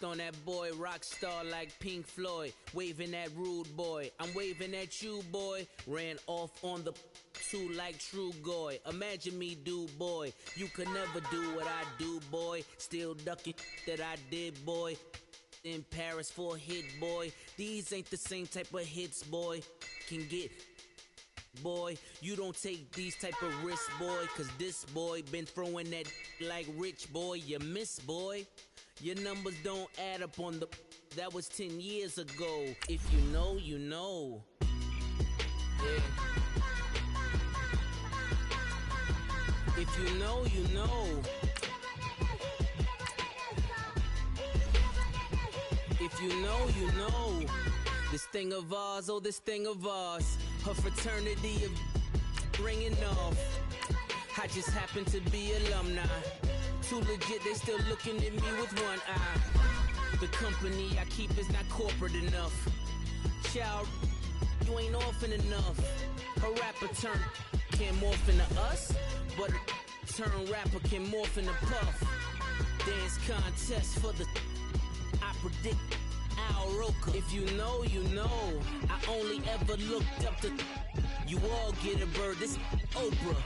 Bust on that boy, rock star like Pink Floyd. Waving at rude boy, I'm waving at you boy. Ran off on the two like true goy. Imagine me do boy, you could never do what I do boy. Still ducking that I did boy. In Paris for a hit boy. These ain't the same type of hits boy. Can get boy, you don't take these type of risks boy. Cause this boy been throwing that like rich boy. You miss boy. Your numbers don't add up on the... That was 10 years ago. If you know, you know. Yeah. If you know, you know. If you know, you know. This thing of ours, oh, this thing of ours. Her fraternity of ringing off. I just happen to be alumni. Too legit, they still looking at me with one eye. The company I keep is not corporate enough. Child, you ain't orphan enough. A rapper turn can't morph into us, but a turn rapper can morph into Puff. Dance contest for the... I predict Al Roker. If you know, you know. I only ever looked up to... You all get a bird, this Oprah.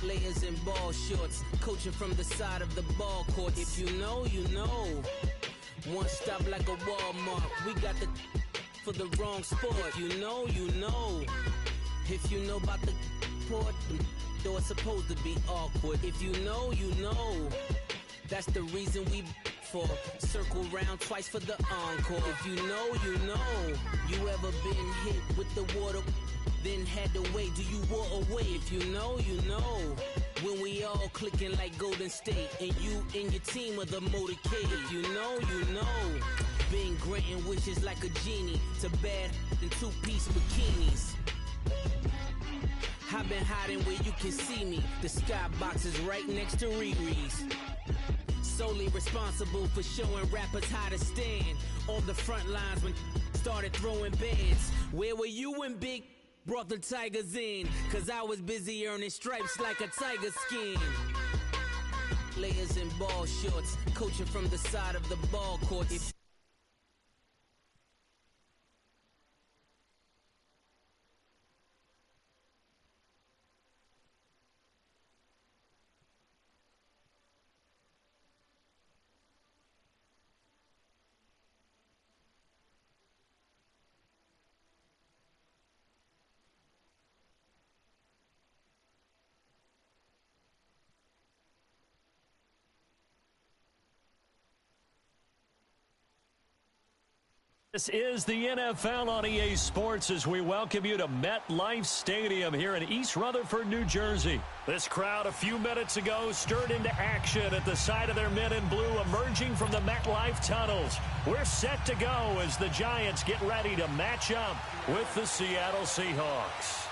Players in ball shorts, coaching from the side of the ball court. If you know, you know. One stop like a Walmart. We got the for the wrong sport. If you know, you know. If you know about the port, though it's supposed to be awkward. If you know, you know. That's the reason we for circle round twice for the encore. If you know, you know. You ever been hit with the water? Then had to wait, do you walk away? If you know, you know. When we all clicking like Golden State, and you and your team are the motorcade. If you know, you know. Been granting wishes like a genie to bad in two-piece bikinis. I've been hiding where you can see me. The skybox is right next to Riri's. Solely responsible for showing rappers how to stand on the front lines when started throwing bands. Where were you when Big brought the Tigers in? Cause I was busy earning stripes like a tiger skin. Players in ball shorts, coaching from the side of the ball court. This is the NFL on EA Sports as we welcome you to MetLife Stadium here in East Rutherford, New Jersey. This crowd a few minutes ago stirred into action at the side of their men in blue emerging from the MetLife tunnels. We're set to go as the Giants get ready to match up with the Seattle Seahawks.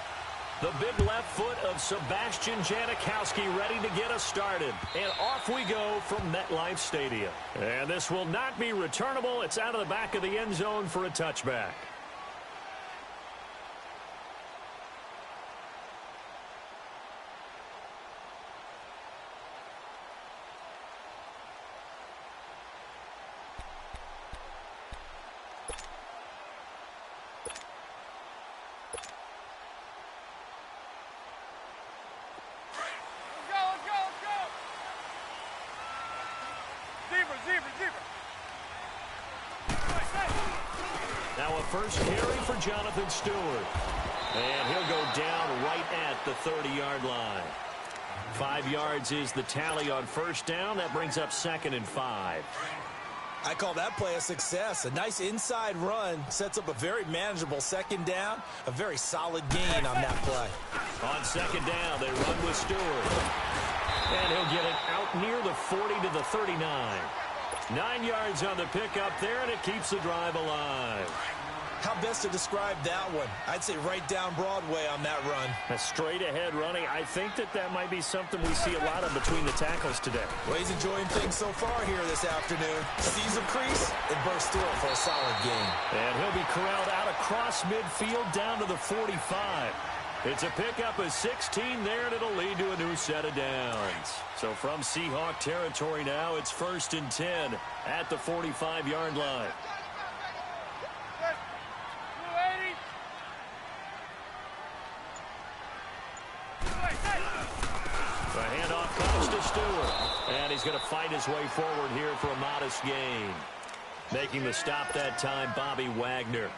The big left foot of Sebastian Janikowski ready to get us started. And off we go from MetLife Stadium. And this will not be returnable. It's out of the back of the end zone for a touchback. Now a first carry for Jonathan Stewart. And he'll go down right at the 30-yard line. 5 yards is the tally on first down. That brings up 2nd and 5. I call that play a success. A nice inside run sets up a very manageable second down. A very solid gain on that play. On second down, they run with Stewart. And he'll get it out near the 40 to the 39. 9 yards on the pickup there, and it keeps the drive alive. How best to describe that one? I'd say right down Broadway on that run. A straight-ahead running. I think that might be something we see a lot of between the tackles today. Well, he's enjoying things so far here this afternoon. Sees a crease and bursts through it for a solid gain. And he'll be corralled out across midfield down to the 45. It's a pickup of 16 there, and it'll lead to a new set of downs. So from Seahawk territory now, it's 1st and 10 at the 45-yard line. The handoff comes to Stewart, and he's going to fight his way forward here for a modest gain. Making the stop that time, Bobby Wagner.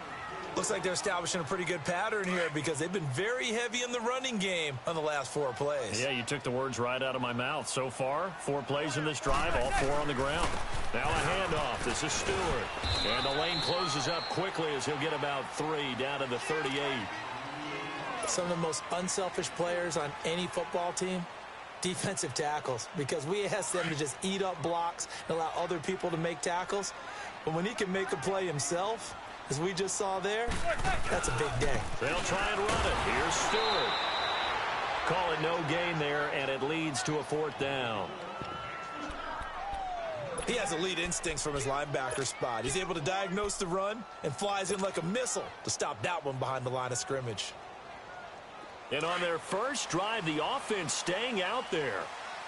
Looks like they're establishing a pretty good pattern here because they've been very heavy in the running game on the last 4 plays. Yeah, you took the words right out of my mouth. So far, 4 plays in this drive, all 4 on the ground. Now a handoff. This is Stewart. And the lane closes up quickly as he'll get about 3 down to the 38. Some of the most unselfish players on any football team, defensive tackles, because we ask them to just eat up blocks and allow other people to make tackles. But when he can make a play himself, as we just saw there, that's a big day. They'll try and run it. Here's Stewart. Call it no gain there, and it leads to a 4th down. He has elite instincts from his linebacker spot. He's able to diagnose the run and flies in like a missile to stop that one behind the line of scrimmage. And on their first drive, the offense staying out there.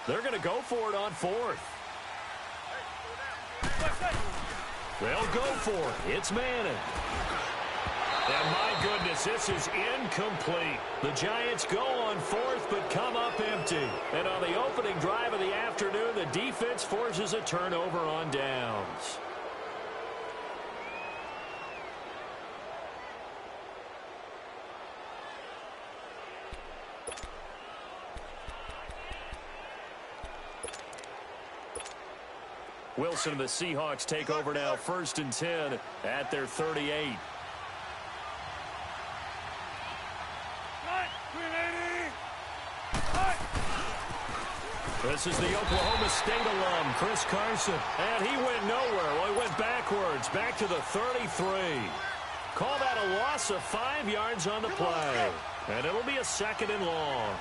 They're going to go for it on 4th. They'll go for it. It's Manning. And my goodness, this is incomplete. The Giants go on 4th, but come up empty. And on the opening drive of the afternoon, the defense forces a turnover on downs. Wilson and the Seahawks take over now, 1st and 10 at their 38. This is the Oklahoma State alum, Chris Carson. And he went nowhere. Well, he went backwards, back to the 33. Call that a loss of 5 yards on the play. And it'll be a 2nd and long.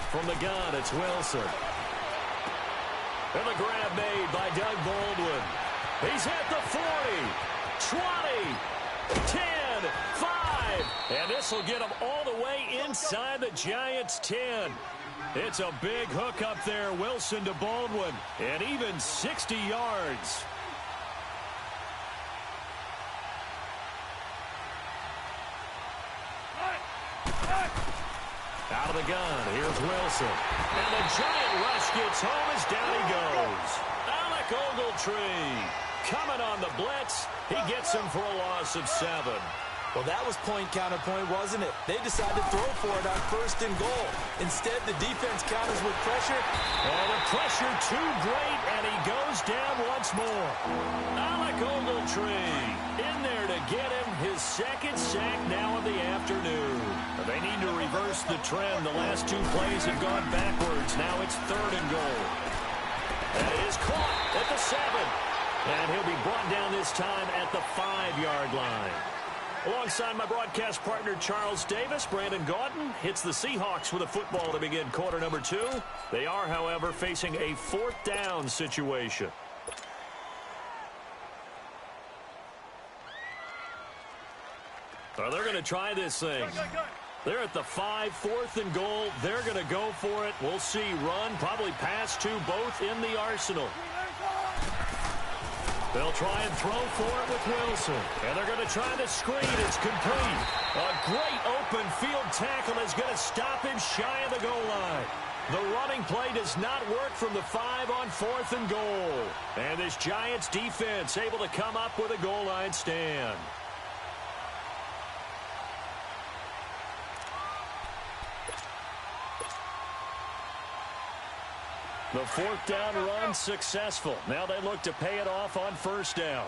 From the gun, it's Wilson. And the grab made by Doug Baldwin. He's at the 40, 20, 10, 5. And this will get him all the way inside the Giants' 10. It's a big hook up there, Wilson to Baldwin. And even 60 yards. Out of the gun, here's Wilson. And the giant rush gets home as down he goes. Alec Ogletree coming on the blitz. He gets him for a loss of 7. Well, that was point-counterpoint, wasn't it? They decided to throw for it on 1st and goal. Instead, the defense counters with pressure. Oh, the pressure too great, and he goes down once more. Alec Ogletree in there to get him his 2nd sack now of the afternoon. They need to reverse the trend. The last 2 plays have gone backwards. Now it's 3rd and goal. That is caught at the 7. And he'll be brought down this time at the 5-yard line. Alongside my broadcast partner, Charles Davis, Brandon Gaudin hits the Seahawks with a football to begin quarter number 2. They are, however, facing a 4th down situation. So they're going to try this thing. They're at the 5, 4th and goal. They're going to go for it. We'll see. Run, probably pass to both in the arsenal. They'll try and throw for it with Wilson. And they're going to try the screen. It's complete. A great open field tackle is going to stop him shy of the goal line. The running play does not work from the 5 on 4th and goal. And this Giants defense able to come up with a goal line stand. The 4th down run successful. Now they look to pay it off on 1st down.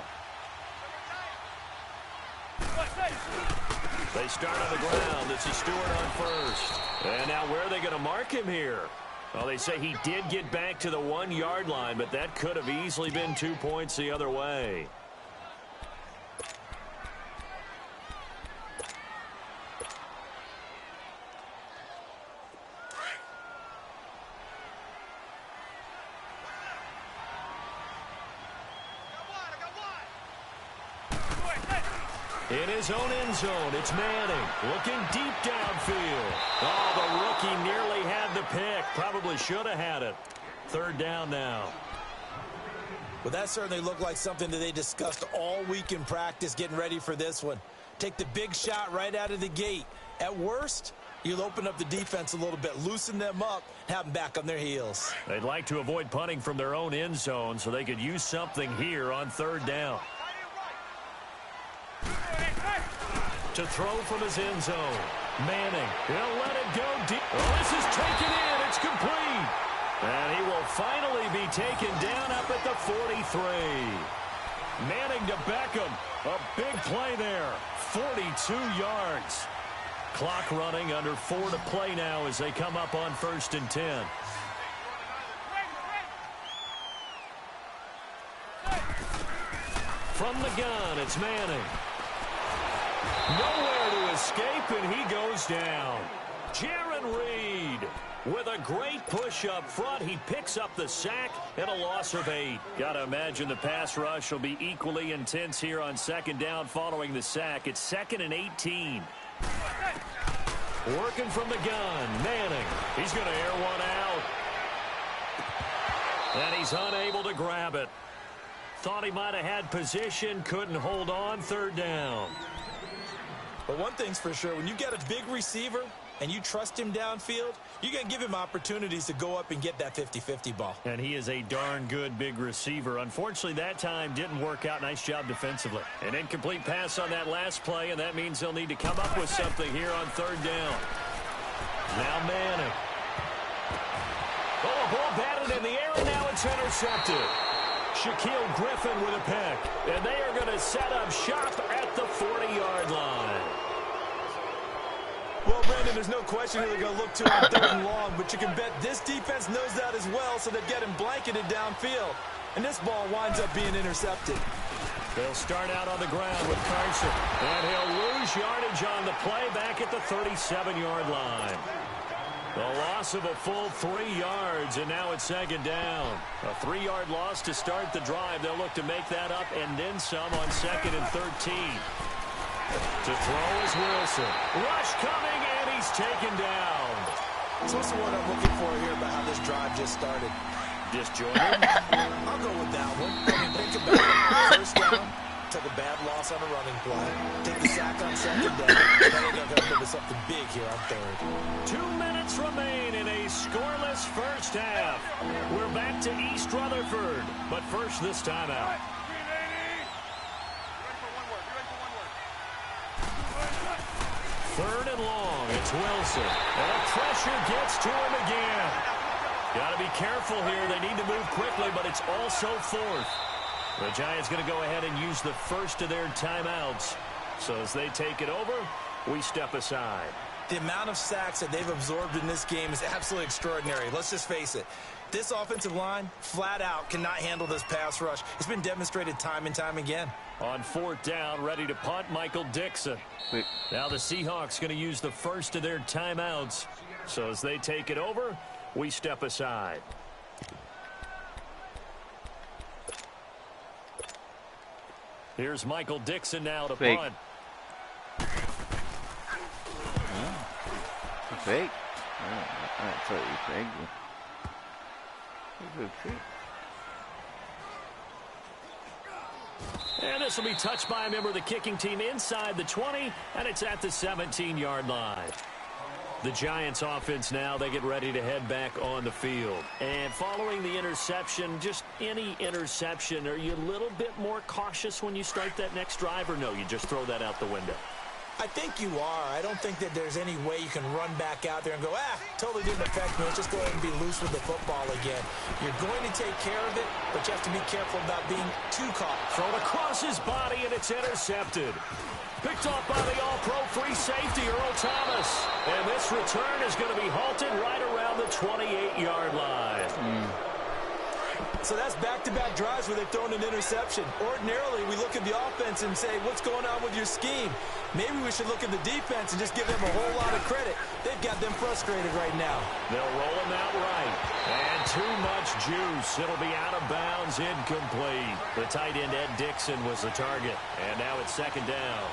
They start on the ground. This is Stewart on 1st. And now where are they going to mark him here? Well, they say he did get back to the 1-yard line, but that could have easily been 2 points the other way. In his own end zone, it's Manning looking deep downfield. Oh, the rookie nearly had the pick. Probably should have had it. Third down now. Well, that certainly looked like something that they discussed all week in practice getting ready for this one. Take the big shot right out of the gate. At worst, you'll open up the defense a little bit, loosen them up, have them back on their heels. They'd like to avoid punting from their own end zone so they could use something here on third down. To throw from his end zone. Manning, he'll let it go deep. Oh, this is taken in. It's complete. And he will finally be taken down up at the 43. Manning to Beckham. A big play there. 42 yards. Clock running, under 4 to play now as they come up on 1st and 10. From the gun, it's Manning. Nowhere to escape, and he goes down. Jaron Reed with a great push up front. He picks up the sack and a loss of 8. Got to imagine the pass rush will be equally intense here on 2nd down following the sack. It's 2nd and 18. Working from the gun, Manning. He's going to air one out. And he's unable to grab it. Thought he might have had position, couldn't hold on. 3rd down. But one thing's for sure, when you get a big receiver and you trust him downfield, you're going to give him opportunities to go up and get that 50-50 ball. And he is a darn good big receiver. Unfortunately, that time didn't work out. Nice job defensively. An incomplete pass on that last play, and that means they'll need to come up with something here on 3rd down. Now Manning. Oh, a ball batted in the air, and now it's intercepted. Shaquille Griffin with a pick. And they are going to set up shop at the 40-yard line. Well, Brandon, there's no question who they're going to look to on 3rd and long, but you can bet this defense knows that as well, so they're getting blanketed downfield. And this ball winds up being intercepted. They'll start out on the ground with Carson. And he'll lose yardage on the play back at the 37-yard line. The loss of a full 3 yards, and now it's 2nd down. A 3-yard loss to start the drive. They'll look to make that up and then some on 2nd and 13. To throw is Wilson. Rush coming, and he's taken down. So what's the word I'm looking for here about how this drive just started? Disjointed? I'll go with that one. I mean, think about it. 1st down, took a bad loss on a running play. Take the sack on 2nd down. Then they're going to do something big here on 3rd. 2 minutes remain in a scoreless 1st half. We're back to East Rutherford, but first this timeout. 3rd and long, it's Wilson. And the pressure gets to him again. Got to be careful here. They need to move quickly, but it's also 4th. The Giants going to go ahead and use the first of their timeouts. So as they take it over, we step aside. The amount of sacks that they've absorbed in this game is absolutely extraordinary. Let's just face it. This offensive line, flat out, cannot handle this pass rush. It's been demonstrated time and time again. On 4th down, ready to punt, Michael Dixon. Now the Seahawks going to use the first of their timeouts. So as they take it over, we step aside. Here's Michael Dixon now to punt. Fake. I thought you faked it. And this will be touched by a member of the kicking team inside the 20, and it's at the 17-yard line. The Giants offense now, they get ready to head back on the field. And following the interception, just any interception, are you a little bit more cautious when you start that next drive, or no, you just throw that out the window? I think you are. I don't think that there's any way you can run back out there and go, totally didn't affect me. Let's just go ahead and be loose with the football again. You're going to take care of it, but you have to be careful about being too caught. Thrown across his body, and it's intercepted. Picked off by the all-pro free safety, Earl Thomas. And this return is going to be halted right around the 28-yard line. So that's back-to-back drives where they've thrown an interception. Ordinarily, we look at the offense and say, what's going on with your scheme? Maybe we should look at the defense and just give them a whole lot of credit. They've got them frustrated right now. They'll roll him out right. And too much juice. It'll be out of bounds, incomplete. The tight end, Ed Dixon, was the target. And now it's 2nd down.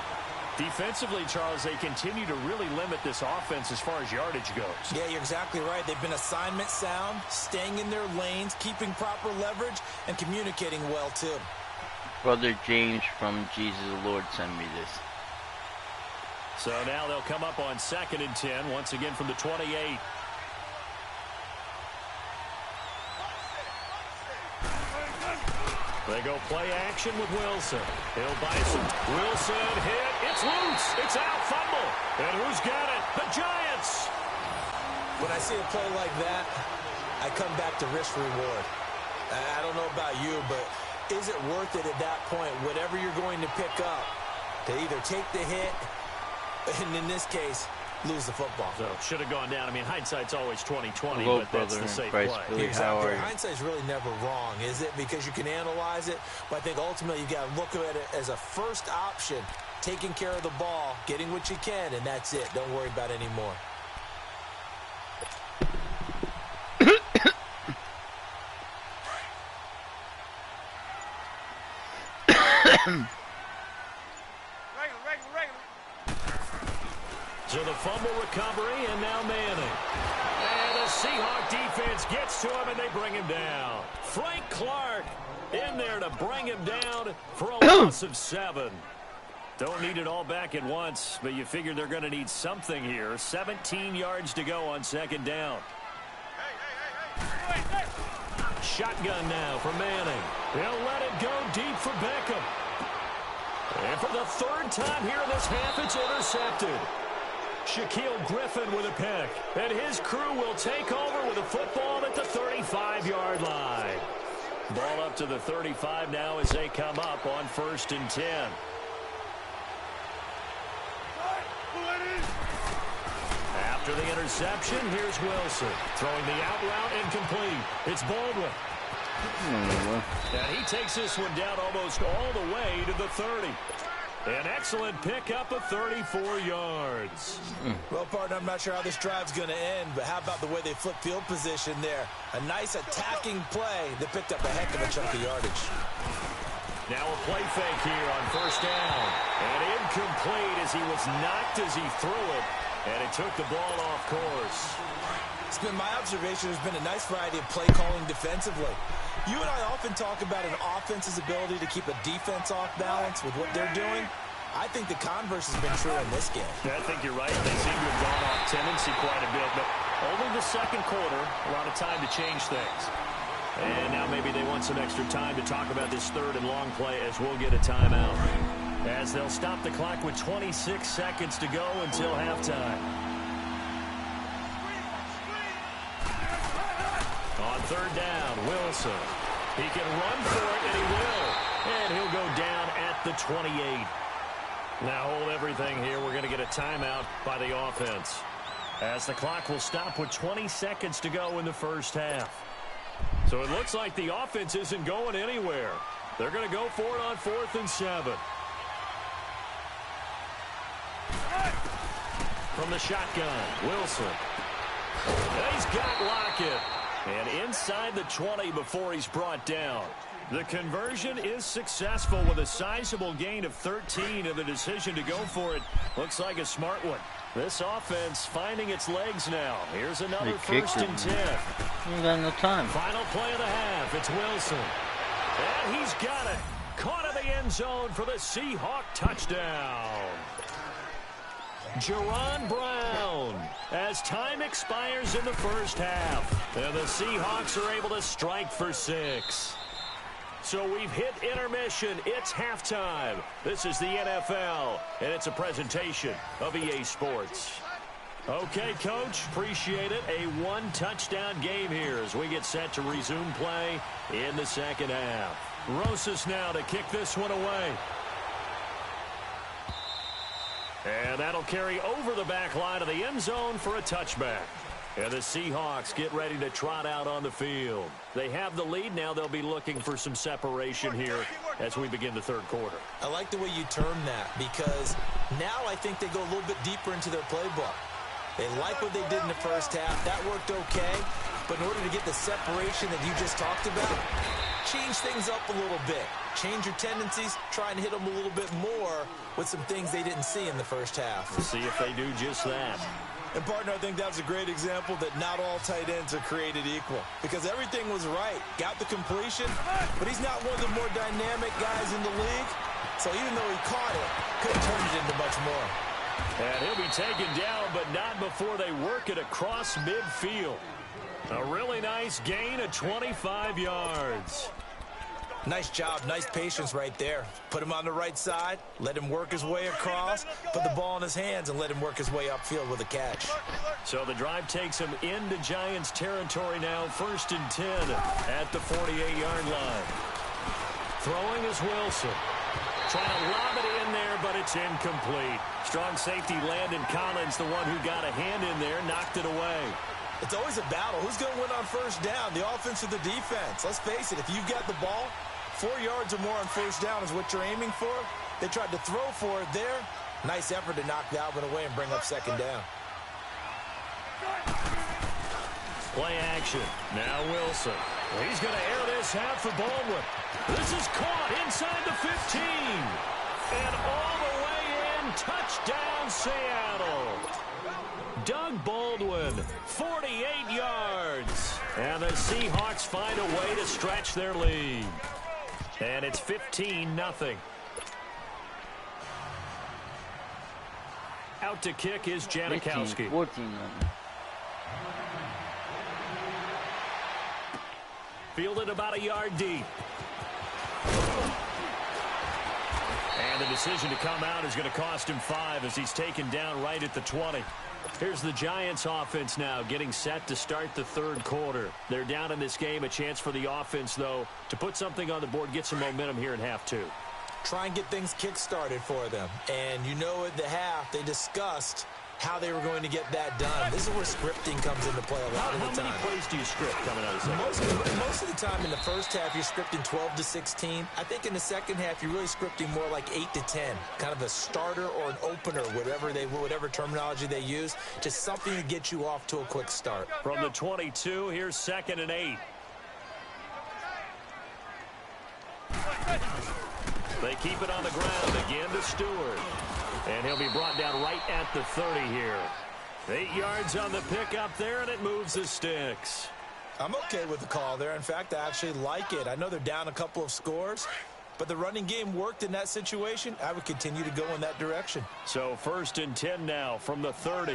Defensively, Charles, they continue to really limit this offense as far as yardage goes. Yeah, you're exactly right. They've been assignment sound, staying in their lanes, keeping proper leverage, and communicating well, too. Brother James from Jesus the Lord sent me this. So now they'll come up on 2nd and 10, once again from the 28. They go play action with Wilson. He'll buy some. Wilson hit. It's loose. It's out. Fumble. And who's got it? The Giants. When I see a play like that, I come back to risk reward. I don't know about you, but is it worth it at that point, whatever you're going to pick up, to either take the hit, and in this case, lose the football? So should have gone down. I mean, hindsight's always 20/20, Hello, but that's the safe Christ, play. Billy, Exactly. Hindsight's really never wrong, is it? Because you can analyze it, but I think ultimately you got to look at it as a first option, taking care of the ball, getting what you can, and that's it. Don't worry about any more. So the fumble recovery, and now Manning. And the Seahawk defense gets to him, and they bring him down. Frank Clark in there to bring him down for a loss of 7. Don't need it all back at once, but you figure they're going to need something here. 17 yards to go on 2nd down. Shotgun now for Manning. He'll let it go deep for Beckham. And for the 3rd time here in this half, it's intercepted. Shaquille Griffin with a pick. And his crew will take over with a football at the 35-yard line. Ball up to the 35 now as they come up on 1st and 10. After the interception, here's Wilson. Throwing the out route incomplete. It's Baldwin. And he takes this one down almost all the way to the 30. An excellent pickup of 34 yards. Well, partner, I'm not sure how this drive's going to end, but how about the way they flip field position there? A nice attacking play that picked up a heck of a chunk of yardage. Now a play fake here on 1st down. And incomplete as he was knocked as he threw it. And it took the ball off course. It's been my observation. There's been a nice variety of play calling defensively. You and I often talk about an offense's ability to keep a defense off balance with what they're doing. I think the converse has been true in this game. I think you're right. They seem to have gone off tendency quite a bit, but only the 2nd quarter, a lot of time to change things. And now maybe they want some extra time to talk about this 3rd and long play as we'll get a timeout. As they'll stop the clock with 26 seconds to go until halftime. On 3rd down, Wilson. He can run for it, and he will. And he'll go down at the 28. Now hold everything here. We're going to get a timeout by the offense. As the clock will stop with 20 seconds to go in the 1st half. So it looks like the offense isn't going anywhere. They're going to go for it on 4th and 7. From the shotgun, Wilson. And he's got Lockett. And inside the 20 before he's brought down. The conversion is successful with a sizable gain of 13, and the decision to go for it looks like a smart one. This offense finding its legs now. Here's another 1st and 10. We got no time. Final play of the half. It's Wilson. And he's got it. Caught in the end zone for the Seahawk touchdown. Jerron Brown as time expires in the 1st half. And the Seahawks are able to strike for 6. So we've hit intermission. It's halftime. This is the NFL, and it's a presentation of EA Sports. Okay, Coach, appreciate it. A 1-touchdown game here as we get set to resume play in the 2nd half. Rosas now to kick this one away. And that'll carry over the back line of the end zone for a touchback. And the Seahawks get ready to trot out on the field. They have the lead. Now they'll be looking for some separation here as we begin the 3rd quarter. I like the way you term that because now I think they go a little bit deeper into their playbook. They like what they did in the 1st half. That worked okay. But in order to get the separation that you just talked about, change things up a little bit. Change your tendencies, try and hit them a little bit more with some things they didn't see in the first half. We'll see if they do just that. And, partner, I think that was a great example that not all tight ends are created equal. Because everything was right. Got the completion, but he's not one of the more dynamic guys in the league. So even though he caught it, couldn't turn it into much more. And he'll be taken down, but not before they work it across midfield. A really nice gain of 25 yards. Nice job, nice patience right there. Put him on the right side, let him work his way across, put the ball in his hands, and let him work his way upfield with a catch. So the drive takes him into Giants territory now, 1st and 10 at the 48-yard line. Throwing is Wilson. Trying to lob it in there, but it's incomplete. Strong safety Landon Collins, the one who got a hand in there, knocked it away. It's always a battle. Who's going to win on first down, the offense or the defense? Let's face it, if you've got the ball, 4 yards or more on first down is what you're aiming for. They tried to throw for it there. Nice effort to knock Dalvin away and bring up 2nd down. Play action. Now Wilson. He's going to air this out for Baldwin. This is caught inside the 15. And all the way in. Touchdown, Seattle. Doug Baldwin, 48 yards. And the Seahawks find a way to stretch their lead. And it's 15-0. Out to kick is Janikowski. 14-0. Fielded about a yard deep. And the decision to come out is going to cost him 5 as he's taken down right at the 20. Here's the Giants offense now getting set to start the 3rd quarter. They're down in this game. A chance for the offense, though, to put something on the board, get some momentum here in half 2. Try and get things kick-started for them. And you know at the half, they discussed how they were going to get that done. This is where scripting comes into play a lot of the time. How many plays do you script coming out of the Most of the time in the first half, you're scripting 12 to 16. I think in the second half, you're really scripting more like 8 to 10. Kind of a starter or an opener, whatever terminology they use. Just something to get you off to a quick start. From the 22, here's 2nd and 8. They keep it on the ground again to Stewart. And he'll be brought down right at the 30 here. 8 yards on the pickup there, and it moves the sticks. I'm okay with the call there. In fact, I actually like it. I know they're down a couple of scores, but the running game worked in that situation. I would continue to go in that direction. So 1st and 10 now from the 30.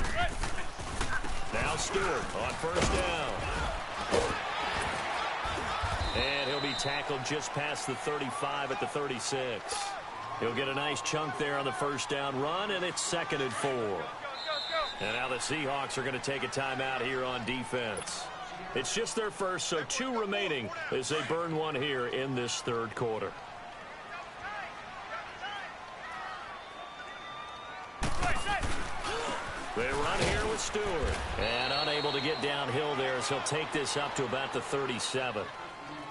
Now Stewart on 1st down. And he'll be tackled just past the 35 at the 36. He'll get a nice chunk there on the 1st down run, and it's 2nd and 4. And now the Seahawks are going to take a timeout here on defense. It's just their first, so 2 remaining as they burn one here in this 3rd quarter. They run here with Stewart. And unable to get downhill there, so he'll take this up to about the 37.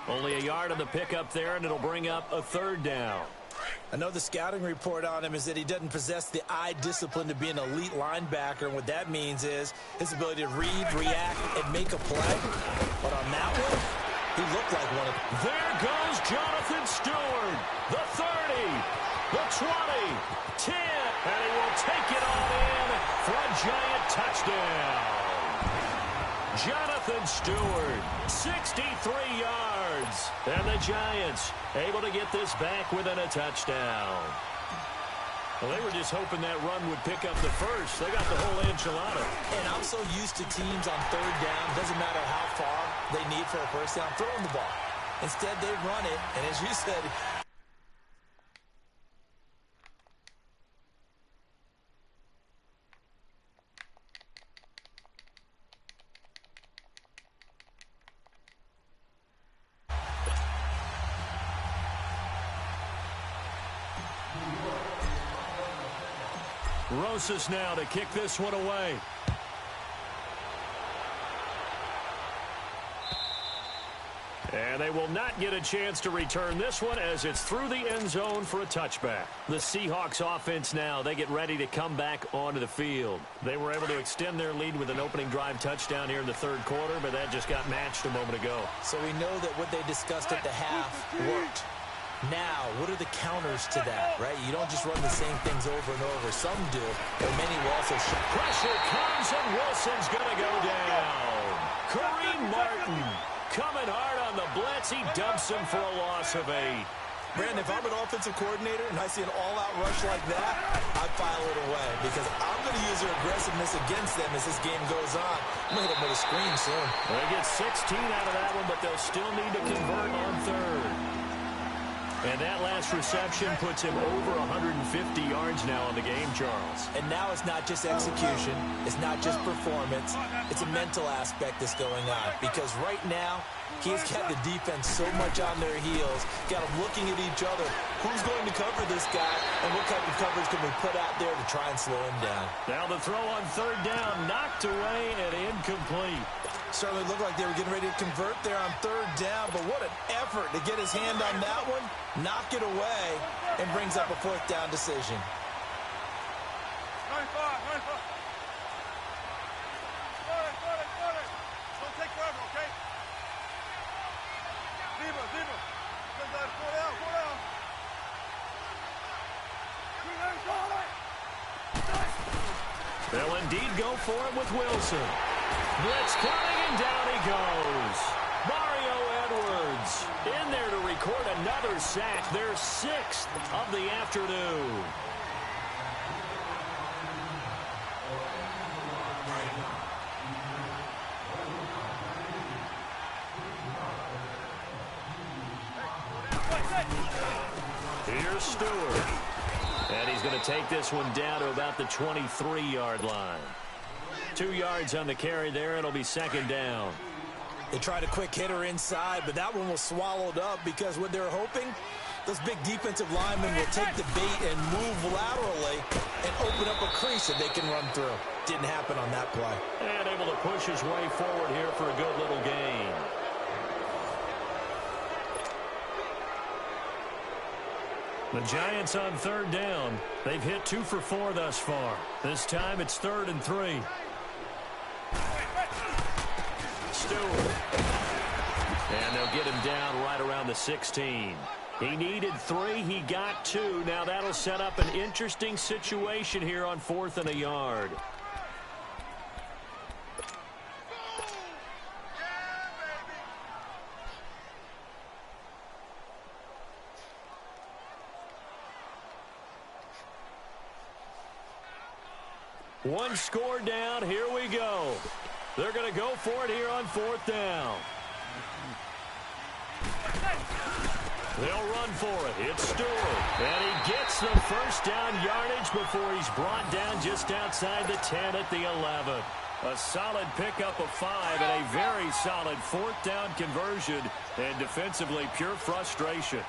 Only a yard on the pickup there, and it'll bring up a 3rd down. I know the scouting report on him is that he doesn't possess the eye discipline to be an elite linebacker, and what that means is his ability to read, react, and make a play. But on that one, he looked like one of them. There goes Jonathan Stewart. The 30, the 20, 10, and he will take it all in for a Giant touchdown. Jonathan Stewart, 63 yards. And the Giants able to get this back within a touchdown. Well, they were just hoping that run would pick up the first. They got the whole enchilada. And I'm so used to teams on 3rd down, doesn't matter how far they need for a first down, throwing the ball. Instead, they run it, and as you said, Rosas now to kick this one away. And they will not get a chance to return this one as it's through the end zone for a touchback. The Seahawks offense now, they get ready to come back onto the field. They were able to extend their lead with an opening drive touchdown here in the third quarter, but that just got matched a moment ago. So we know that what they discussed at the half worked. Now, what are the counters to that, right? You don't just run the same things over and over. Some do, but many will also show. Pressure comes, and Wilson's going to go down. Kareem Martin coming hard on the blitz. He dumps him for a loss of 8. Brandon, if I'm an offensive coordinator and I see an all-out rush like that, I file it away because I'm going to use their aggressiveness against them as this game goes on. I'm going to hit them with a screen soon. They get 16 out of that one, but they'll still need to convert on third. And that last reception puts him over 150 yards now on the game, Charles. And now it's not just execution. It's not just performance. It's a mental aspect that's going on. Because right now, he's got the defense so much on their heels. Got them looking at each other. Who's going to cover this guy? And what type of coverage can we put out there to try and slow him down? Now the throw on third down, knocked away and incomplete. Certainly looked like they were getting ready to convert there on third down, but what an effort to get his hand on that one, knock it away, and brings up a fourth down decision. Don't take forever, okay? Zebra. They'll indeed go for it with Wilson. Blitz coming, and down he goes. Mario Edwards in there to record another sack, their 6th of the afternoon. Here's Stewart. And he's going to take this one down to about the 23-yard line. 2 yards on the carry there. It'll be second down. They tried a quick hitter inside, but that one was swallowed up because what they're hoping, those big defensive linemen will take the bait and move laterally and open up a crease that they can run through. Didn't happen on that play. And able to push his way forward here for a good little gain. The Giants on third down. They've hit 2 for 4 thus far. This time it's 3rd and 3. Stewart. And they'll get him down right around the 16. He needed 3. He got 2. Now that'll set up an interesting situation here on 4th and a yard. One score down. Here we go. They're going to go for it here on 4th down. They'll run for it. It's Stewart. And he gets the first down yardage before he's brought down just outside the 10 at the 11. A solid pickup of 5 and a very solid 4th down conversion. And defensively, pure frustration.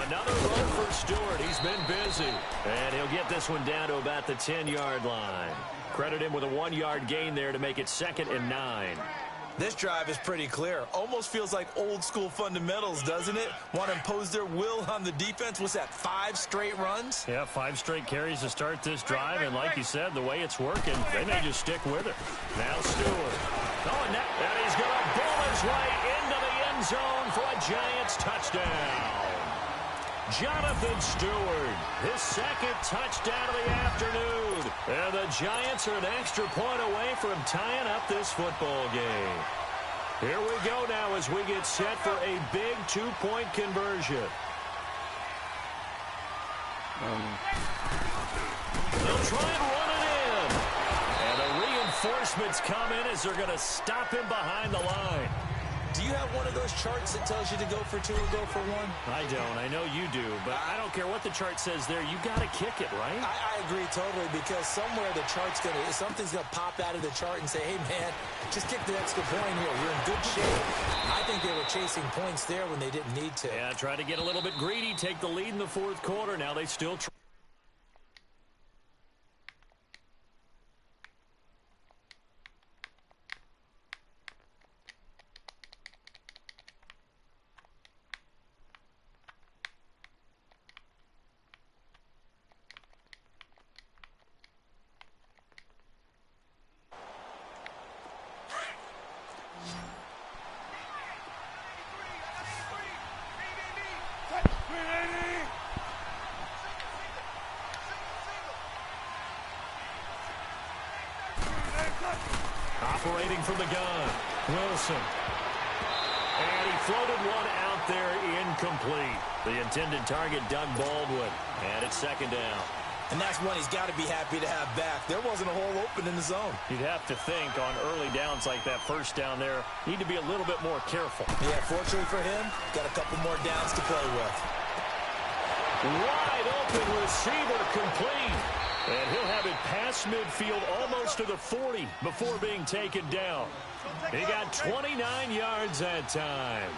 Another run for Stewart. He's been busy. And he'll get this one down to about the 10-yard line. Credit him with a 1-yard gain there to make it 2nd and 9. This drive is pretty clear. Almost feels like old-school fundamentals, doesn't it? Want to impose their will on the defense. Was that 5 straight runs? Yeah, 5 straight carries to start this drive. And like you said, the way it's working, they may just stick with it. Now Stewart. Oh, and he's going to bull his way into the end zone for a Giants touchdown. Jonathan Stewart, his 2nd touchdown of the afternoon. And the Giants are an extra point away from tying up this football game. Here we go now as we get set for a big 2-point conversion. They'll try and run it in. And the reinforcements come in as they're going to him behind the line. Do you have one of those charts that tells you to go for 2 or go for 1? I don't. I know you do, but I don't care what the chart says there. You got to kick it, right? I agree totally because somewhere the chart's something's going to pop out of the chart and say, hey, man, just kick the extra point here. You're in good shape. I think they were chasing points there when they didn't need to. Yeah, try to get a little bit greedy, take the lead in the 4th quarter. Now they still try. Operating from the gun, Wilson. And he floated one out there, incomplete. The intended target, Doug Baldwin. And it's second down. And that's one he's got to be happy to have back. There wasn't a hole open in the zone. You'd have to think on early downs like that first down there, need to be a little bit more careful. Yeah, fortunately for him, got a couple more downs to play with. Wide open receiver complete. And he'll have it past midfield almost to the 40 before being taken down. He got 29 yards that time.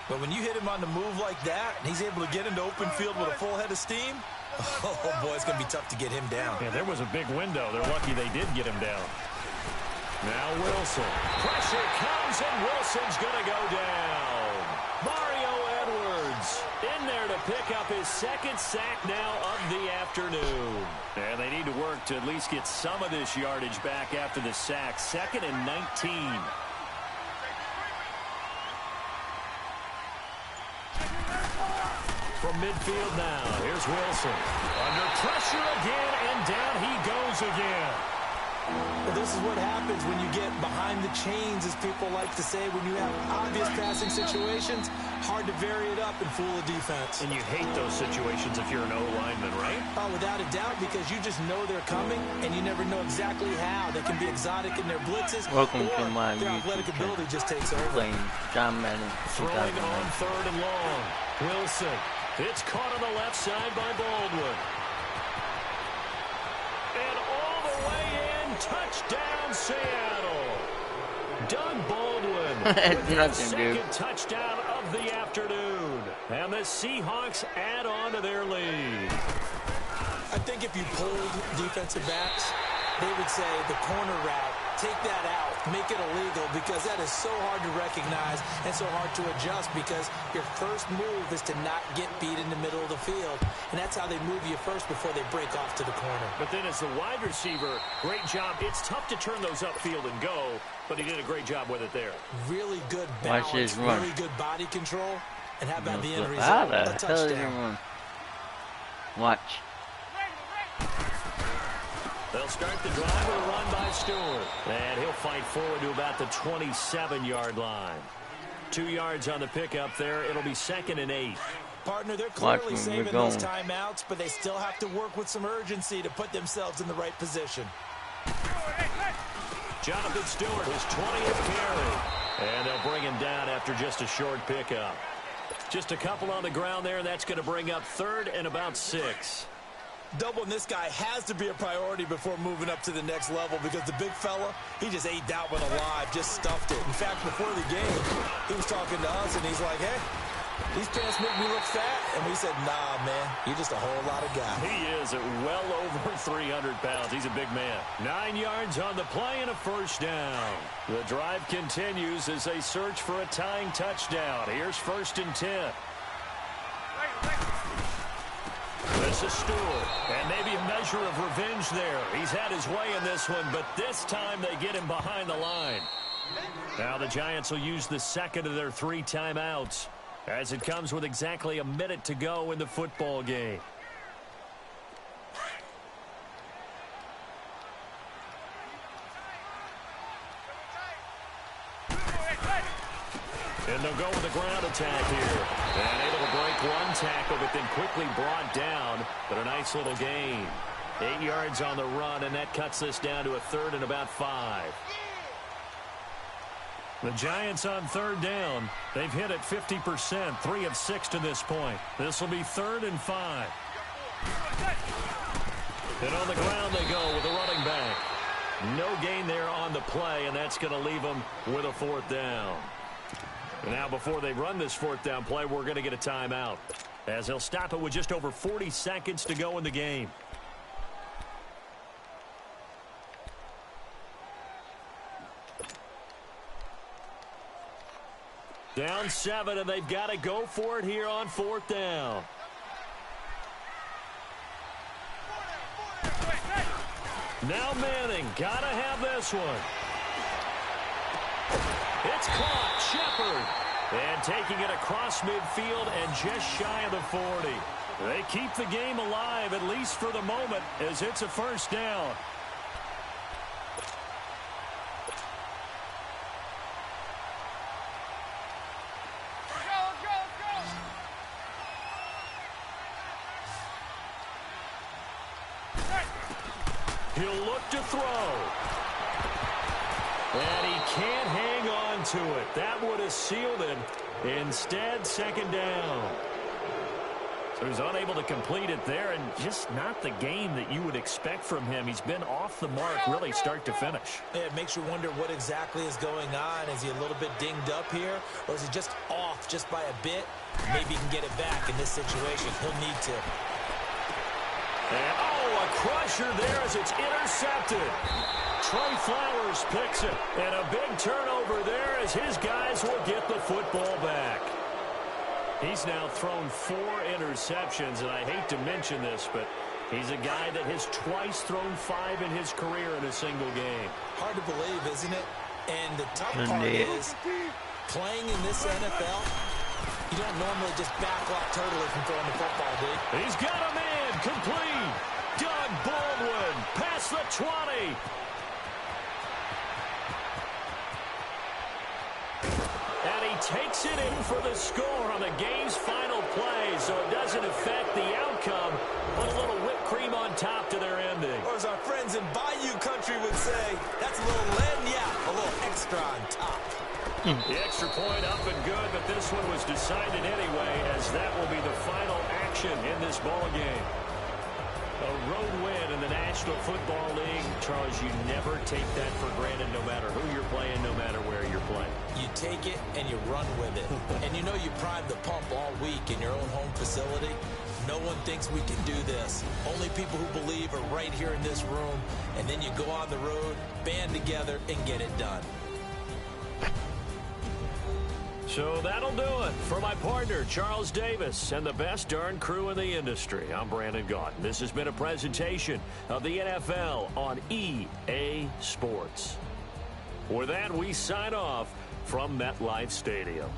But when you hit him on the move like that, and he's able to get into open field with a full head of steam, oh, boy, it's going to be tough to get him down. Yeah, there was a big window. They're lucky they did get him down. Now Wilson. Pressure comes, and Wilson's going to go down. Mario Edwards in there to pick up his second sack now of the afternoon. And they need to work to at least get some of this yardage back after the sack. 2nd and 19. From midfield now, here's Wilson. Under pressure again, and down he goes again. Well, this is what happens when you get behind the chains, as people like to say. When you have obvious passing situations, hard to vary it up and fool a defense. And you hate those situations if you're an O-lineman, right? Oh, without a doubt, because you just know they're coming, and you never know exactly how. They can be exotic in their blitzes, Welcome or to my their YouTube athletic channel. ability just takes over. Playing John Madden Throwing 2009. on 3rd and long. Wilson. It's caught on the left side by Baldwin. And all the way in, touchdown Seattle. Doug Baldwin with the second touchdown of the afternoon. And the Seahawks add on to their lead. I think if you pulled defensive backs, they would say the corner route, take that out, make it illegal, because that is so hard to recognize and so hard to adjust, because your first move is to not get beat in the middle of the field. And that's how they move you first before they break off to the corner. But then as the wide receiver, great job. It's tough to turn those upfield and go, but he did a great job with it there. Really good balance, really good body control. And how about the end result? A touchdown. Watch. They'll start the drive with a run by Stewart. And he'll fight forward to about the 27-yard line. 2 yards on the pickup there. It'll be 2nd and 8. Partner, they're clearly saving those timeouts, but they still have to work with some urgency to put themselves in the right position. Jonathan Stewart, his 20th carry. And they'll bring him down after just a short pickup. Just a couple on the ground there, and that's going to bring up 3rd and about 6. Doubling this guy has to be a priority before moving up to the next level, because the big fella, he just ate that one alive, just stuffed it. In fact, before the game, he was talking to us, and he's like, hey, these pants make me look fat. And we said, nah, man, you're just a whole lot of guy. He is at well over 300 pounds. He's a big man. 9 yards on the play and a first down. The drive continues as they search for a tying touchdown. Here's 1st and 10. This is Stewart, and maybe a measure of revenge there. He's had his way in this one, but this time they get him behind the line. Now the Giants will use the second of their 3 timeouts, as it comes with exactly a minute to go in the football game. And they'll go with a ground attack here. And able to break one tackle, but then quickly brought down. But a nice little gain. 8 yards on the run, and that cuts this down to a 3rd and about 5. The Giants on 3rd down. They've hit it 50%, 3 of 6 to this point. This will be 3rd and 5. And on the ground they go with a running back. No gain there on the play, and that's going to leave them with a 4th down. And now before they run this 4th down play, we're going to get a timeout, as they'll stop it with just over 40 seconds to go in the game. Down 7, and they've got to go for it here on 4th down. Now Manning, got to have this one. It's caught. Shepard. And taking it across midfield and just shy of the 40. They keep the game alive, at least for the moment, as it's a 1st down. He'll look to throw. And he can't hang on to it. That would have sealed it. Instead, second down. So he's unable to complete it there, and just not the game that you would expect from him. He's been off the mark really start to finish. Yeah, it makes you wonder what exactly is going on. Is he a little bit dinged up here, or is he just off just by a bit? Maybe he can get it back in this situation. He'll need to. And, oh, a crusher there as it's intercepted. Trey Flowers picks it. And a big turnover there as his guys will get the football back. He's now thrown 4 interceptions, and I hate to mention this, but he's a guy that has twice thrown 5 in his career in a single game. Hard to believe, isn't it? And the tough part is, playing in this NFL, you don't normally just backlog totally from throwing the football, do you? He's got a man complete. Doug Baldwin past the 20. And he takes it in for the score on the game's final play, so it doesn't affect the outcome, but a little whipped cream on top to their ending. Or as our friends in Bayou Country would say, that's a little lagniappe, a little extra on top. The extra point up and good, but this one was decided anyway, as that will be the final action in this ball game. A road win in the National Football League. Charles, you never take that for granted no matter who you're playing, no matter where you're playing. You take it and you run with it. And you know you primed the pump all week in your own home facility. No one thinks we can do this. Only people who believe are right here in this room. And then you go on the road, band together, and get it done. So that'll do it for my partner, Charles Davis, and the best darn crew in the industry. I'm Brandon Gaudin. This has been a presentation of the NFL on EA Sports. With that, we sign off from MetLife Stadium.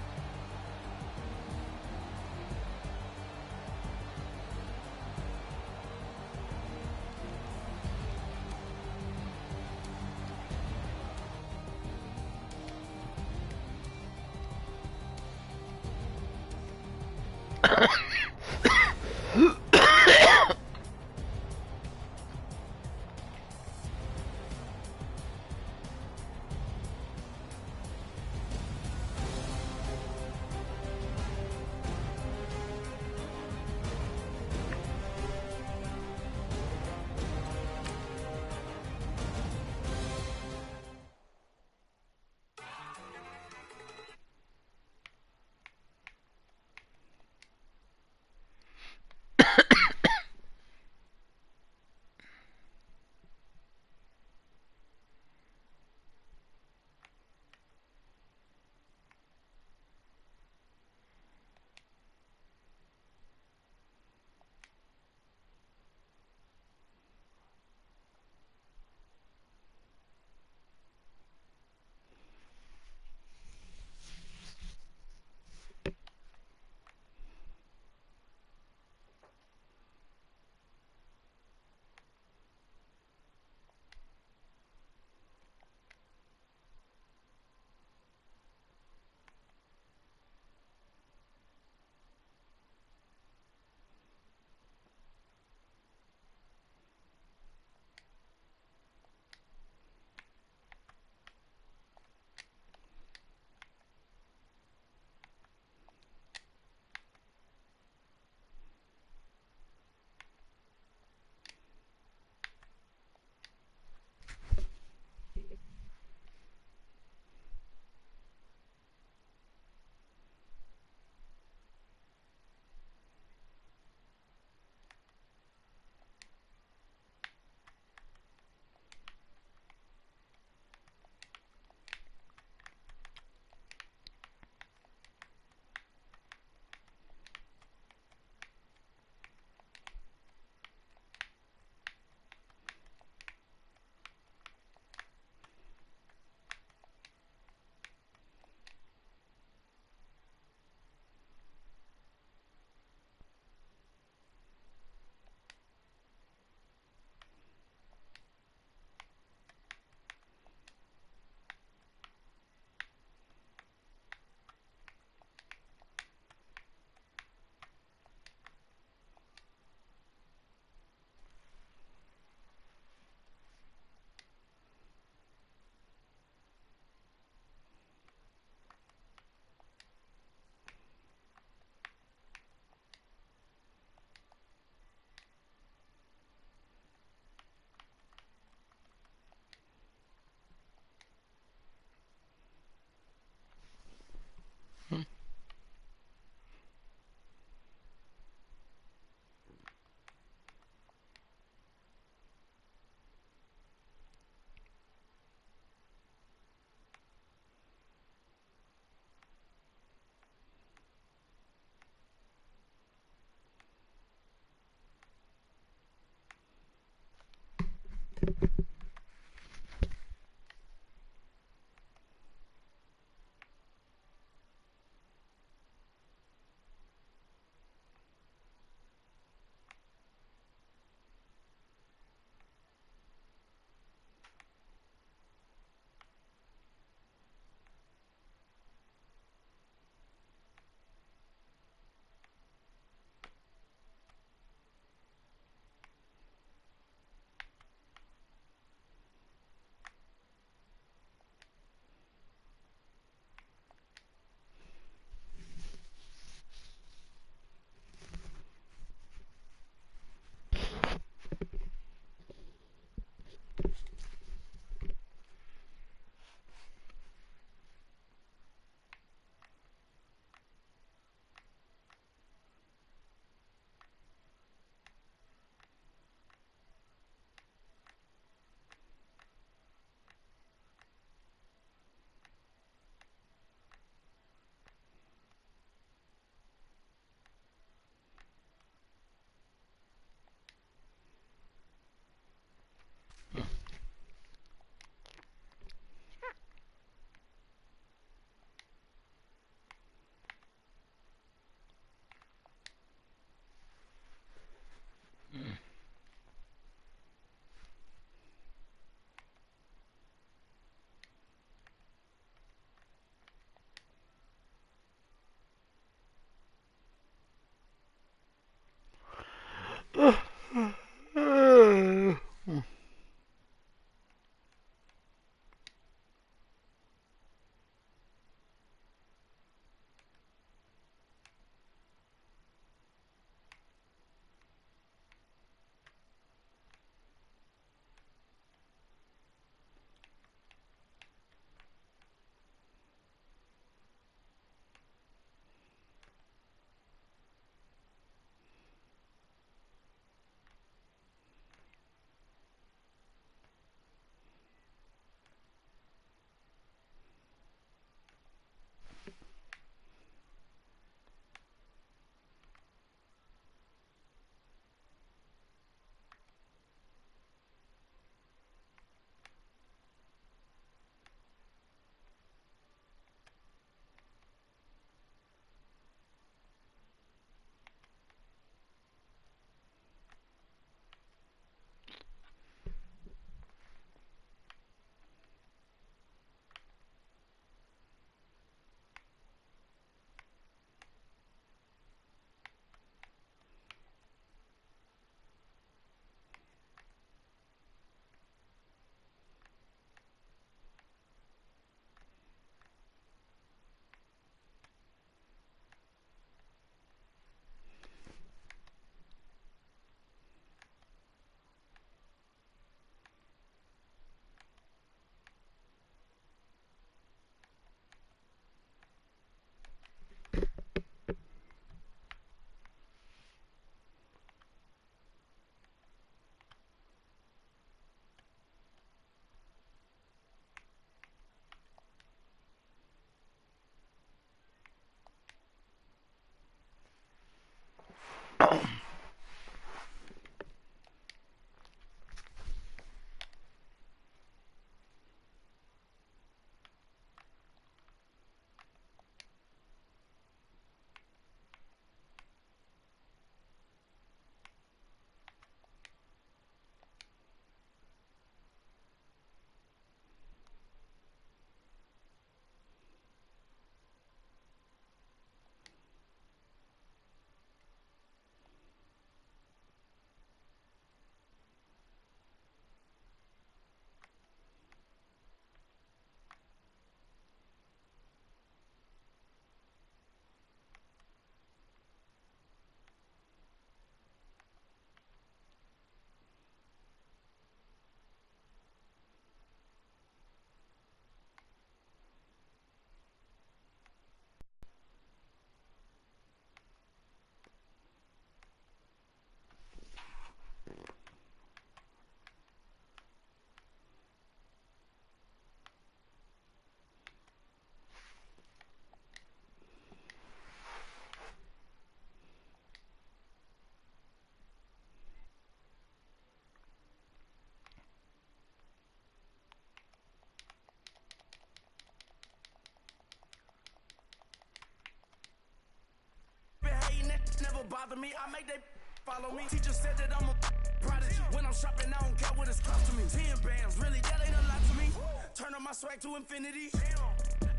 bother me. I make they follow me. Teacher said that I'm a prodigy. When I'm shopping, I don't care what it's costing me. 10 bands, really, that ain't a lot to me. Turn on my swag to infinity.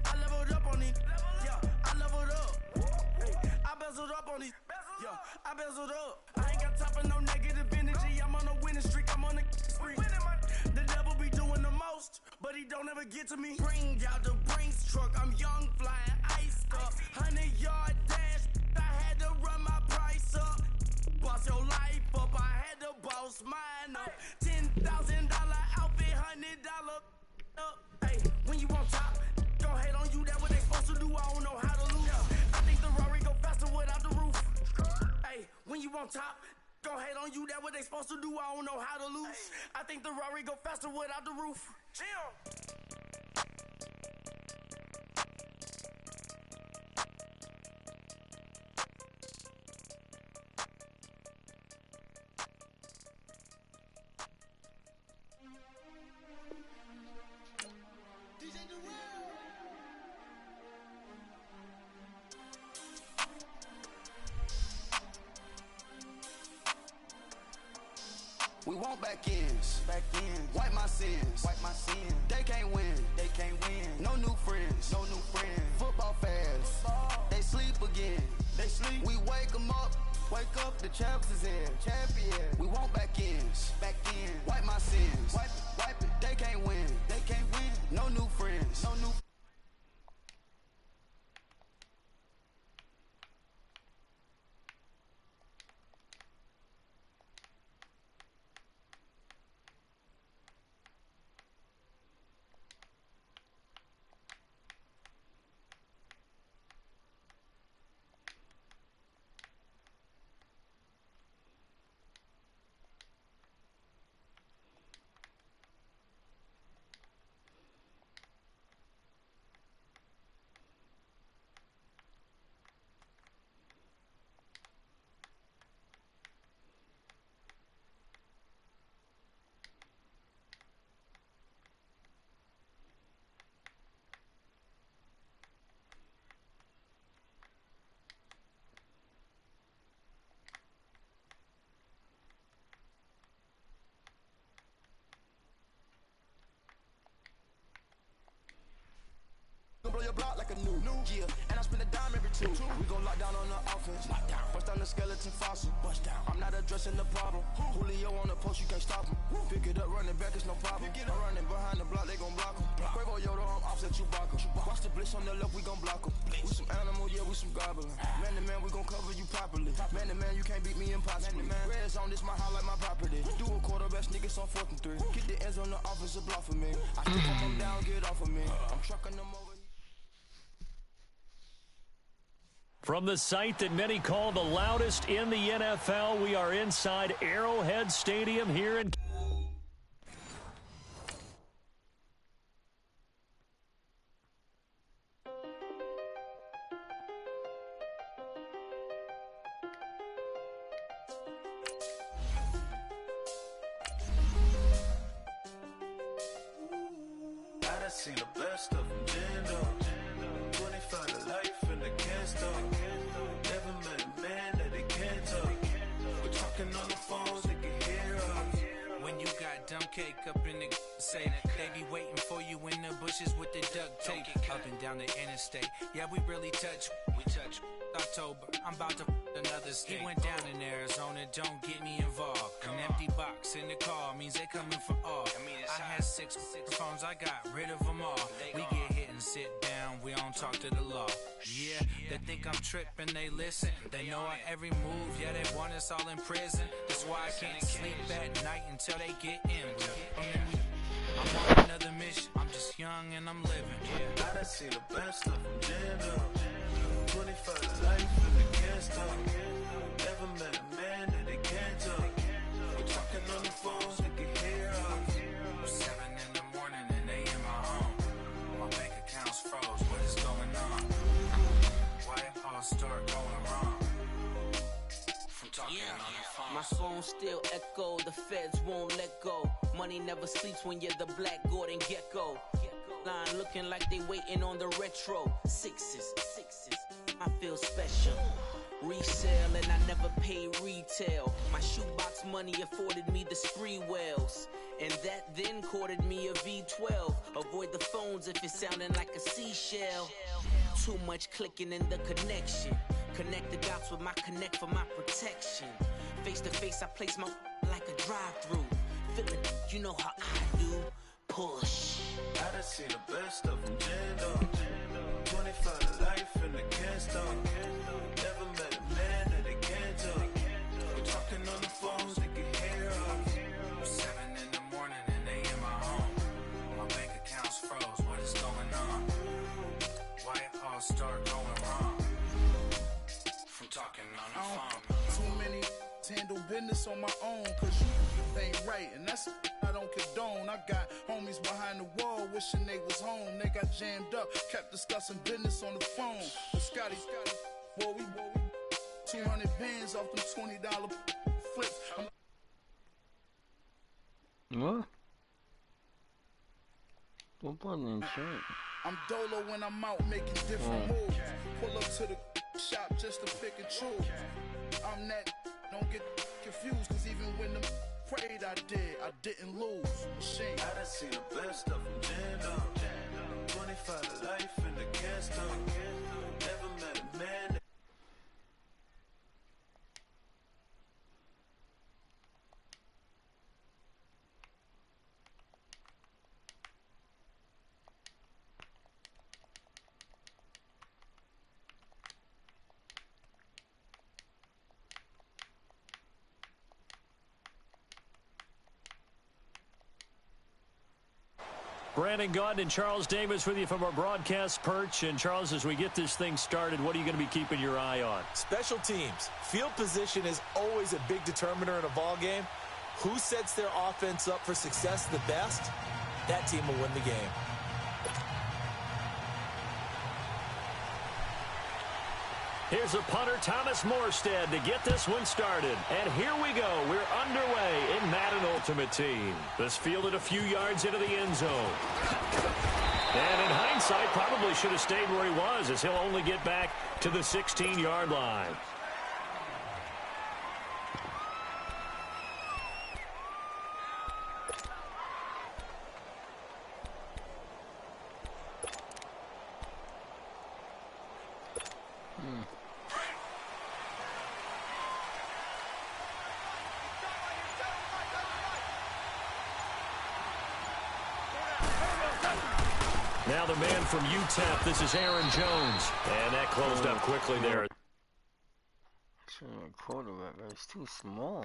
I leveled up on these. Yeah, I leveled up. I bezeled up on these. Yeah, I bezeled up. I ain't got time for no negative energy. I'm on a winning streak. I'm on a spree. The devil be doing the most, but he don't ever get to me. Bring out the Brinks truck. I'm young, flying, iced up. 100-yard dash. I had to run my price up. Boss your life up. I had to boss mine up. $10,000 outfit, $100 up. Hey, when you on top, don't hate on you. That what they supposed to do. I don't know how to lose. I think the Rari go faster without the roof. Hey, when you on top, don't hate on you. That what they supposed to do. I don't know how to lose. I think the Rari go faster without the roof. Chill. We want back ends, wipe my sins, they can't win, no new friends, football fans, they sleep again, we wake them up, the champs is here, we want back ends, wipe my sins, wipe it, they can't win, no new friends, blow your block like a new yeah, and I spend a dime every two. We gon' lock down on the offense, bust down the skeleton fossil, I'm not addressing the problem. Julio on the post, you can't stop him. Pick it up, running back, it's no problem. I'm running behind the block, they gon' block him. Quavo Yoda, I'm offset Chewbacca. Watch the blitz on the left, we gon' block him. We some animal, yeah, we some goblin. Man to man, we gon' cover you properly. Man to man, you can't beat me impossibly. Red zone, this my highlight, my property. Do a quarterback, niggas on 4th and 3. Get the ends on the offensive block for me. I still come them down, get off of me. I'm trucking them over. From the site that many call the loudest in the NFL, we are inside Arrowhead Stadium here in... I done seen the best of them, Jando. 25 to life in the can stop. Never met a man that they can't talk. We're talking on the phones, they can hear us. When you got dumb cake up in the say, they be waiting for you in the bushes with the duct tape. Up and down the interstate, yeah, we really touch. We touch October, I'm about to another state. He went down in Arizona, don't get me involved. An empty box in the car means they coming for all. I had 6 phones, I got rid of them all. We get hit and sit down, we don't talk to the law. Yeah, they think I'm tripping, they listen. They know our every move, yeah, they want us all in prison. That's why I can't sleep at night until they get in. I'm on another mission, I'm just young and I'm living. Yeah, I done seen the best of them, Jando. 25 to life in the can stop. Never met a man that they can't talk. We're talking on the phones, they can hear us. 7 in the morning and they in my home. My bank account's froze, what is going on? Why it all start going wrong? From talking on the phone. My phone still echo, the feds won't let go. Money never sleeps when you're the black Gordon Gecko. Line looking like they waiting on the retro. Sixes, I feel special. Resale and I never pay retail. My shoebox money afforded me the spree wells. And that then courted me a V12. Avoid the phones if it's sounding like a seashell. Too much clicking in the connection. Connect the dots with my connect for my protection. Face to face, I place my like a drive-through. Feeling, you know how I do. Push. I done seen the best of them jammed up. 25 to life and they can't stop. Never met a man that they can't talk. We're talking on the phones, they can hear us. 7 in the morning and they in my home. My bank account's froze, what is going on? Why it all start going wrong? From talking on the phone. Too many handle business on my own, cause you ain't right, and that's I don't condone. I got homies behind the wall wishing they was home. They got jammed up, kept discussing business on the phone. But Scotty, boy, we 200 bands off them $20 flips. What? What button shirt? I'm dolo when I'm out making different moves. Pull up to the shop just to pick and choose. I'm that, don't get confused, cause even when them prayed I didn't lose. Machine. I done seen the best of them jammed up. 25 to life and they can't stop. Never met a man that Brandon Gaudin and Charles Davis with you from our broadcast perch. And, Charles, as we get this thing started, what are you going to be keeping your eye on? Special teams. Field position is always a big determiner in a ball game. Who sets their offense up for success the best, that team will win the game. Here's a punter, Thomas Morstead, to get this one started. And here we go. We're underway in Madden Ultimate Team. This fielded a few yards into the end zone. And in hindsight, probably should have stayed where he was, as he'll only get back to the 16-yard line. Now the man from UTEP, this is Aaron Jones. And that closed up quickly there. Quarterback, it's too small.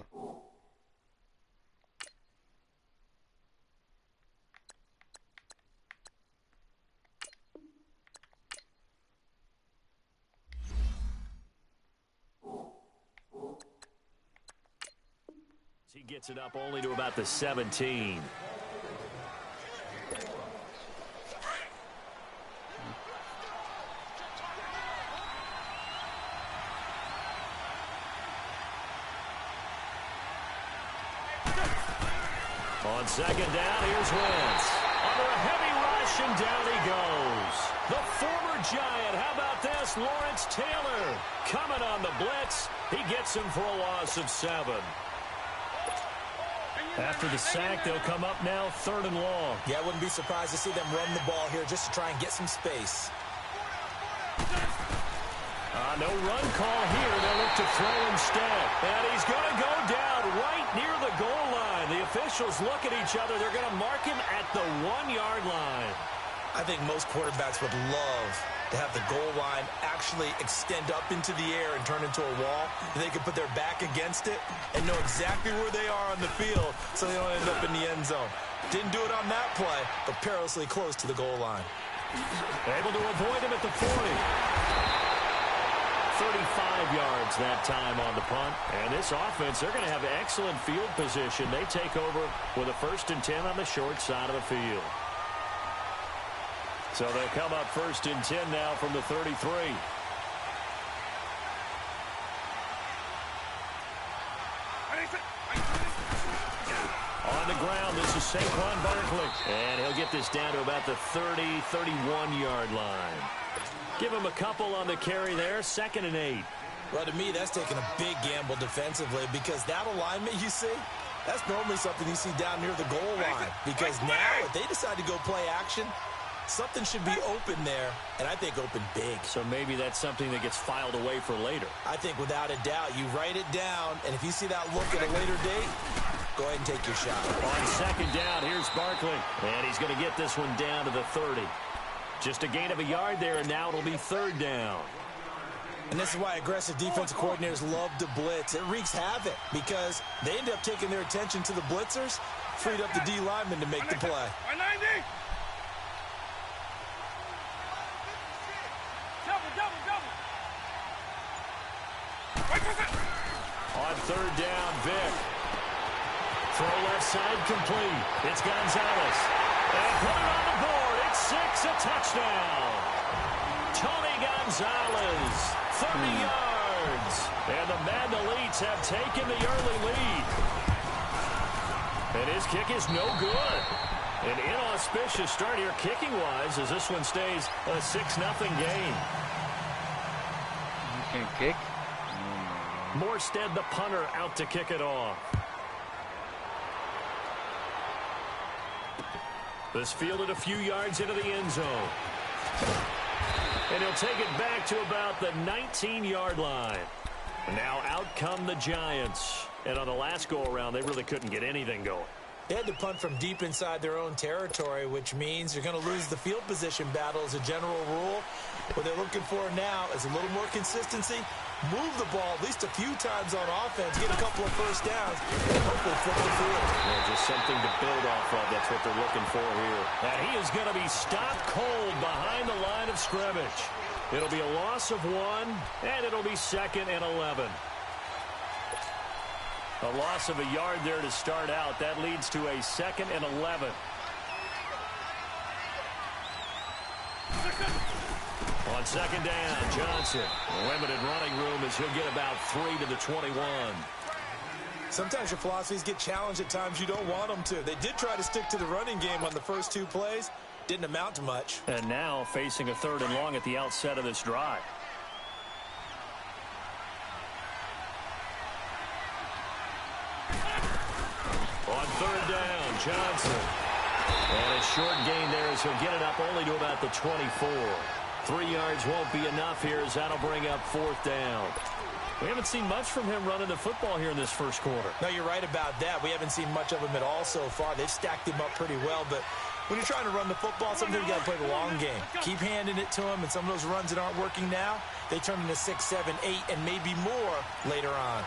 He gets it up only to about the 17. On second down, here's Wentz. Under a heavy rush, and down he goes. The former Giant, how about this? Lawrence Taylor coming on the blitz. He gets him for a loss of 7. After the sack, they'll come up now 3rd and long. Yeah, I wouldn't be surprised to see them run the ball here just to try and get some space. No run call here. They'll look to throw instead. And he's going to go down right near the goal line. The officials look at each other. They're going to mark him at the 1-yard line. I think most quarterbacks would love to have the goal line actually extend up into the air and turn into a wall. They can put their back against it and know exactly where they are on the field so they don't end up in the end zone. Didn't do it on that play, but perilously close to the goal line. Able to avoid him at the 40. 35 yards that time on the punt. And this offense, they're going to have excellent field position. They take over with a 1st and 10 on the short side of the field. So they'll come up 1st and 10 now from the 33. On the ground, this is Saquon Barkley. And he'll get this down to about the 30, 31-yard line. Give him a couple on the carry there, 2nd and 8. Well, to me, that's taking a big gamble defensively because that alignment you see, that's normally something you see down near the goal line. Because now, if they decide to go play action, something should be open there, and I think open big. So maybe that's something that gets filed away for later. I think without a doubt, you write it down, and if you see that look at a later date, go ahead and take your shot. On second down, here's Barkley. And he's going to get this one down to the 30. Just a gain of a yard there, and now it'll be third down. And this is why aggressive defensive coordinators love to blitz. It wreaks havoc because they end up taking their attention to the blitzers, freed up the D lineman to make the play. 190. On third down, Vic. Throw left side complete. It's Gonzalez. And put it on the board. It's 6, a touchdown. Tony Gonzalez, 30 yards. And the Madden Elites have taken the early lead. And his kick is no good. An inauspicious start here kicking-wise as this one stays a 6-0 game. You can kick. Morstead, the punter, out to kick it off. This fielded a few yards into the end zone. And he'll take it back to about the 19-yard line. Now out come the Giants. And on the last go-around, they really couldn't get anything going. They had to punt from deep inside their own territory, which means you're going to lose the field position battle as a general rule. What they're looking for now is a little more consistency, move the ball at least a few times on offense, get a couple of first downs, and hopefully flip the field. Yeah, just something to build off of. That's what they're looking for here. And he is going to be stopped cold behind the line of scrimmage. It'll be a loss of 1, and it'll be 2nd and 11. A loss of a yard there to start out. That leads to a 2nd and 11. On second down, Johnson. Limited running room as he'll get about 3 to the 21. Sometimes your philosophies get challenged at times you don't want them to. They did try to stick to the running game on the first 2 plays. Didn't amount to much. And now facing a 3rd and long at the outset of this drive. On third down, Johnson. And a short gain there as he'll get it up only to about the 24. 3 yards won't be enough here as that'll bring up 4th down. We haven't seen much from him running the football here in this first quarter. No, you're right about that. We haven't seen much of him at all so far. They've stacked him up pretty well, but when you're trying to run the football, sometimes you got to play the long game. Keep handing it to him, and some of those runs that aren't working now, they turn into 6, 7, 8, and maybe more later on.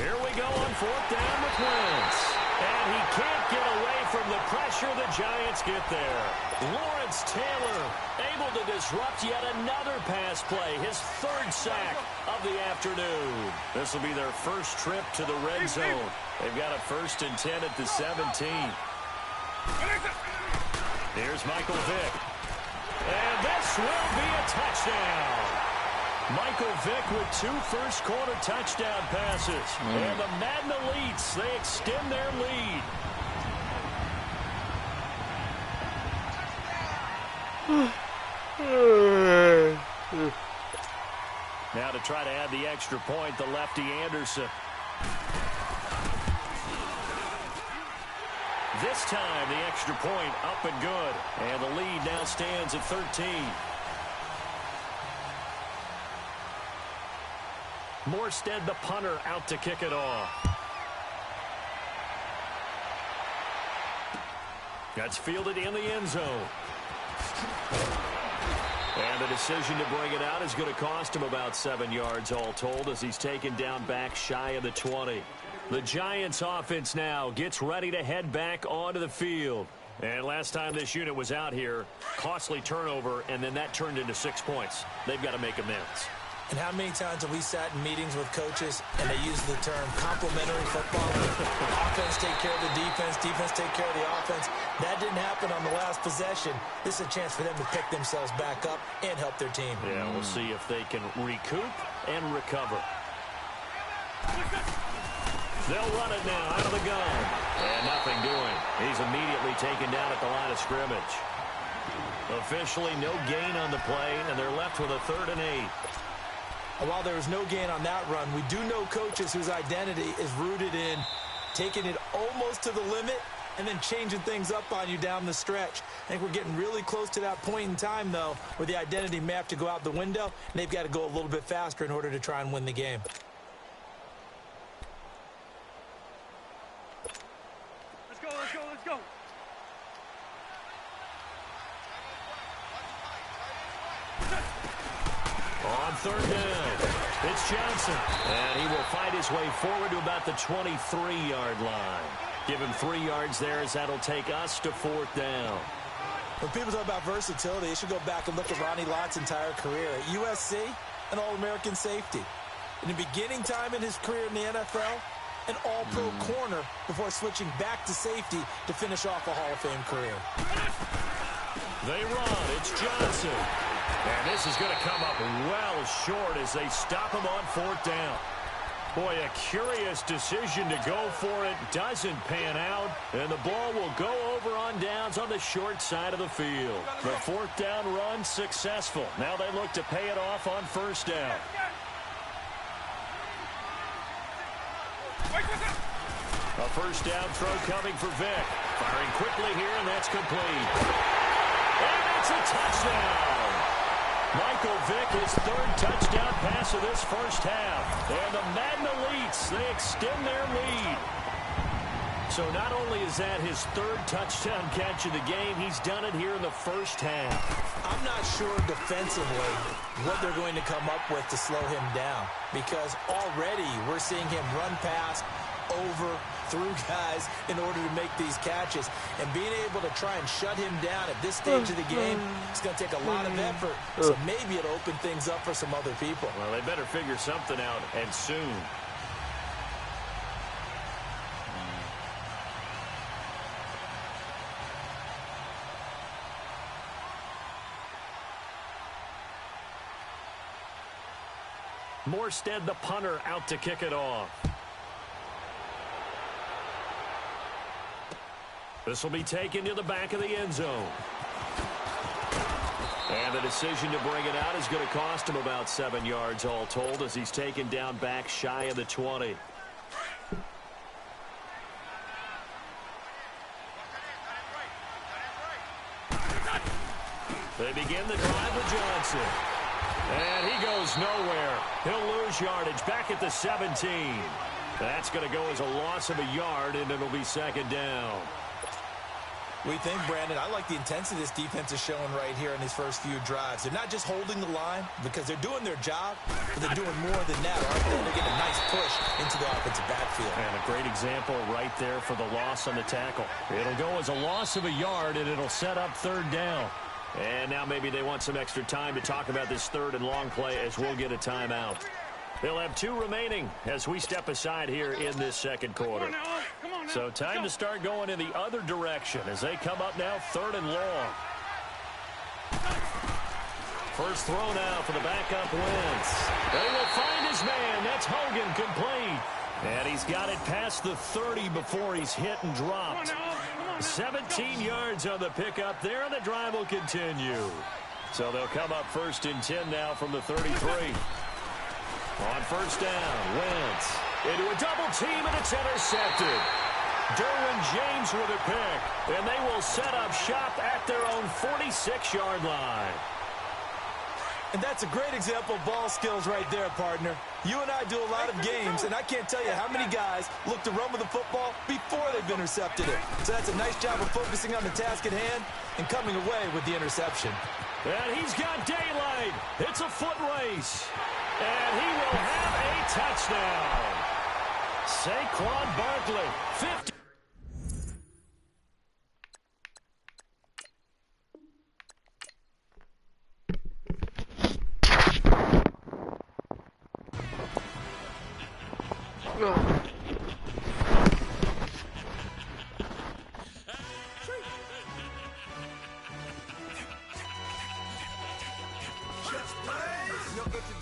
Here we go on 4th down with Wentz. And he can't get away from the pressure the Giants get there. Lawrence Taylor able to disrupt yet another pass play. His 3rd sack of the afternoon. This will be their first trip to the red zone. They've got a 1st and 10 at the 17. Here's Michael Vick. And this will be a touchdown. Michael Vick with 2 first-quarter touchdown passes. And the Madden Elites, they extend their lead. Now to try to add the extra point, the lefty Anderson. This time, the extra point up and good. And the lead now stands at 13. Morstead, the punter, out to kick it off. That's fielded in the end zone. And the decision to bring it out is going to cost him about 7 yards all told as he's taken down back shy of the 20. The Giants offense now gets ready to head back onto the field. And last time this unit was out here, costly turnover, and then that turned into 6 points. They've got to make amends. And how many times have we sat in meetings with coaches and they use the term complementary football? Offense take care of the defense, defense take care of the offense. That didn't happen on the last possession. This is a chance for them to pick themselves back up and help their team. Yeah, we'll see if they can recoup and recover. They'll run it now out of the gun. And nothing doing. He's immediately taken down at the line of scrimmage. Officially no gain on the play, and they're left with a 3rd and 8. And while there was no gain on that run, we do know coaches whose identity is rooted in taking it almost to the limit and then changing things up on you down the stretch. I think we're getting really close to that point in time, though, where the identity may have to go out the window, and they've got to go a little bit faster in order to try and win the game. Let's go, let's go, let's go. On third down, it's Johnson. And he will fight his way forward to about the 23-yard line. Give him 3 yards there as that'll take us to fourth down. When people talk about versatility, you should go back and look at Ronnie Lott's entire career. At USC, an All-American safety. In the beginning time in his career in the NFL, an All-Pro corner before switching back to safety to finish off a Hall of Fame career. They run. It's Johnson. And this is going to come up well short as they stop him on fourth down. Boy, a curious decision to go for it. Doesn't pan out. And the ball will go over on downs on the short side of the field. The fourth down run successful. Now they look to pay it off on first down. A first down throw coming for Vick. Firing quickly here, and that's complete. And it's a touchdown. Michael Vick, his third touchdown pass of this first half. And the Madden Elites, they extend their lead. So not only is that his third touchdown catch of the game, he's done it here in the first half. I'm not sure defensively what they're going to come up with to slow him down, because already we're seeing him run past, over, through guys in order to make these catches. And being able to try and shut him down at this stage of the game, it's going to take a lot of effort. So maybe it'll open things up for some other people. Well, they better figure something out, and soon. Morstead, the punter, out to kick it off. This will be taken to the back of the end zone. And the decision to bring it out is going to cost him about 7 yards all told as he's taken down back shy of the 20. They begin the drive with Johnson. And he goes nowhere. He'll lose yardage back at the 17. That's going to go as a loss of a yard, and it'll be second down. We think, Brandon, I like the intensity this defense is showing right here in these first few drives. They're not just holding the line because they're doing their job, but they're doing more than that, aren't they? They're getting a nice push into the offensive backfield. And a great example right there for the loss on the tackle. It'll go as a loss of a yard, and it'll set up third down. And now maybe they want some extra time to talk about this third and long play as we'll get a timeout. They'll have 2 remaining as we step aside here in this second quarter. So time to start going in the other direction as they come up now third and long. First throw now for the backup Wentz. They will find his man. That's Hogan, complete. And he's got it past the 30 before he's hit and dropped. 17 yards on the pickup there, and the drive will continue. So they'll come up first and 10 now from the 33. On first down, Wentz into a double team, and it's intercepted. Derwin James with a pick, and they will set up shop at their own 46-yard line. And that's a great example of ball skills right there, partner. You and I do a lot of games, and I can't tell you how many guys look to run with the football before they've intercepted it. So that's a nice job of focusing on the task at hand and coming away with the interception. And he's got daylight. It's a foot race. And he will have a touchdown. Saquon Barkley, 50.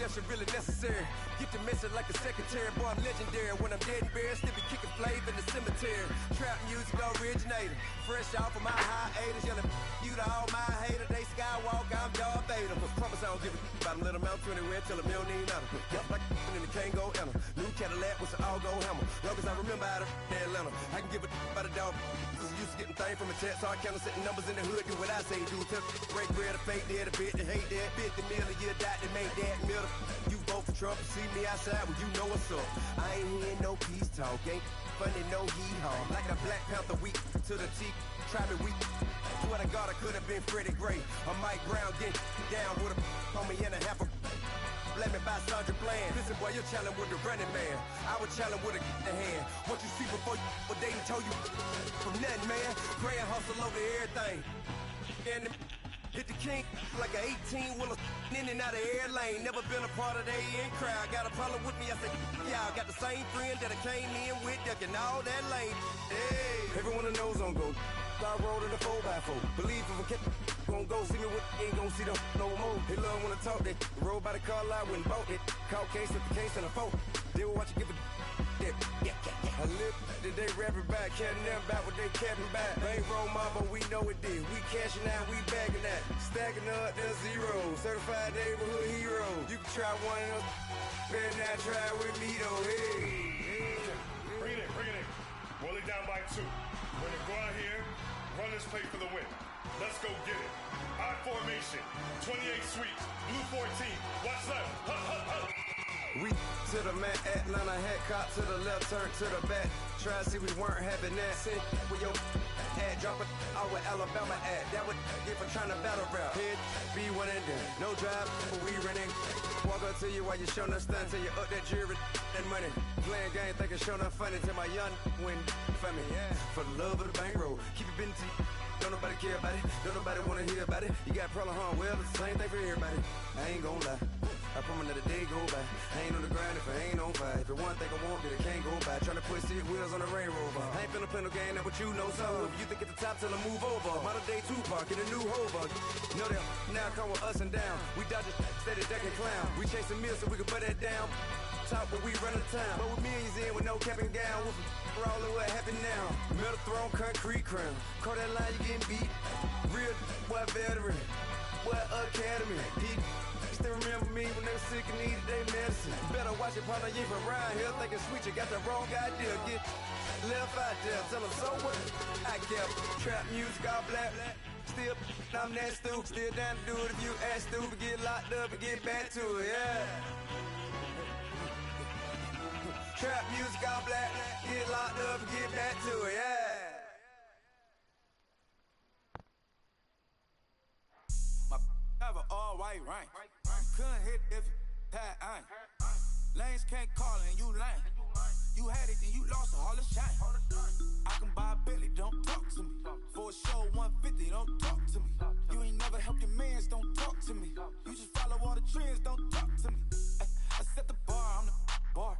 that shit really necessary. Get the message like a secretary, boy, I'm legendary. When I'm dead and buried, still be kicking flavor in the cemetery. Trap music originator, fresh off of my hiatus. Yelling you to all my haters, they skywalk, I'm Darth Vader. Promise I don't give a about them, let them out anywhere, tell them they don't need nothing. Yup, like in the Kango enter. New Cadillac with an all-gold hammer. Long as I remember out of Atlanta, I can give a about a dog. Used to getting things from a text, so I count setting numbers in the hood, do what I say, do. Tell break bread, a fake dead, a bit, they hate that. 50 million, you die, they make that middle. You vote for Trump, you see me outside, well, you know what's up. I ain't hearing no peace talk, ain't funny, no heat haul. Like a Black Panther weak to the teeth, try me weak. Swear to God, I could have been Freddie Gray. Or Mike Brown, get down with a on me and a half a. Let me buy Sandra Bland. Listen, boy, you're challenging with the running man. I would challenge with a hand. What you see before you, what they done told you from nothing, man. Pray and hustle over everything. And hit the king like an 18-wheeler in and out of air lane. Never been a part of the in crowd. Got a problem with me, I said, y'all got the same friend that I came in with, ducking all that lane. Hey, everyone that knows on go. I rolled in a 4x4. Believe if a kid gon' go see me with ain't gon' see them no more. They love when I talk, they roll by the car lot when bought it. Call case at the case and a phone. They will watch you give a yeah. I live today rapping back, catching them back what they capping back. Ain't roll my, but we know it did. We cashing out, we bagging that. Stacking up the zeros. Certified neighborhood heroes. You can try one of them, better not try with me though. Hey. Bring it in. Roll it down by 2. We're gonna go out here, run this play for the win. Let's go get it. I formation, 28 sweeps, blue 14. What's left? We to the man, Atlanta head cop to the left, turn to the back. Try to see we weren't having that. Sit with your ad, drop it out with Alabama ad. That would get for trying to battle rap. Head, be one and done. No drive, but we running. Walk up to you while you showing us stun till you up that jewelry and money. Playing game, thinking showing up funny till my young win for me. Yeah. For the love of the bankroll, keep it been to you. Don't nobody care about it, don't nobody wanna hear about it. You got a problem, huh? Well, it's the same thing for everybody. I ain't gon' lie, I promise that a day go by. I ain't on the grind if I ain't on fire. If it one thing I want, then it can't go by. Tryna put 6 wheels on the Range Rover. I ain't finna play no game, that what you know. So if you think at the top, tell them move over. Modern day Tupac in a new Hova. Know that now come with us and down. We dodge it, steady duck and clown. We chasing meals so we can put that down. Top where we run the town, but with millions in with no cap and gown. We're all in what happened now. Metal throne, concrete crown. Call that line, you getting beat. Real, what veteran, what academy. He still remember me when they were sick and needed their medicine. Better watch it, partner, you from around here thinking sweet, you got the wrong idea. Get left out there, tell them so what? I kept trap music all black. Still, I'm that stupid. Still down to do it if you act stupid. Get locked up and get back to it, yeah. Trap music all black, get locked up and get back to it, yeah. My have an all-white rank. You couldn't hit if you had ain't. Lanes can't call and you lame. You had it and you lost all the shine. I can buy a Billy, don't talk to me. For a show 150, don't talk to me. You ain't never helped your mans, don't talk to me. You just follow all the trends, don't talk to me. I set the bar, I'm the bar.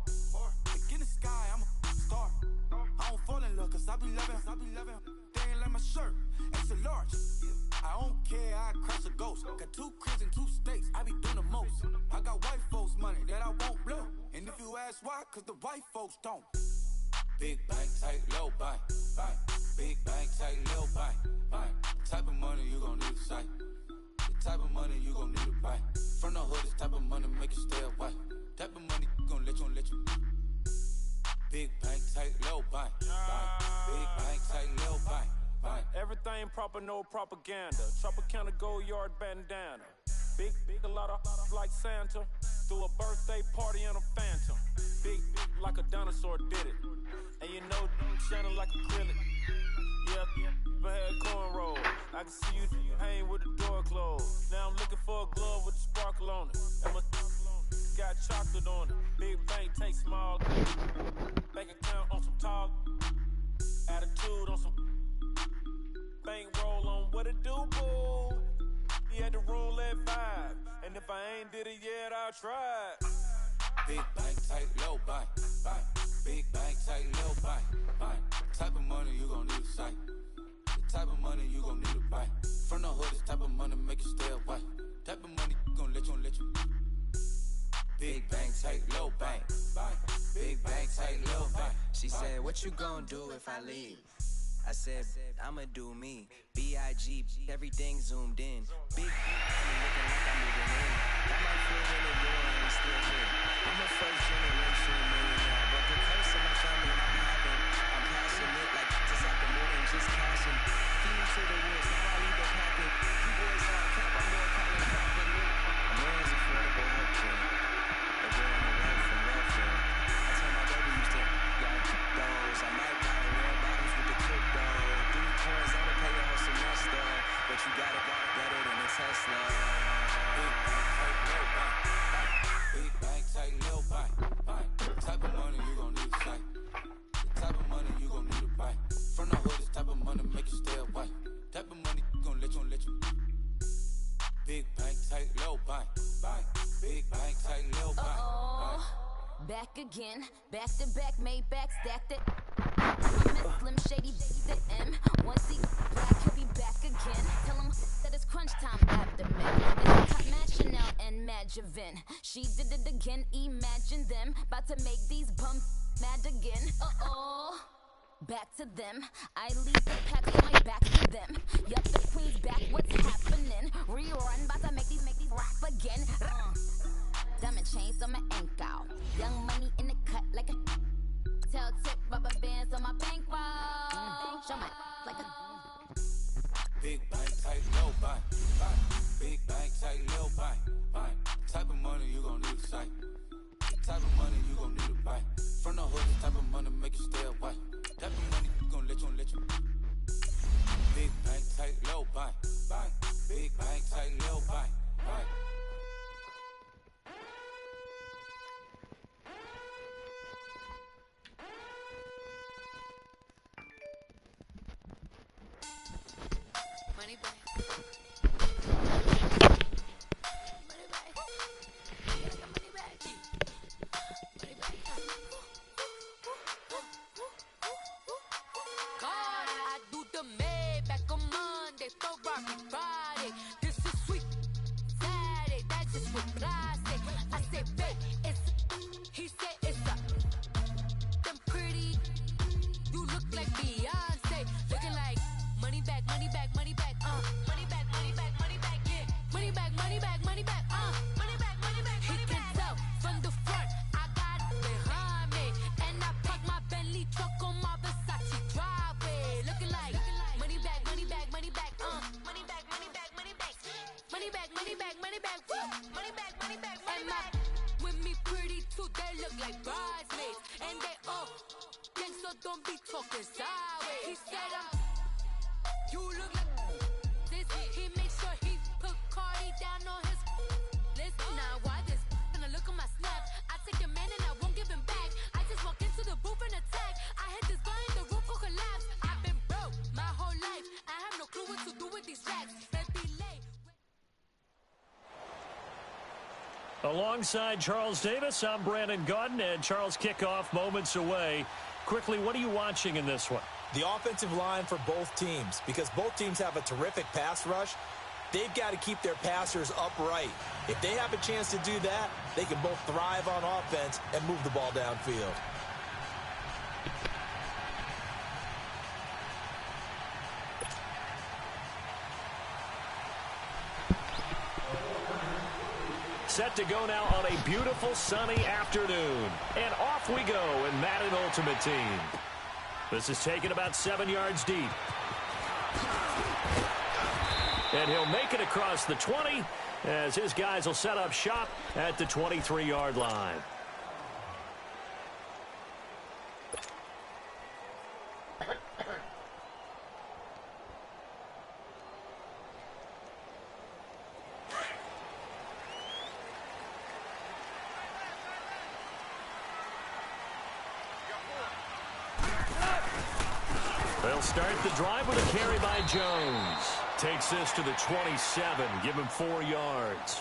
In the sky, I'm a star. I don't fall in love, cause I be loving. They ain't like my shirt, it's a large. I don't care, I crush a ghost. Got 2 cribs in 2 states, I be doing the most. I got white folks money that I won't blow. And if you ask why, cause the white folks don't. Big bank, tight, low bank. Big bank, tight, low bank. Type of money you gon' need to sight. The type of money you gon' need to buy. From the hood, this type of money make you stay away. Type of money gon' let you. Big bank, tight, low bank. Big bank, tight, low bank. Everything proper, no propaganda. Tropicana gold yard bandana. Big, a lot of like Santa. Threw a birthday party in a phantom. Big like a dinosaur did it. And you know, shining like acrylic. Yeah, but had cornrow. I can see you hang with the door closed. Now I'm looking for a glove with a sparkle on it. And my got chocolate on it. Big bank, take small. Bank account on some talk. Attitude on some. Bank roll on what it do, boo. He had the room at 5. And if I ain't did it yet, I'll try. Big bank, tight, low bank. Big bank, tight, low bank. Type of money you gon' need to sight. The type of money you gon' need to buy. From the hood, this type of money make you stay away. Type of money gon' let you. Big bang, take little bang. Big bang, take little bang. She said, what you gonna do if I leave? I said, I'ma do me. B.I.G. Everything zoomed in. Big looking like I'm moving in. Got my foot in the door and I'm still here. I'm a first generation millionaire, but the curse of my family I'm having. I'm passionate like just after more than just cashing. Feeding to the wolves, now I leave the packet. You boys all cap, I'm more calling Kaepernick. A man's affordable healthcare. They're going away from welfare. I told my baby used to, y'all keep those. I might buy a real bottoms with the crypto. 3 coins, that'll pay your whole semester. But you gotta get it in a Tesla. Big bank, take little bite. The type of money you gon' need to sight. The type of money you gon' need to buy. From the hood, this type of money make you stay away. Type of money gon' let you. Big bank, take little bite. Big bank, take little bite. Back again, back to back, made back, stacked it. Slim Shady, the M. Once he black, he'll be back again. Tell him that it's crunch time after men. It's top match Chanel and Magivin. She did it again, imagine them. About to make these bums mad again. Back to them. I leave the pack on my back to them. Yup, the queen's back, what's happening? Rerun, about to make these rap again. Diamond chains on my ankle. Young money in the cut like a tail tip, rubber bands on my bankroll. Show my like a big bank, take low bank. Big bank, take low bank. Type of money you gon' need to sight. Type of money you gon' need to buy. From the hood, type of money make you stay away. Type of money you gon' let you. Big bank, take low bank. Big bank, take low bank. money back. Don't be talking sideways. He said you look like this. He makes sure he put Cardi down on his list. Now why this gonna look at my snap? I take a man and I won't give him back. I just walk into the booth and attack. I hit this guy in the roof will collapse. I've been broke my whole life. I have no clue what to do with these racks. Alongside Charles Davis, I'm Brandon Gaudin, and Charles, kickoff moments away. Quickly, what are you watching in this one? The offensive line for both teams, because both teams have a terrific pass rush. They've got to keep their passers upright. If they have a chance to do that, they can both thrive on offense and move the ball downfield. Set to go now on a beautiful sunny afternoon. And off we go in Madden Ultimate Team. This is taken about 7 yards deep. And he'll make it across the 20 as his guys will set up shop at the 23-yard line. They'll start the drive with a carry by Jones. Takes this to the 27. Give him 4 yards.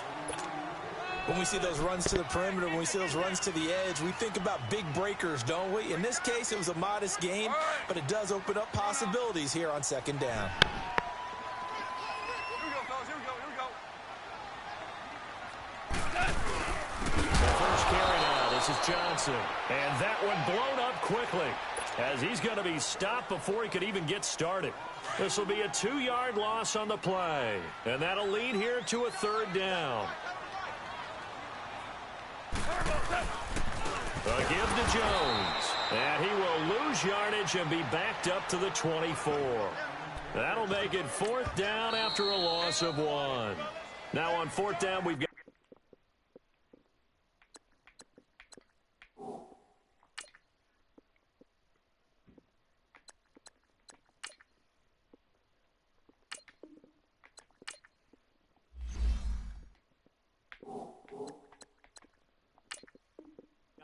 When we see those runs to the perimeter, when we see those runs to the edge, we think about big breakers, don't we? In this case, it was a modest gain, but it does open up possibilities here on second down. The This is Johnson. And that one blown up quickly, as he's going to be stopped before he could even get started. This will be a 2-yard loss on the play. And that'll lead here to a 3rd down. A give to Jones. And he will lose yardage and be backed up to the 24. That'll make it 4th down after a loss of 1. Now on 4th down, we've got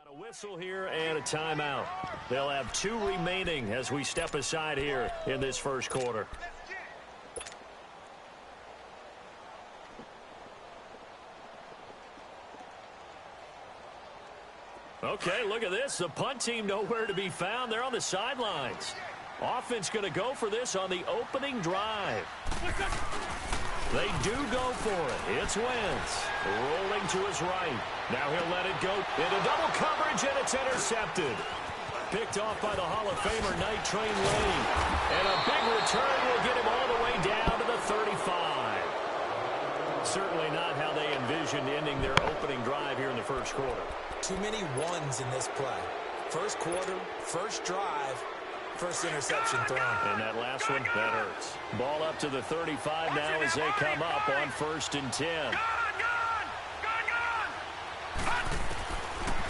a whistle here and a timeout. They'll have 2 remaining as we step aside here in this first quarter. Okay, look at this. The punt team nowhere to be found. They're on the sidelines. Offense going to go for this on the opening drive. They do go for it. It's Wentz rolling to his right. Now he'll let it go into double coverage, and it's intercepted. Picked off by the Hall of Famer Night Train Lane. And a big return will get him all the way down to the 35. Certainly not how they envisioned ending their opening drive here in the first quarter. Too many ones in this play. First quarter, first drive, first interception thrown. And that last one, that hurts. Ball up to the 35 now as they come up on 1st and 10.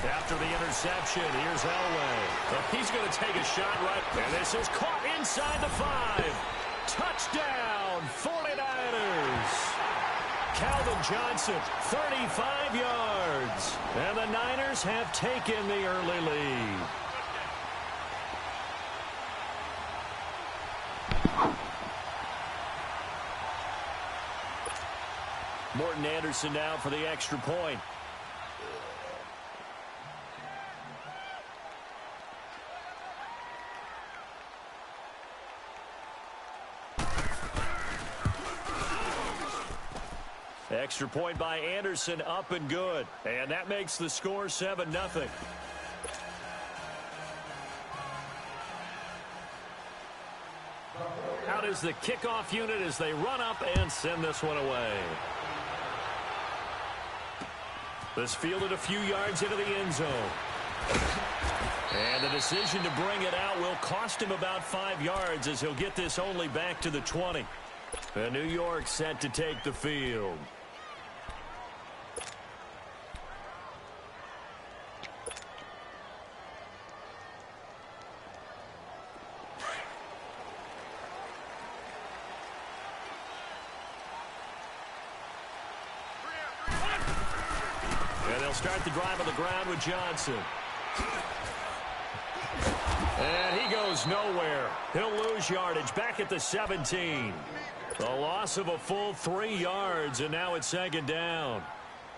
After the interception, here's Elway. He's going to take a shot right. And this is caught inside the 5. Touchdown, 49ers. Calvin Johnson, 35 yards. And the Niners have taken the early lead. Morton Anderson now for the extra point. Extra point by Anderson, up and good. And that makes the score 7-0. Out is the kickoff unit as they run up and send this one away. This fielded a few yards into the end zone. And the decision to bring it out will cost him about 5 yards as he'll get this only back to the 20. And New York set to take the field. Start the drive on the ground with Johnson. And he goes nowhere. He'll lose yardage back at the 17. The loss of a full 3 yards, and now it's 2nd down.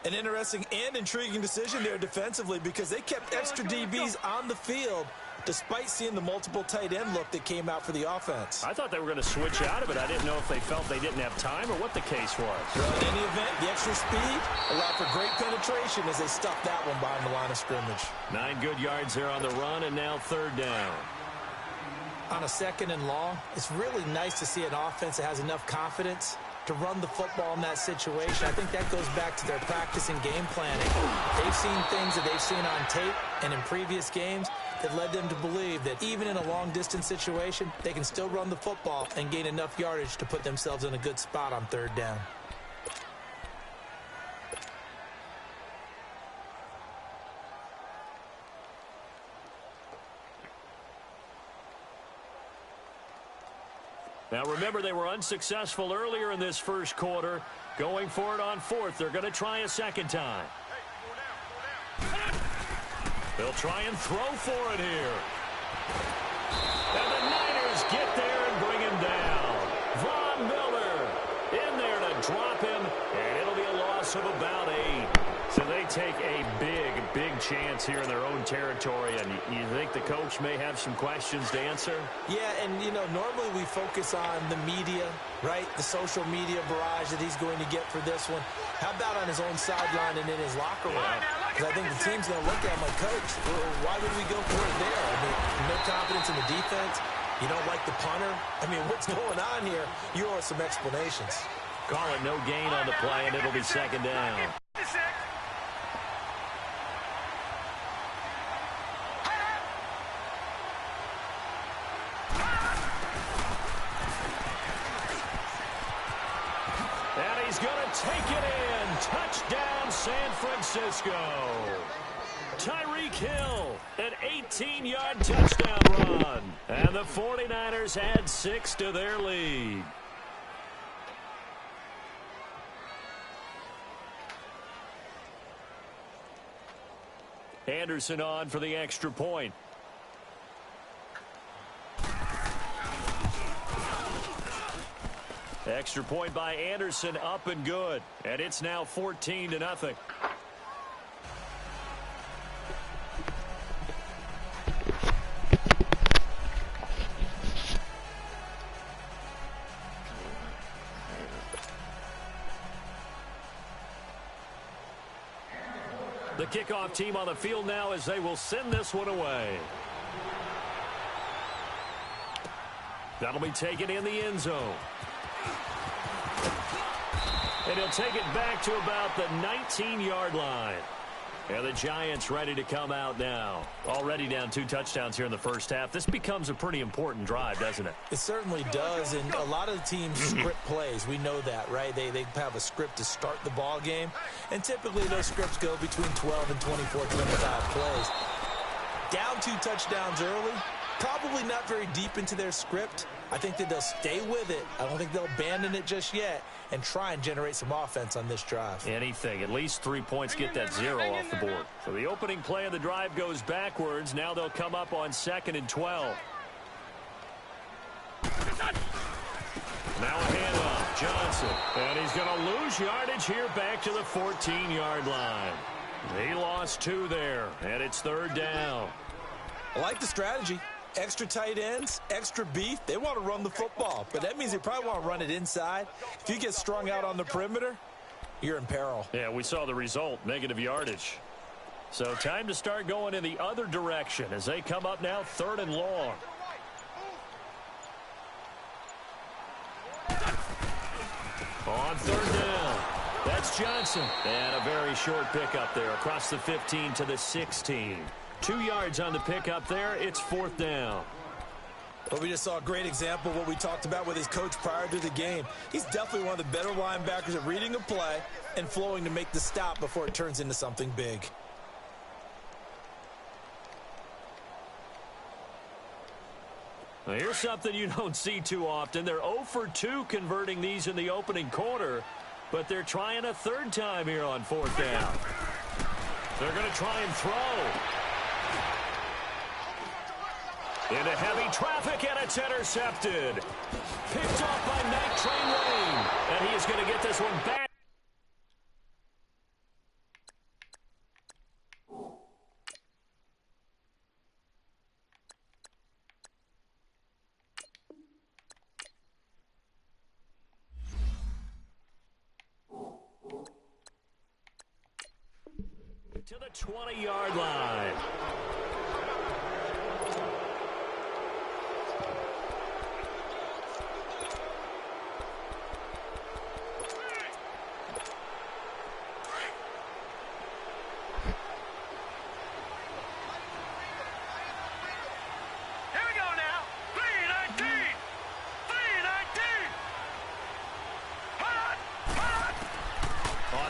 An interesting and intriguing decision there defensively because they kept extra DBs on the field despite seeing the multiple tight end look that came out for the offense. I thought they were going to switch out of it. I didn't know if they felt they didn't have time or what the case was. Well, in any event, the extra speed allowed for great penetration as they stuffed that one behind the line of scrimmage. 9 good yards there on the run, and now 3rd down. On a 2nd and long, it's really nice to see an offense that has enough confidence to run the football in that situation. I think that goes back to their practice and game planning. They've seen things that they've seen on tape and in previous games that led them to believe that even in a long-distance situation, they can still run the football and gain enough yardage to put themselves in a good spot on 3rd down. Now, remember, they were unsuccessful earlier in this first quarter. Going for it on 4th. They're going to try a second time. They'll try and throw for it here. And the Niners get there and bring him down. Von Miller in there to drop him, and it'll be a loss of about 8. So they take a big chance here in their own territory, and you think the coach may have some questions to answer? Yeah, and, you know, normally we focus on the media, right? The social media barrage that he's going to get for this one. How about on his own sideline and in his locker room? Because I think the team's going to look at him like, Coach, why would we go for it there? I mean, no confidence in the defense. You don't like the punter. I mean, what's going on here? You owe us some explanations. Call it no gain on the play, and it'll be second down. And he's going to take it in. Touchdown, San Francisco. Tyreek Hill, an 18-yard touchdown run. And the 49ers add 6 to their lead. Anderson on for the extra point. Extra point by Anderson, up and good. And it's now 14-0. The kickoff team on the field now as they will send this one away. That'll be taken in the end zone. And he'll take it back to about the 19-yard line. And the Giants ready to come out now. Already down 2 touchdowns here in the first half. This becomes a pretty important drive, doesn't it? It certainly does, and a lot of the teams script plays. We know that, right? They have a script to start the ball game, and typically those scripts go between 12 and 24, 25 plays. Down 2 touchdowns early, probably not very deep into their script. I think that they'll stay with it. I don't think they'll abandon it just yet and try and generate some offense on this drive. Anything. At least 3 points, get that 0 off the board. So the opening play of the drive goes backwards. Now they'll come up on 2nd and 12. Now a handoff. Johnson. And he's going to lose yardage here back to the 14-yard line. He lost 2 there, and it's 3rd down. I like the strategy. Extra tight ends, extra beef. They want to run the football, but that means they probably want to run it inside. If you get strung out on the perimeter, you're in peril. Yeah, we saw the result, negative yardage. So time to start going in the other direction as they come up now 3rd and long. On 3rd down, that's Johnson. And a very short pickup there across the 15 to the 16. 2 yards on the pickup there. It's 4th down. Well, we just saw a great example of what we talked about with his coach prior to the game. He's definitely one of the better linebackers at reading a play and flowing to make the stop before it turns into something big. Now here's something you don't see too often. They're 0 for 2 converting these in the opening quarter, but they're trying a 3rd time here on 4th down. They're going to try and throw. Into heavy traffic, and it's intercepted. Picked off by Night Train Lane. And he is going to get this one back. To the 20-yard line.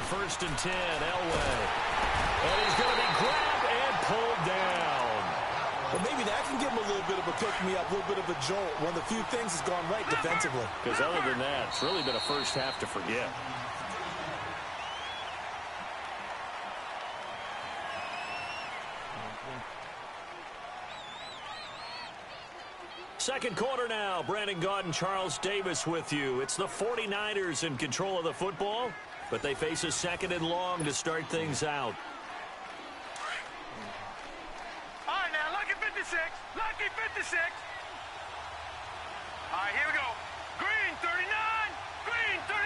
First and 10, Elway. And he's going to be grabbed and pulled down. Well, maybe that can give him a little bit of a pick-me-up, a little bit of a jolt. One of the few things has gone right defensively. Because other than that, it's really been a first half to forget. Second quarter now. Brandon Gaud and Charles Davis with you. It's the 49ers in control of the football, but they face a 2nd and long to start things out. All right, now, lucky 56. Lucky 56. All right, here we go. Green 39. Green 39.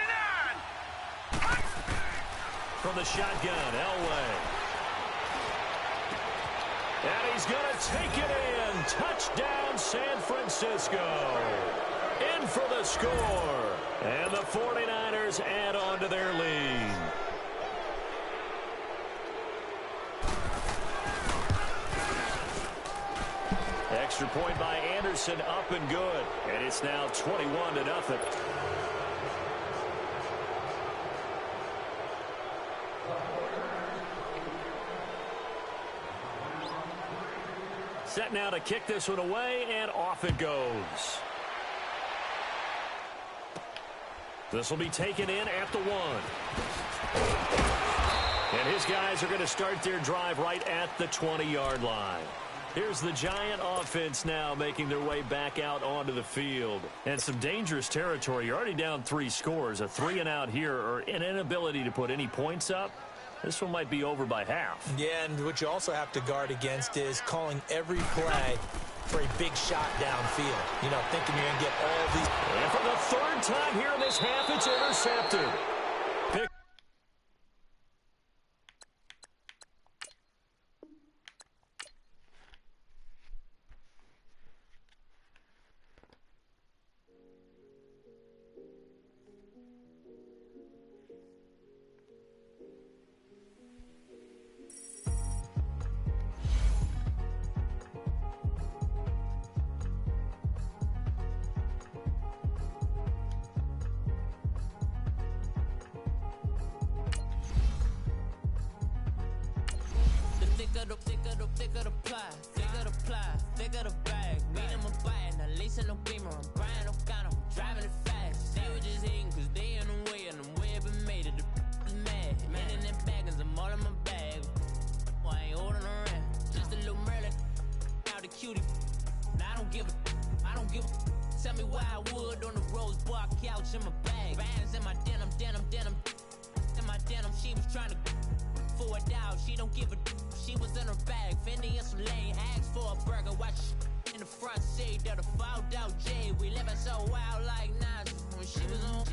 From the shotgun, Elway. And he's going to take it in. Touchdown, San Francisco. In for the score. And the 49ers add on to their lead. Extra point by Anderson, up and good. And it's now 21-0. Set now to kick this one away, and off it goes. This will be taken in at the 1. And his guys are going to start their drive right at the 20-yard line. Here's the Giant offense now making their way back out onto the field. And some dangerous territory. You're already down 3 scores. A 3-and-out here, or an inability to put any points up. This one might be over by half. Yeah, and what you also have to guard against is calling every play for a big shot downfield. You know, thinking you're going to get all these. And for the 3rd time here in this half, it's intercepted. Thicker the ply, thicker the bag. Meet them a buying, a lace and no beamer. I'm Brian O'Connor, driving it fast. They were just hating cause they in the way, and the way it been made it, the is mad. Man in them baggins, I'm all in my bag. Well, I ain't holding around, just a little Merlin, out the cutie. Now I don't give a. Tell me why I would on the rose bar couch in my bag. Bands in my denim. In my denim, she was trying to for it out, she don't give a. She was in her bag, Fendi and some lane hags for a burger. Watch in the front seat of the fouled out J. We living so wild like Nas. When she was on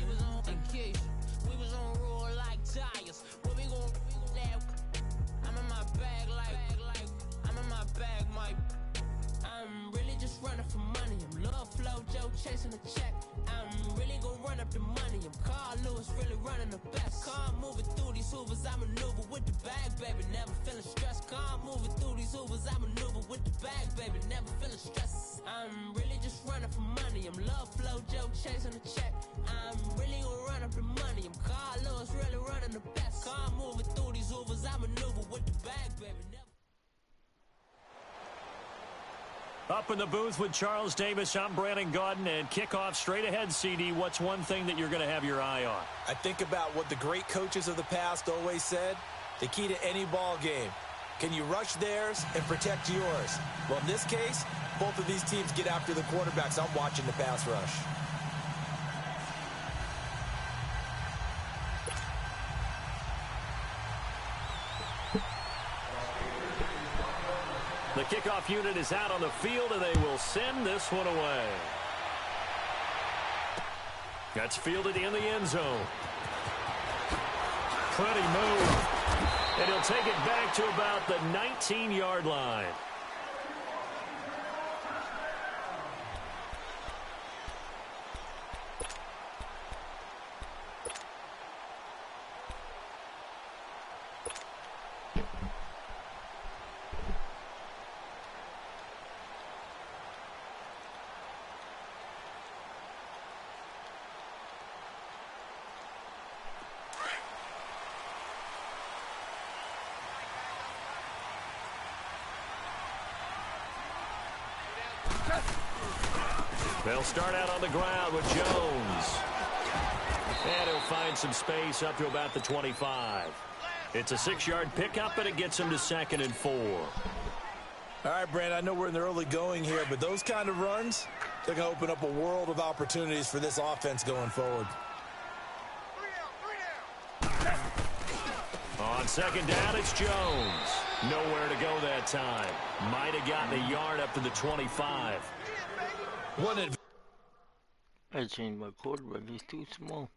vacation, we was on roll like tires. What we gon' laugh? I'm in my bag like I'm in my bag, my. I'm really just running for money. I'm Love Flow Joe chasing the check. I'm really gon' run up the money. I'm Carl Lewis, really running the best. Car moving through these hoovers, I maneuver with the bag, baby. Never feeling stressed. Car moving through these hoovers, I maneuver with the bag, baby. Never feeling stressed. I'm really just running for money. I'm Love Flow Joe chasing the check. I'm really gon' run up the money. I'm Carl Lewis, really running the best. Car moving through these hoovers, I maneuver with the bag, baby. Never. Up in the booth with Charles Davis, I'm Brandon Gaudin, and kickoff straight ahead, CD. What's one thing that you're going to have your eye on? I think about what the great coaches of the past always said. The key to any ball game. Can you rush theirs and protect yours? Well, in this case, both of these teams get after the quarterbacks. I'm watching the pass rush. The kickoff unit is out on the field, and they will send this one away. That's fielded in the end zone. Pretty move. And he'll take it back to about the 19-yard line. They'll start out on the ground with Jones. And he'll find some space up to about the 25. It's a 6-yard pickup, and it gets him to 2nd and 4. All right, Brand, I know we're in the early going here, but those kind of runs, they're going to open up a world of opportunities for this offense going forward. On 2nd down, it's Jones. Nowhere to go that time. Might have gotten a yard up to the 25. I changed my quarterback. He's too small.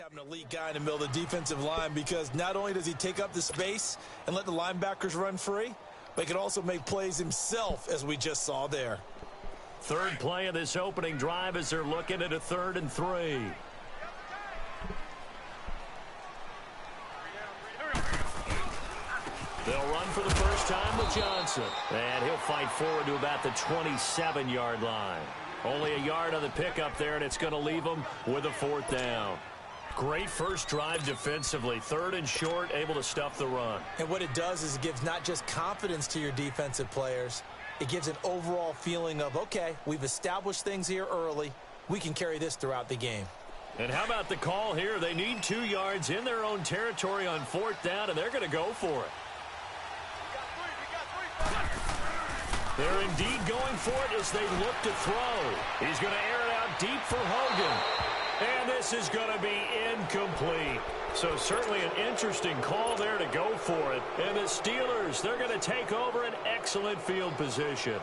Having an elite guy in the middle of the defensive line, because not only does he take up the space and let the linebackers run free, but he can also make plays himself, as we just saw there. Third play of this opening drive as they're looking at a 3rd and 3. They'll run for the first time with Johnson. And he'll fight forward to about the 27-yard line. Only a yard on the pickup there, and it's going to leave them with a 4th down. Great first drive defensively. 3rd and short, able to stuff the run. And what it does is it gives not just confidence to your defensive players, it gives an overall feeling of, okay, we've established things here early. We can carry this throughout the game. And how about the call here? They need 2 yards in their own territory on 4th down, and they're going to go for it. They're indeed going for it as they look to throw. He's going to air it out deep for Hogan. And this is going to be incomplete. So certainly an interesting call there to go for it. And the Steelers, they're going to take over an excellent field position.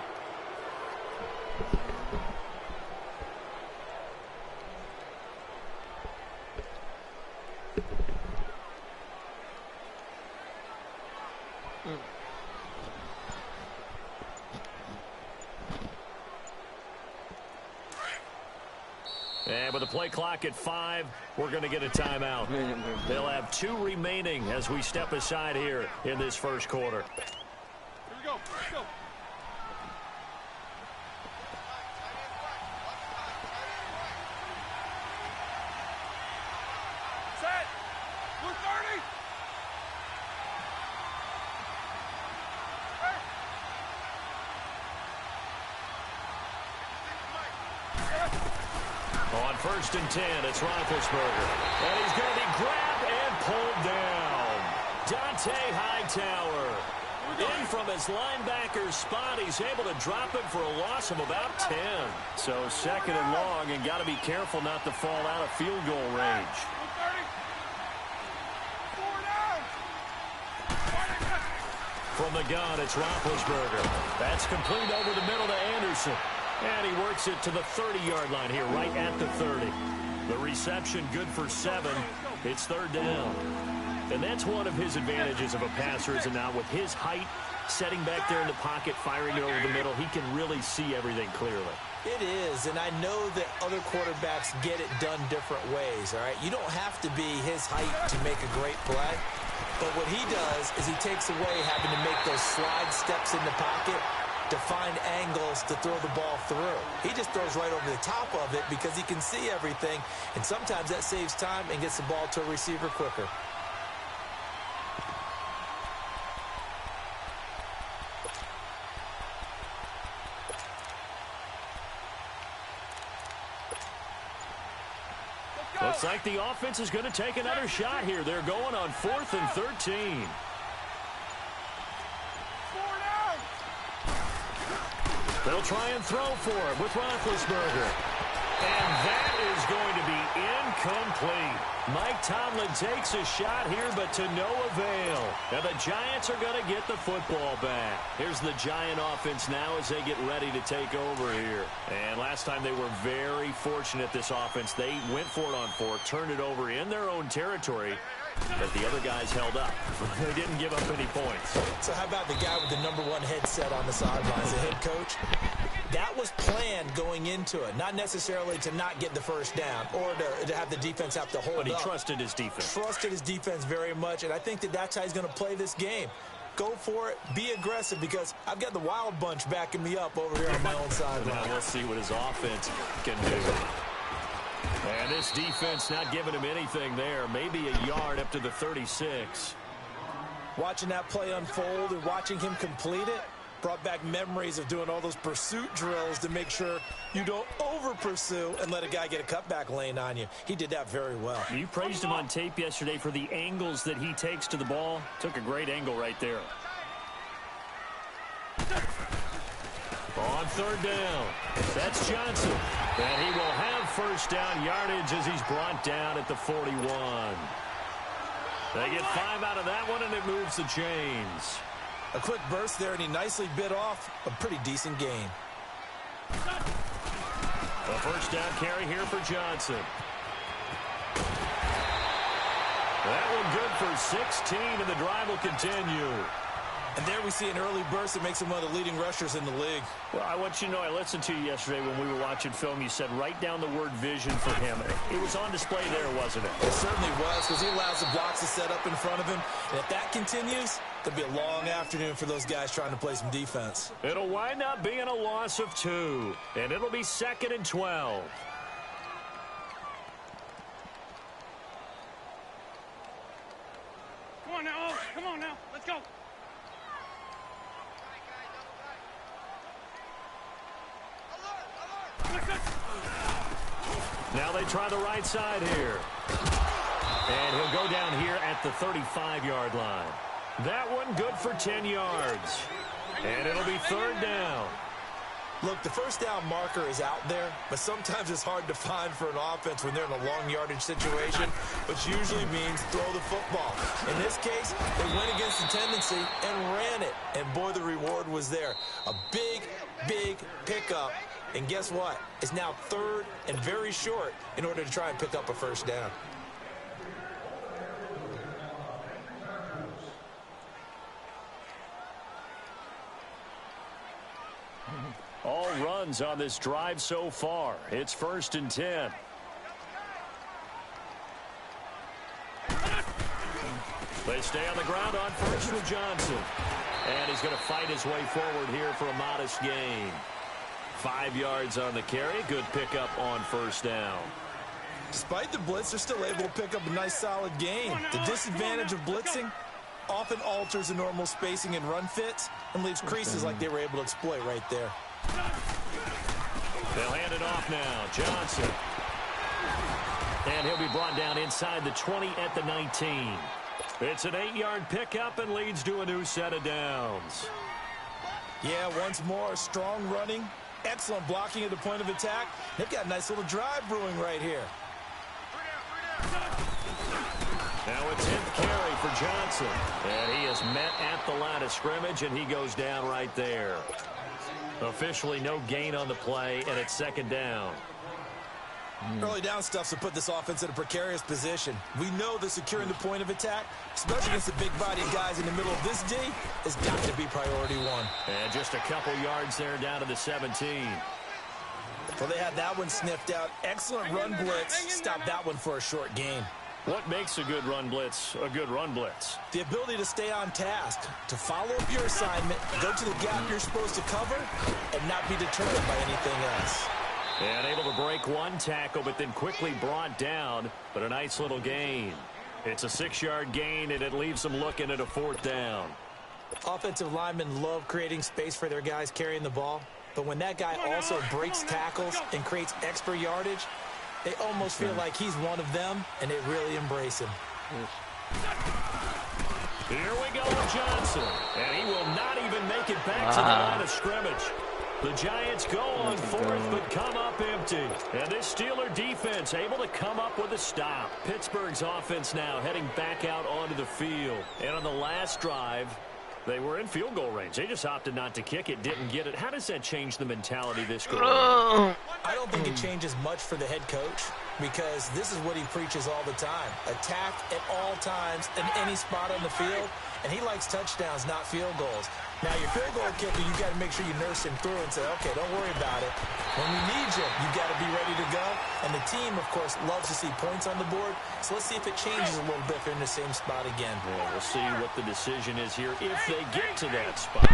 And with the play clock at 5, we're going to get a timeout. They'll have 2 remaining as we step aside here in this first quarter. Here we go. Let's go. Set. Blue 30. On 1st and 10, it's Roethlisberger. And he's going to be grabbed and pulled down. Dante Hightower. In from his linebacker's spot, he's able to drop him for a loss of about 10. So 2nd and long, and got to be careful not to fall out of field goal range. From the gun, it's Roethlisberger. That's complete over the middle to Anderson. And he works it to the 30-yard line here, right at the 30. The reception good for 7. It's 3rd down. And that's one of his advantages of a passer, is now with his height, setting back there in the pocket, firing it over the middle, he can really see everything clearly. It is, and I know that other quarterbacks get it done different ways, all right? You don't have to be his height to make a great play. But what he does is he takes away having to make those slide steps in the pocket to find angles to throw the ball through. He just throws right over the top of it because he can see everything, and sometimes that saves time and gets the ball to a receiver quicker. Looks like the offense is going to take another shot here. They're going on 4th and 13. They'll try and throw for him with Roethlisberger. And that is going to be incomplete. Mike Tomlin takes a shot here, but to no avail. And the Giants are going to get the football back. Here's the Giant offense now as they get ready to take over here. And last time they were very fortunate, this offense. They went for it on 4, turned it over in their own territory, but the other guys held up. They didn't give up any points. So how about the guy with the #1 headset on the sidelines, the head coach? That was planned going into it, not necessarily to not get the first down or to have the defense have to hold up. But he trusted his defense. Trusted his defense very much, and I think that that's how he's going to play this game. Go for it, be aggressive, because I've got the Wild Bunch backing me up over here on my own sideline. Now we'll see what his offense can do. And this defense not giving him anything there. Maybe a yard up to the 36. Watching that play unfold and watching him complete it brought back memories of doing all those pursuit drills to make sure you don't over-pursue and let a guy get a cutback lane on you. He did that very well. You praised him on tape yesterday for the angles that he takes to the ball. Took a great angle right there. On 3rd down, that's Johnson. And he will have first down yardage as he's brought down at the 41. They get 5 out of that one, and it moves the chains. A quick burst there, and he nicely bit off a pretty decent gain. A first down carry here for Johnson. That one good for 16, and the drive will continue. And there we see an early burst that makes him one of the leading rushers in the league. Well, I want you to know, I listened to you yesterday when we were watching film. You said write down the word vision for him. It was on display there, wasn't it? It certainly was, because he allows the blocks to set up in front of him. And if that continues, it'll be a long afternoon for those guys trying to play some defense. It'll wind up being a loss of 2, and it'll be 2nd and 12. Come on now, come on now, let's go. Now they try the right side here. And he'll go down here at the 35-yard line. That one good for 10 yards. And it'll be 3rd down. Look, the first down marker is out there, but sometimes it's hard to find for an offense when they're in a long yardage situation, which usually means throw the football. In this case, they went against the tendency and ran it. And boy, the reward was there. A big, big pickup. And guess what? It's now 3rd and very short in order to try and pick up a first down. All runs on this drive so far. It's 1st and 10. They stay on the ground on first with Johnson. And he's going to fight his way forward here for a modest gain. 5 yards on the carry. Good pickup on first down. Despite the blitz, they're still able to pick up a nice solid gain. The disadvantage of blitzing often alters the normal spacing and run fits and leaves creases like they were able to exploit right there. They'll hand it off now. Johnson. And he'll be brought down inside the 20 at the 19. It's an 8-yard pickup and leads to a new set of downs. Yeah, once more, strong running, excellent blocking at the point of attack. They've got a nice little drive brewing right here. Now a 10th carry for Johnson. And he is met at the line of scrimmage, and he goes down right there. Officially no gain on the play, and it's 2nd down. Early down stuff's to put this offense in a precarious position. We know that securing the point of attack, especially against the big body guys in the middle of this D, has got to be priority 1. And just a couple yards there down to the 17. Well, they had that one sniffed out. Excellent run blitz. Stopped that one for a short gain. What makes a good run blitz a good run blitz? The ability to stay on task, to follow up your assignment, go to the gap you're supposed to cover, and not be deterred by anything else. And able to break one tackle, but then quickly brought down, but a nice little gain. It's a 6-yard gain, and it leaves them looking at a 4th down. Offensive linemen love creating space for their guys carrying the ball, but when that guy also breaks tackles and creates extra yardage, they almost feel like he's one of them, and they really embrace him. Here we go with Johnson, and he will not even make it back to the line of scrimmage. The Giants go on 4th, but come up empty. And this Steeler defense able to come up with a stop. Pittsburgh's offense now heading back out onto the field. And on the last drive, they were in field goal range. They just opted not to kick it, didn't get it. How does that change the mentality this go around? I don't think it changes much for the head coach, because this is what he preaches all the time. Attack at all times in any spot on the field, and he likes touchdowns, not field goals. Now, your field goal kicker, you got to make sure you nurse him through and say, okay, don't worry about it. When we need you, you got to be ready to go. And the team, of course, loves to see points on the board. So let's see if it changes a little bit if they're in the same spot again. Well, we'll see what the decision is here if they get to that spot.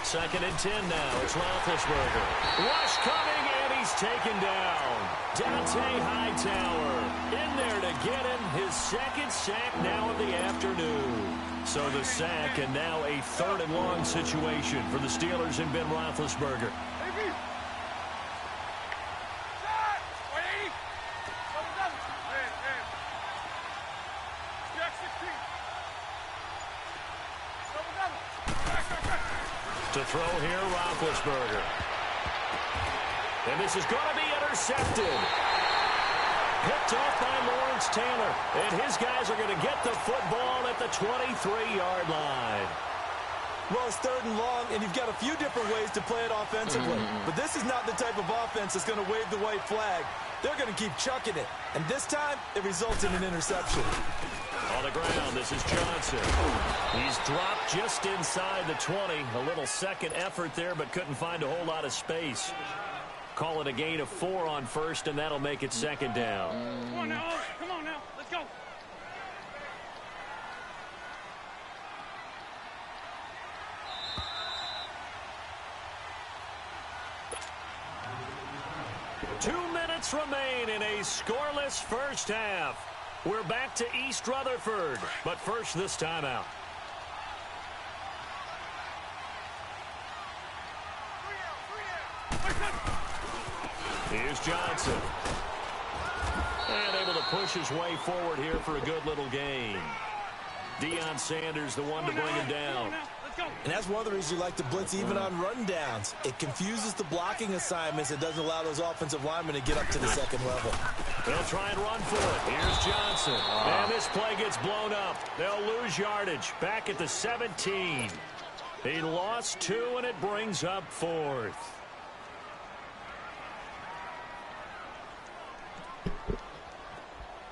Second and 10 now. It's Roethlisberger. Rush coming, and he's taken down. Dante Hightower in there to get him his 2nd sack now of the afternoon. So the sack, and now a 3rd and long situation for the Steelers and Ben Roethlisberger. To throw here, Roethlisberger. And this is going to be intercepted. Picked off by Lawrence Taylor. And his guys are going to get the football at the 23-yard line. Well, it's 3rd and long, and you've got a few different ways to play it offensively. But this is not the type of offense that's going to wave the white flag. They're going to keep chucking it. And this time, it results in an interception. On the ground, this is Johnson. He's dropped just inside the 20. A little second effort there, but couldn't find a whole lot of space. Call it a gain of 4 on first, and that'll make it 2nd down. Come on now. Come on now. Let's go. Two minutes remain in a scoreless first half. We're back to East Rutherford, but first this timeout. Here's Johnson. And able to push his way forward here for a good little gain. Deion Sanders, the one to bring him down. And that's one of the reasons you like to blitz even on rundowns. It confuses the blocking assignments. It doesn't allow those offensive linemen to get up to the second level. They'll try and run for it. Here's Johnson. And this play gets blown up. They'll lose yardage. Back at the 17. He lost 2, and it brings up 4th.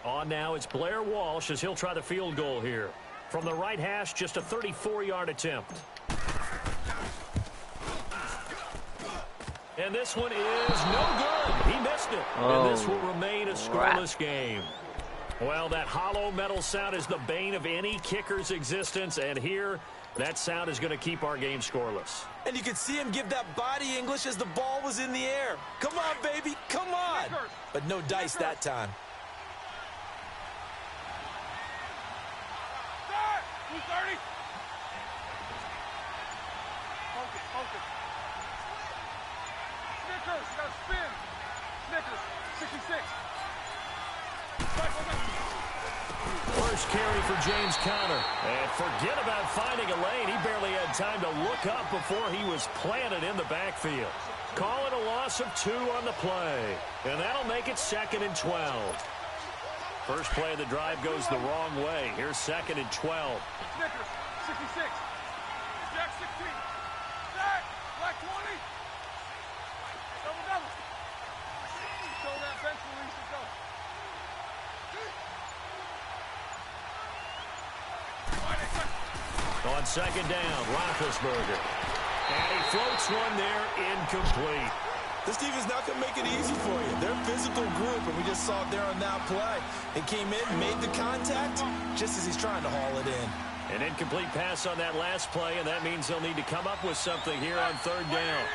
On now, it's Blair Walsh as he'll try the field goal here. From the right hash, just a 34-yard attempt. And this one is no good. He missed it. And this will remain a scoreless game. Well, that hollow metal sound is the bane of any kicker's existence. And here, that sound is going to keep our game scoreless. And you can see him give that body English as the ball was in the air. Come on, baby. Come on. But no dice that time. First carry for James Conner. And forget about finding a lane. He barely had time to look up before he was planted in the backfield. Call it a loss of 2 on the play. And that'll make it 2nd and 12. First play of the drive goes the wrong way. Here's 2nd and 12. Snickers, 66. Jack 16. Jack, black 20. Double. Show that bench release to go. On 2nd down, Roethlisberger. And he floats one there, incomplete. This defense not going to make it easy for you. They're a physical group, and we just saw it there on that play. They came in, made the contact, just as he's trying to haul it in. An incomplete pass on that last play, and that means they'll need to come up with something here on 3rd down.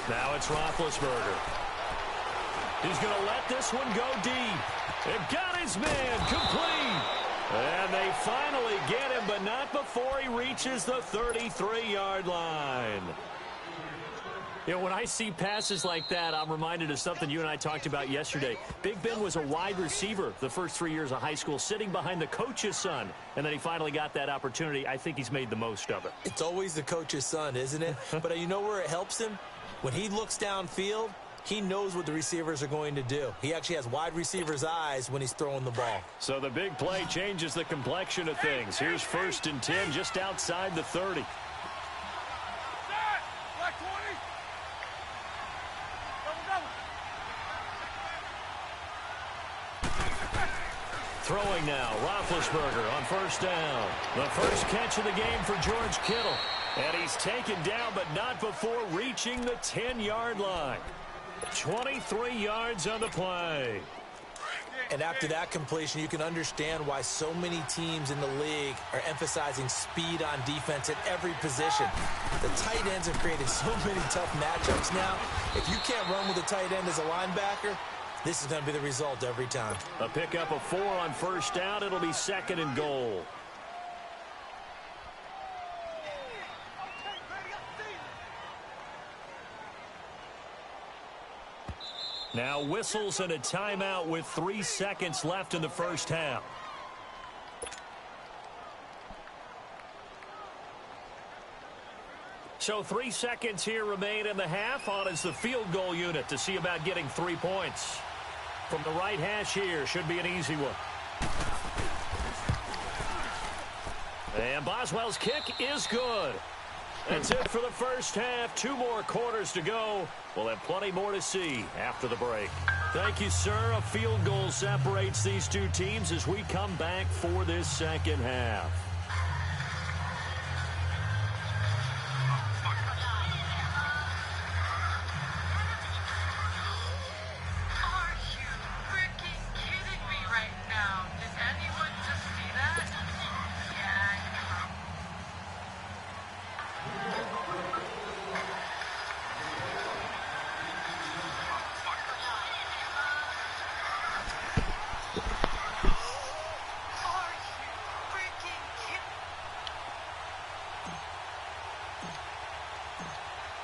Now it's Roethlisberger. He's going to let this one go deep. They've got his man complete. And they finally get him, but not before he reaches the 33-yard line. You know, when I see passes like that, I'm reminded of something you and I talked about yesterday. Big Ben was a wide receiver the first 3 years of high school, sitting behind the coach's son. And then he finally got that opportunity. I think he's made the most of it. It's always the coach's son, isn't it? But you know where it helps him? When he looks downfield, he knows what the receivers are going to do. He actually has wide receivers' eyes when he's throwing the ball. So the big play changes the complexion of things. Here's 1st and 10 just outside the 30. Throwing now, Roethlisberger on 1st down. The first catch of the game for George Kittle. And he's taken down, but not before reaching the 10-yard line. 23 yards on the play. And after that completion, you can understand why so many teams in the league are emphasizing speed on defense at every position. The tight ends have created so many tough matchups now. If you can't run with a tight end as a linebacker, this is going to be the result every time. A pickup of 4 on 1st down. It'll be 2nd and goal. Now whistles and a timeout with 3 seconds left in the first half. So 3 seconds here remain in the half. On is the field goal unit to see about getting 3 points. From the right hash here, should be an easy one. And Boswell's kick is good. That's it for the first half. 2 more quarters to go. We'll have plenty more to see after the break. Thank you, sir. A field goal separates these two teams as we come back for this second half.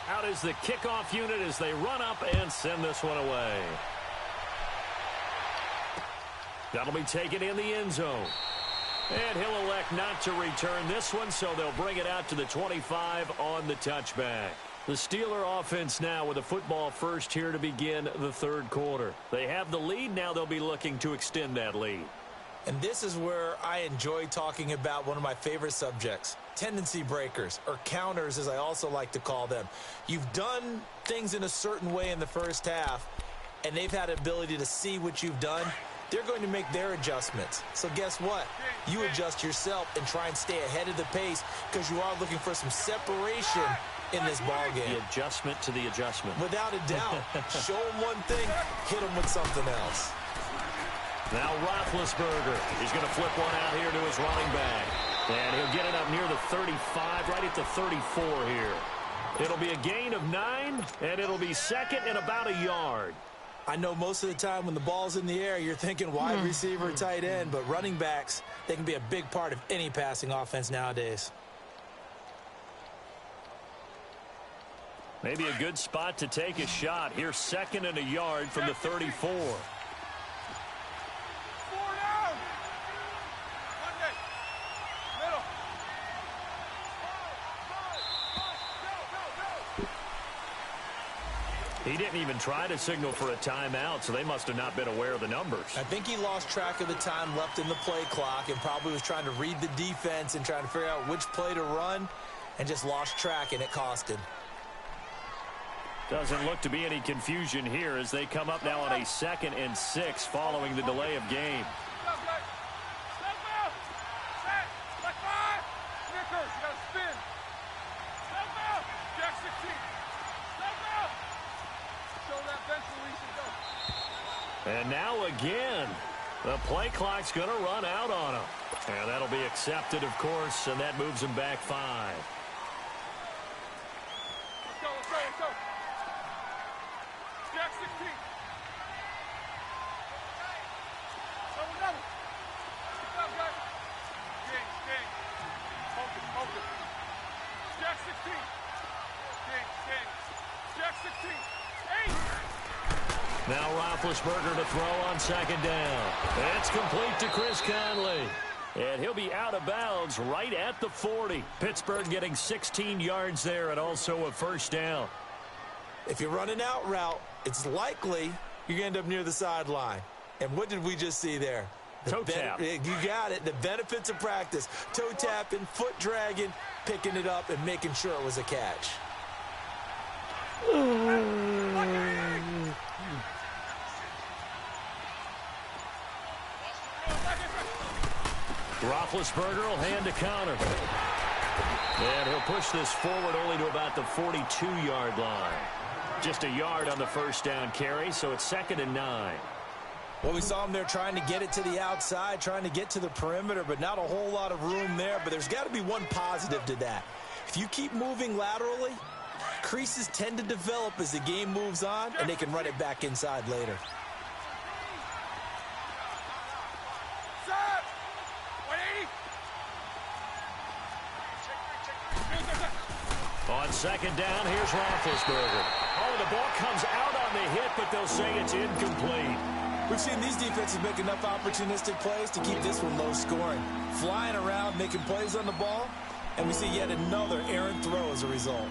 Out is the kickoff unit as they run up and send this one away. That'll be taken in the end zone. And he'll elect not to return this one, so they'll bring it out to the 25 on the touchback. The Steeler offense now with a football first here to begin the third quarter. They have the lead. Now they'll be looking to extend that lead. And this is where I enjoy talking about one of my favorite subjects, tendency breakers, or counters as I also like to call them. You've done things in a certain way in the first half, and they've had the ability to see what you've done. They're going to make their adjustments. So guess what? You adjust yourself and try and stay ahead of the pace because you are looking for some separation in this ball game. The adjustment to the adjustment. Without a doubt. Show them one thing, hit them with something else. Now Roethlisberger. He's going to flip one out here to his running back. And he'll get it up near the 35, right at the 34 here. It'll be a gain of 9, and it'll be second and about a yard. I know most of the time when the ball's in the air, you're thinking wide receiver, tight end, but running backs, they can be a big part of any passing offense nowadays. Maybe a good spot to take a shot. Here's second and a yard from the 34. He didn't even try to signal for a timeout, so they must have not been aware of the numbers. I think he lost track of the time left in the play clock and probably was trying to read the defense and trying to figure out which play to run and just lost track, and it cost him. Doesn't look to be any confusion here as they come up now on a 2nd and 6 following the delay of game. And now again, the play clock's going to run out on him. And that'll be accepted, of course, and that moves him back 5. Let's go, let's go, let's go. Jack 16. Double, double. Good job, guys. King. Focus, focus. Jack 16. King. Jack 16. 8. Now Roethlisberger to throw on 2nd down. It's complete to Chris Conley. And he'll be out of bounds right at the 40. Pittsburgh getting 16 yards there and also a first down. If you run an out route, it's likely you're going to end up near the sideline. And what did we just see there? Toe tap. You got it. The benefits of practice. Toe tapping, foot dragging, picking it up, and making sure it was a catch. Roethlisberger will hand a counter. And he'll push this forward only to about the 42-yard line. Just a yard on the first down carry, so it's 2nd and 9. Well, we saw him there trying to get it to the outside, trying to get to the perimeter, but not a whole lot of room there. But there's got to be one positive to that. If you keep moving laterally, creases tend to develop as the game moves on, and they can run it back inside later. On second down, here's Roethlisberger. Oh, the ball comes out on the hit, but they'll say it's incomplete. We've seen these defenses make enough opportunistic plays to keep this one low scoring. Flying around, making plays on the ball, and we see yet another errant throw as a result.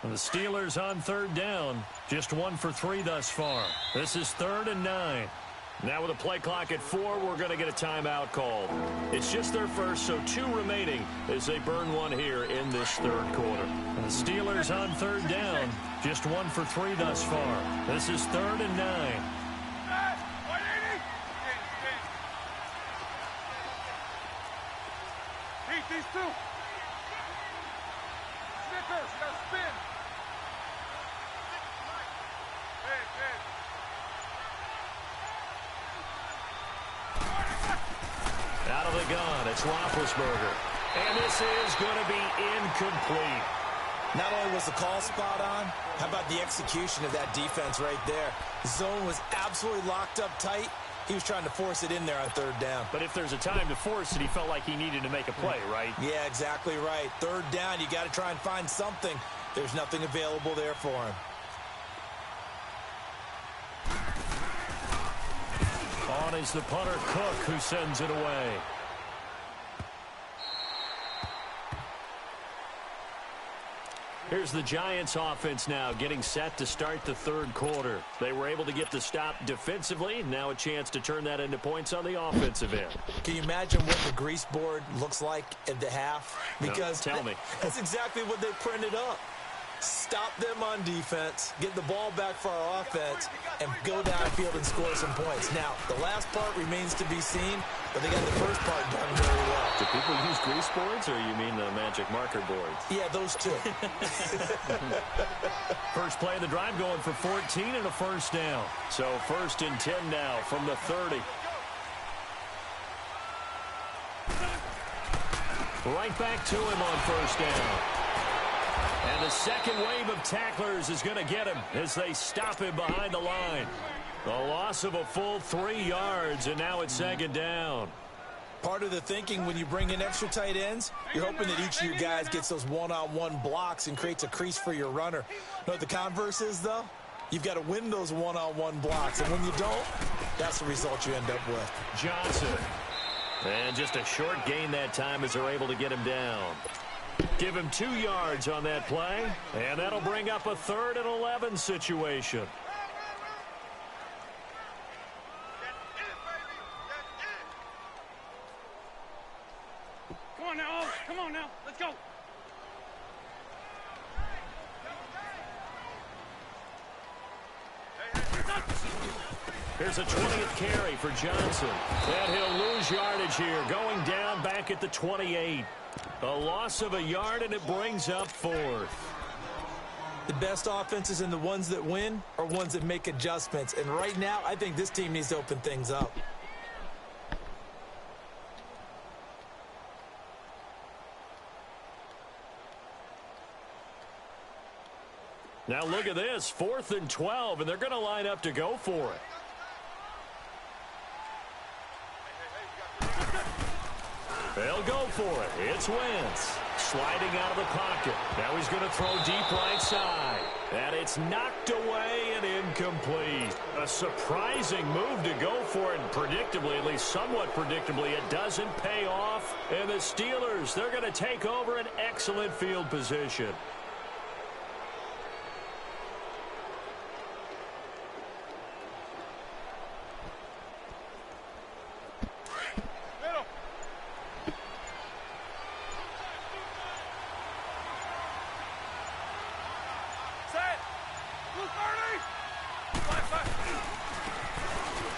The Steelers on third down. Just 1 for 3 thus far. This is 3rd and 9. Now with a play clock at 4, we're going to get a timeout called. It's just their first, so 2 remaining as they burn one here in this third quarter. And the Steelers on third down. Just 1 for 3 thus far. This is 3rd and 9. Beat these two. Snickers, you gotta spin. Out of the gun, it's Roethlisberger. And this is going to be incomplete. Not only was the call spot on, how about the execution of that defense right there? The zone was absolutely locked up tight. He was trying to force it in there on third down. But if there's a time to force it, he felt like he needed to make a play, right? Yeah, exactly right. Third down, you got to try and find something. There's nothing available there for him. On is the punter, Cook, who sends it away. Here's the Giants offense now getting set to start the third quarter. They were able to get the stop defensively. Now a chance to turn that into points on the offensive end. Can you imagine what the grease board looks like at the half? Because no, tell me. That's exactly what they printed up. Stop them on defense, get the ball back for our offense, and go downfield and score some points. Now, the last part remains to be seen, but they got the first part done very well. Do people use grease boards, or you mean the magic marker boards? Yeah, those two. First play of the drive going for 14 and a first down. So 1st and 10 now from the 30. Right back to him on first down. And the second wave of tacklers is going to get him as they stop him behind the line. The loss of a full 3 yards, and now it's second down. Part of the thinking when you bring in extra tight ends, you're hoping that each of your guys gets those one-on-one blocks and creates a crease for your runner. You know what the converse is, though? You've got to win those one-on-one blocks, and when you don't, that's the result you end up with. Johnson. And just a short gain that time as they're able to get him down. Give him 2 yards on that play, and that'll bring up a 3rd and 11 situation. Come on now, come on now, let's go. Here's a 20th carry for Johnson. And he'll lose yardage here, going down back at the 28. A loss of a yard, and it brings up 4th. The best offenses and the ones that win are ones that make adjustments. And right now, I think this team needs to open things up. Now look at this, 4th and 12, and they're going to line up to go for it. They'll go for it. It's Wentz sliding out of the pocket. Now he's going to throw deep right side. And it's knocked away and incomplete. A surprising move to go for it. And predictably, at least somewhat predictably, it doesn't pay off. And the Steelers, they're going to take over an excellent field position.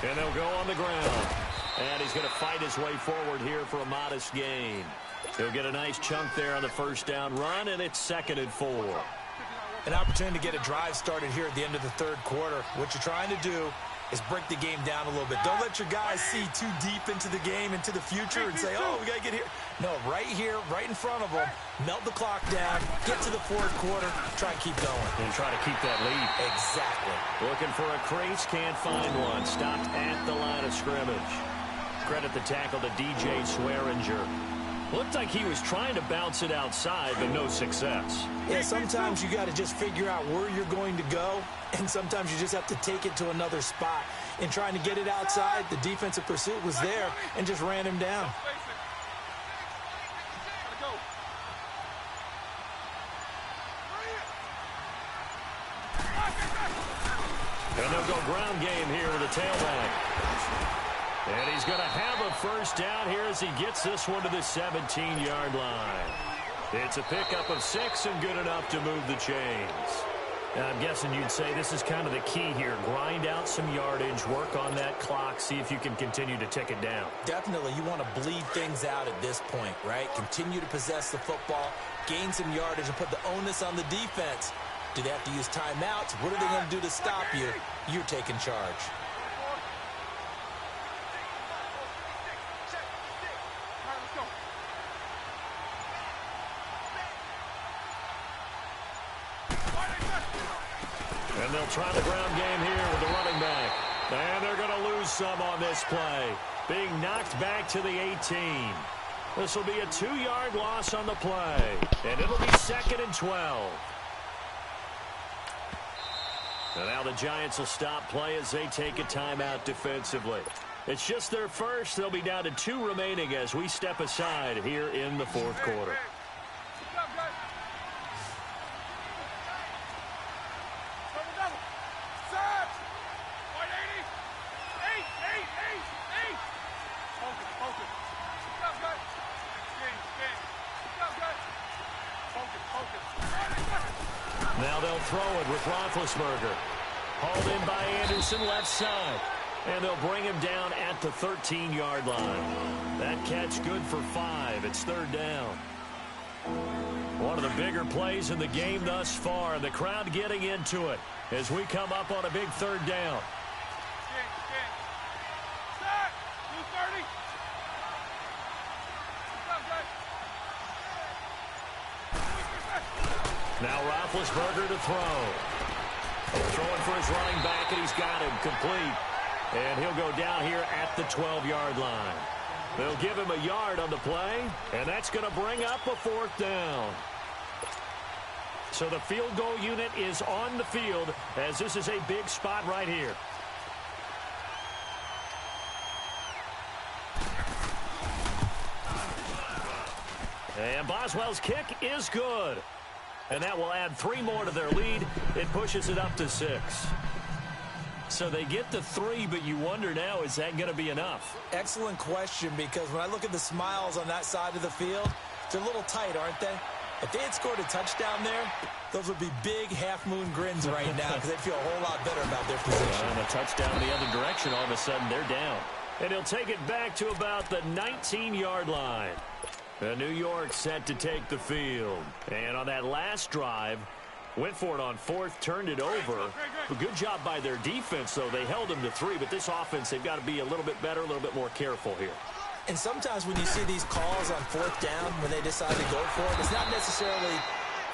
And they'll go on the ground. And he's going to fight his way forward here for a modest gain. He'll get a nice chunk there on the first down run, and it's 2nd and 4. An opportunity to get a drive started here at the end of the third quarter. What you're trying to do is break the game down a little bit. Don't let your guys see too deep into the game, into the future, and say, oh, we got to get here. No, right here, right in front of them, melt the clock down, get to the fourth quarter, try and keep going. And try to keep that lead. Exactly. Looking for a crease, can't find one. Stopped at the line of scrimmage. Credit the tackle to DJ Swearinger. Looked like he was trying to bounce it outside, but no success. Yeah, sometimes you got to just figure out where you're going to go, and sometimes you just have to take it to another spot. In trying to get it outside, the defensive pursuit was there and just ran him down. And they'll go ground game here with a tailback. And he's going to have a first down here as he gets this one to the 17-yard line. It's a pickup of 6 and good enough to move the chains. Now, I'm guessing you'd say this is kind of the key here. Grind out some yardage, work on that clock, see if you can continue to tick it down. Definitely. You want to bleed things out at this point, right? Continue to possess the football, gain some yardage, and put the onus on the defense. Do they have to use timeouts? What are they going to do to stop you? You're taking charge. And they'll try the ground game here with the running back. And they're going to lose some on this play. Being knocked back to the 18. This will be a 2-yard loss on the play. And it'll be 2nd and 12. And now the Giants will stop play as they take a timeout defensively. It's just their first. They'll be down to 2 remaining as we step aside here in the fourth quarter. Now they'll throw it with Roethlisberger. Hauled in by Anderson, left side. And they'll bring him down at the 13-yard line. That catch good for 5. It's 3rd down. One of the bigger plays in the game thus far. The crowd getting into it as we come up on a big 3rd down. Now Roethlisberger to throw. Throwing for his running back, and he's got him complete. And he'll go down here at the 12-yard line. They'll give him a yard on the play, and that's going to bring up a 4th down. So the field goal unit is on the field as this is a big spot right here. And Boswell's kick is good. And that will add 3 more to their lead. It pushes it up to 6. So they get the 3, but you wonder now, is that going to be enough? Excellent question, because when I look at the smiles on that side of the field, they're a little tight, aren't they? If they had scored a touchdown there, those would be big half-moon grins right now because they'd feel a whole lot better about their position. And a touchdown the other direction, all of a sudden they're down. And he'll take it back to about the 19-yard line. New York set to take the field. And on that last drive, went for it on 4th, turned it over. A good job by their defense, though. They held them to 3, but this offense, they've got to be a little bit better, a little bit more careful here. And sometimes when you see these calls on 4th down, when they decide to go for it, it's not necessarily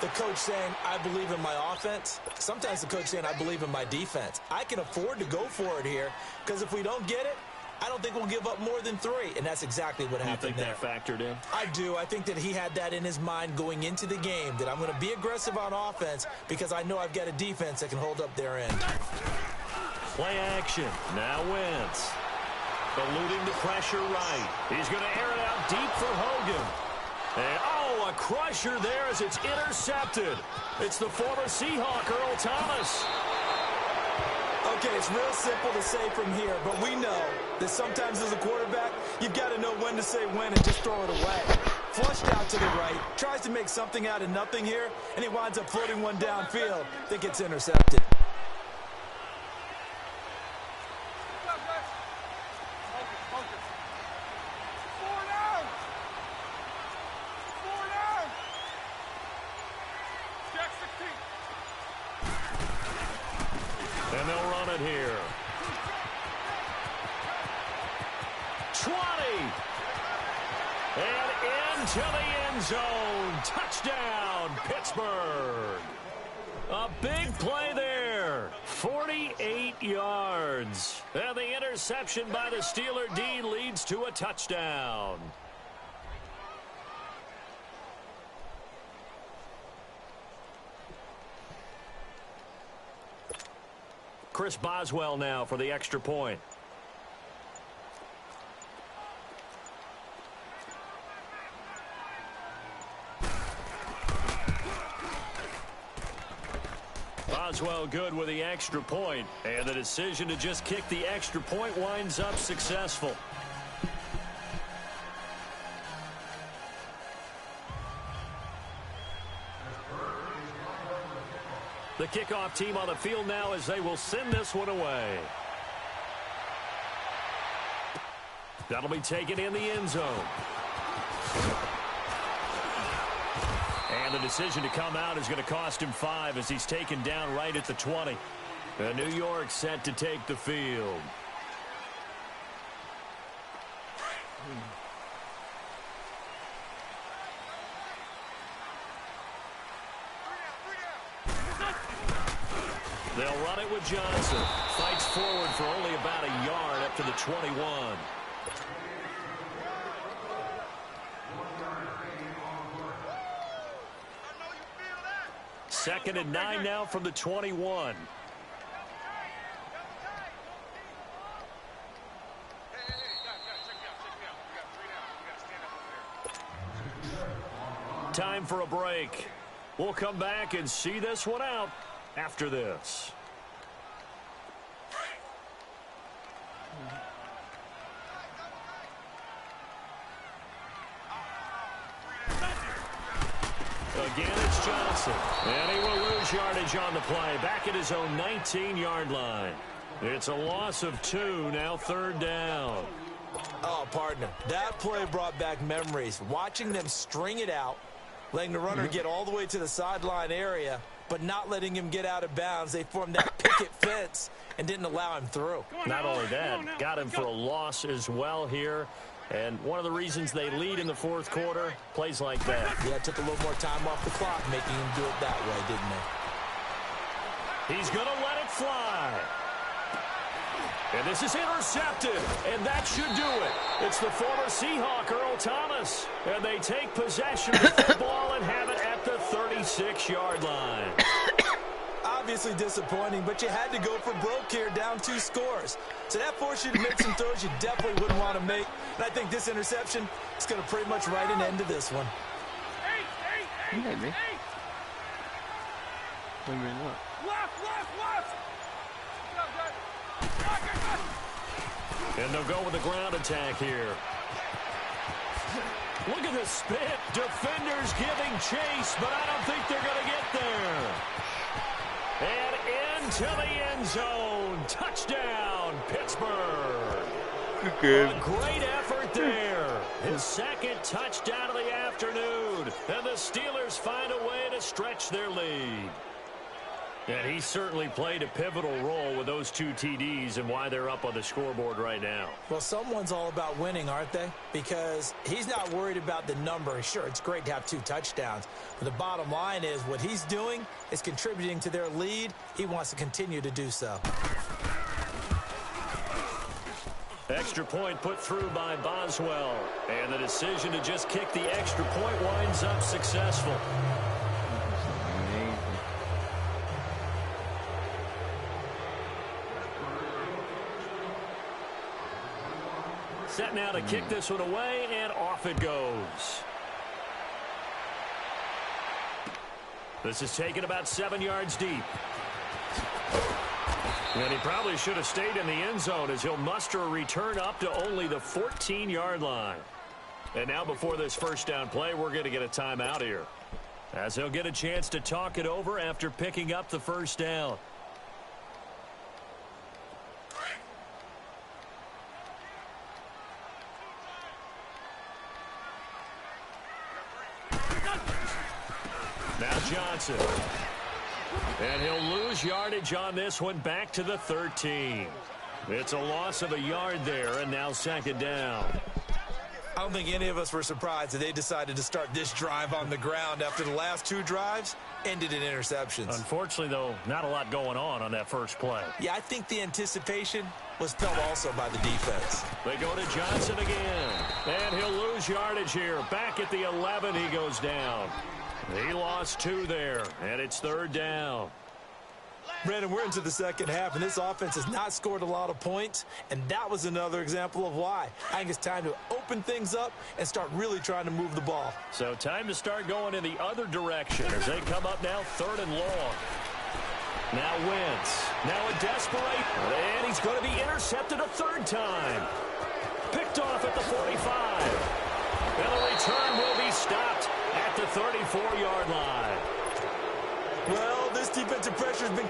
the coach saying, I believe in my offense. Sometimes the coach saying, I believe in my defense. I can afford to go for it here, because if we don't get it, I don't think we'll give up more than 3, and that's exactly what happened there. You think that factored in? I do. I think that he had that in his mind going into the game, that I'm going to be aggressive on offense because I know I've got a defense that can hold up their end. Play action. Now Wentz. Eluding the pressure right. He's going to air it out deep for Hogan. And, oh, a crusher there as it's intercepted. It's the former Seahawk, Earl Thomas. Okay, it's real simple to say from here, but we know that sometimes as a quarterback, you've got to know when to say when and just throw it away. Flushed out to the right, tries to make something out of nothing here, and he winds up floating one downfield that gets intercepted. And they'll run it here. 20. And into the end zone. Touchdown, Pittsburgh. A big play there. 48 yards. And the interception by the Steeler D leads to a touchdown. Chris Boswell now for the extra point. Boswell good with the extra point, and the decision to just kick the extra point winds up successful. The kickoff team on the field now as they will send this one away. That'll be taken in the end zone. And the decision to come out is going to cost him 5 as he's taken down right at the 20. And New York set to take the field. They'll run it with Johnson. Fights forward for only about a yard up to the 21. Second and 9 now from the 21. Time for a break. We'll come back and see this one out after this. Again, it's Johnson. And he will lose yardage on the play. Back at his own 19-yard line. It's a loss of 2, now third down. Oh, partner, that play brought back memories. Watching them string it out, letting the runner get all the way to the sideline area, but not letting him get out of bounds. They formed that picket fence and didn't allow him through. Not only that, got him for a loss as well here. And one of the reasons they lead in the fourth quarter, plays like that. Yeah, it took a little more time off the clock, making him do it that way, didn't it? He's going to let it fly. And this is intercepted, and that should do it. It's the former Seahawk, Earl Thomas. And they take possession of the football and have it at the 36-yard line. Obviously disappointing, but you had to go for broke here, down 2 scores. So that forced you to make some throws you definitely wouldn't want to make. And I think this interception is going to pretty much write an end to this one. Maybe. Maybe not. And they'll go with the ground attack here. Look at the spit. Defenders giving chase, but I don't think they're going to get there. And into the end zone. Touchdown, Pittsburgh. Good. A great effort there. His second touchdown of the afternoon. And the Steelers find a way to stretch their lead. And he certainly played a pivotal role with those 2 TDs and why they're up on the scoreboard right now. Well, someone's all about winning, aren't they? Because he's not worried about the number. Sure, it's great to have 2 touchdowns. But the bottom line is what he's doing is contributing to their lead. He wants to continue to do so. Extra point put through by Boswell. And the decision to just kick the extra point winds up successful. Set now to kick this one away, and off it goes. This is taken about 7 yards deep. And he probably should have stayed in the end zone as he'll muster a return up to only the 14-yard line. And now before this first down play, we're going to get a timeout here, as he'll get a chance to talk it over after picking up the first down. Now Johnson. And he'll lose yardage on this one, back to the 13. It's a loss of a yard there, and now second down. I don't think any of us were surprised that they decided to start this drive on the ground after the last two drives ended in interceptions. Unfortunately, though, not a lot going on that first play. Yeah, I think the anticipation was felt also by the defense. They go to Johnson again, and he'll lose yardage here. Back at the 11, he goes down. He lost 2 there, and it's third down. Brandon, we're into the second half, and this offense has not scored a lot of points, and that was another example of why. I think it's time to open things up and start really trying to move the ball. So time to start going in the other direction as they come up now third and long. Now Wentz. Now a desperation, and he's going to be intercepted a third time. Picked off at the 45. And the return will be stopped at the 34-yard line. Well, this defensive pressure has been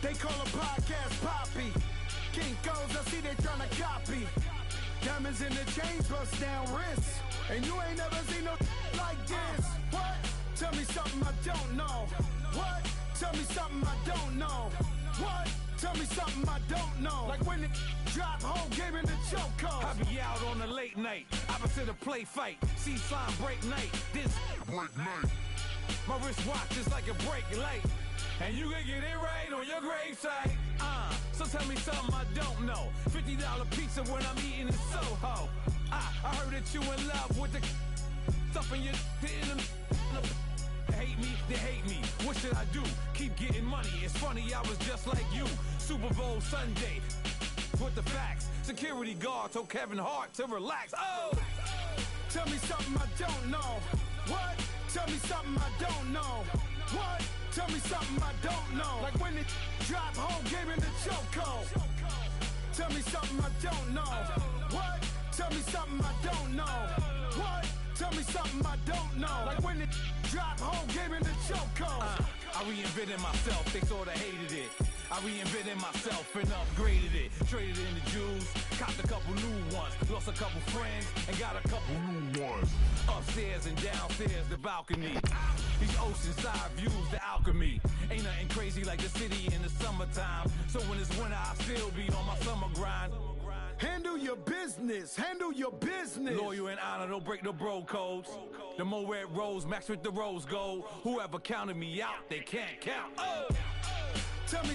They call a podcast Poppy. Kinkos, I see they tryna copy. Diamonds in the chains, bust down wrists. And you ain't never seen no like this. What? Tell me something I don't know. What? Tell me something I don't know. What? Tell me something I don't know. Like when it drop home, game in the chokehold. I be out on a late night, opposite a play fight. See sign break night, this break night. My wristwatch is like a break light. And you can get it right on your gravesite. So tell me something I don't know. $50 pizza when I'm eating in Soho. I heard that you in love with the stuff in your hate me, they hate me. What should I do? Keep getting money. It's funny, I was just like you. Super Bowl Sunday with the facts. Security guard told Kevin Hart to relax. Oh! Tell me something I don't know. What? Tell me something I don't know. What? Tell me something I don't know. Like when it drop home, game in the chokehold. Tell me something I don't know. What? Tell me something I don't know. What? Tell me something I don't know. Like when it drop home, game in the chokehold. I reinvented myself, they sorta hated it. I reinvented myself and upgraded it. Traded in the Jews, copped a couple new ones. Lost a couple friends and got a couple new ones. Upstairs and downstairs, the balcony. These oceanside views, the alchemy. Ain't nothing crazy like the city in the summertime. So when it's winter, I still be on my summer grind. Handle your business. Handle your business. Loyal and honor, don't break the bro codes. The more red rose, max with the rose gold. Whoever counted me out, they can't count. Oh! Tell me.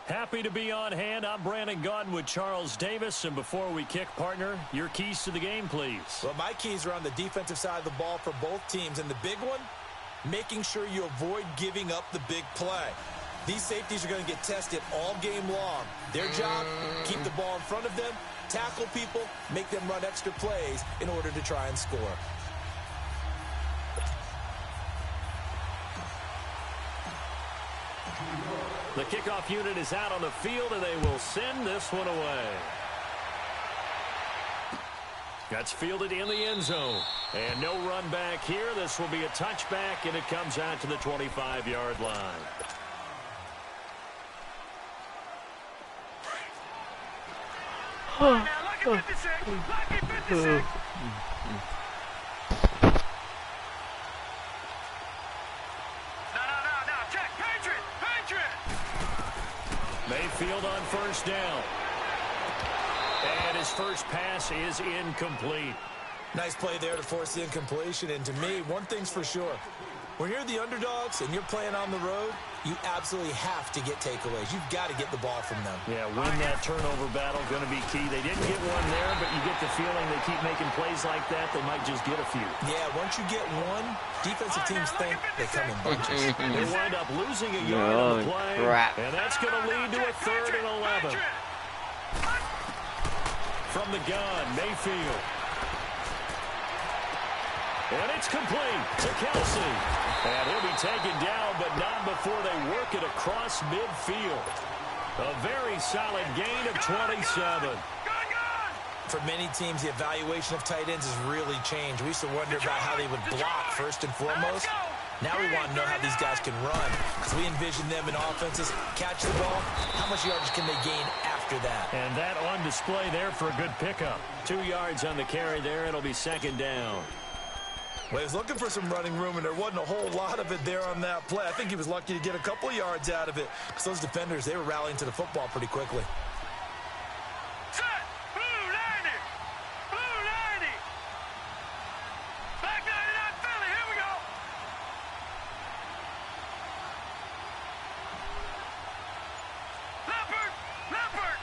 Happy to be on hand. I'm Brandon Gaudin with Charles Davis. And before we kick, partner, your keys to the game, please. Well, my keys are on the defensive side of the ball for both teams. And the big one, making sure you avoid giving up the big play. These safeties are going to get tested all game long. Their job, keep the ball in front of them, tackle people, make them run extra plays in order to try and score. The kickoff unit is out on the field, and they will send this one away. That's fielded in the end zone. And no run back here. This will be a touchback, and it comes out to the 25-yard line. Now look at 56. Look at 56. Mayfield on first down. And his first pass is incomplete. Nice play there to force the incompletion. And to me, one thing's for sure. When you're the underdogs and you're playing on the road, you absolutely have to get takeaways. You've got to get the ball from them. Yeah, win that turnover battle, going to be key. They didn't get one there, but you get the feeling they keep making plays like that, they might just get a few. Yeah, once you get one, defensive teams think they come in bunches. They wind up losing a yard on the play, and that's going to lead to a 3rd and 11. From the gun, Mayfield. And it's complete to Kelsey. And he'll be taken down, but not before they work it across midfield. A very solid gain of 27. For many teams, the evaluation of tight ends has really changed. We used to wonder about how they would block first and foremost. Now we want to know how these guys can run. Because we envision them in offenses, catch the ball. How much yardage can they gain after that? And that on display there for a good pickup. 2 yards on the carry there. It'll be 2nd down. Well, he was looking for some running room, and there wasn't a whole lot of it there on that play. I think he was lucky to get a couple of yards out of it because those defenders, they were rallying to the football pretty quickly. Set! Blue 90! Blue 90! Black 99 Philly, here we go! Leopard! Leopard!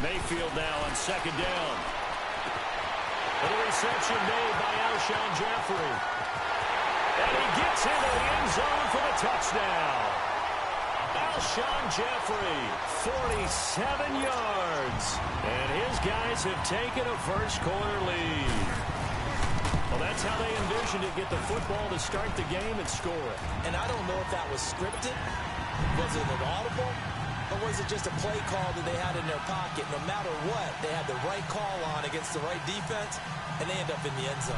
Mayfield now on 2nd down. And a reception made by Alshon Jeffrey. And he gets into the end zone for the touchdown. Alshon Jeffrey, 47 yards. And his guys have taken a first-quarter lead. Well, that's how they envisioned it, get the football to start the game and score it. And I don't know if that was scripted. Was it an audible? Or was it just a play call that they had in their pocket? No matter what, they had the right call on against the right defense, and they end up in the end zone.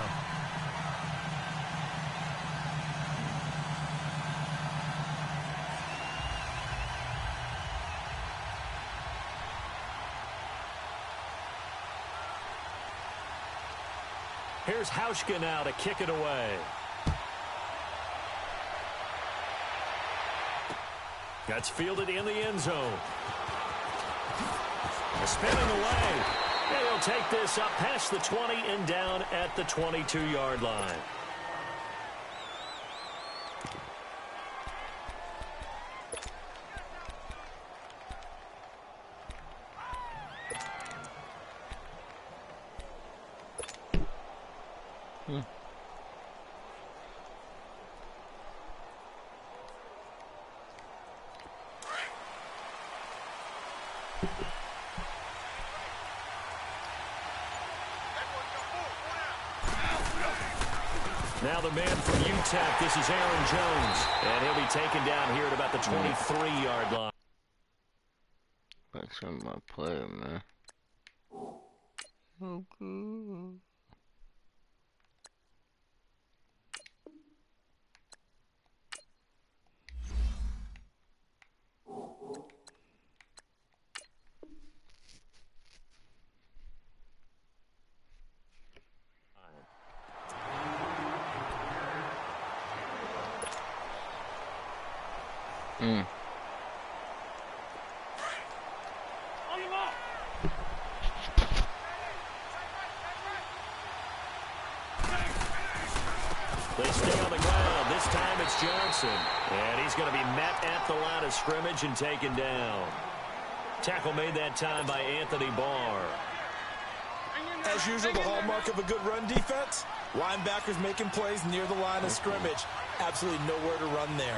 Here's Hauschka now to kick it away. That's fielded in the end zone. Spinning away. And he'll take this up past the 20 and down at the 22-yard line. Now the man from UTEP, this is Aaron Jones. And he'll be taken down here at about the 23-yard line. That's on my player, man. Okay. They stay on the ground. This time it's Johnson. And he's going to be met at the line of scrimmage and taken down. Tackle made that time by Anthony Barr. As usual, the hallmark of a good run defense, linebackers making plays near the line of scrimmage. Absolutely nowhere to run there.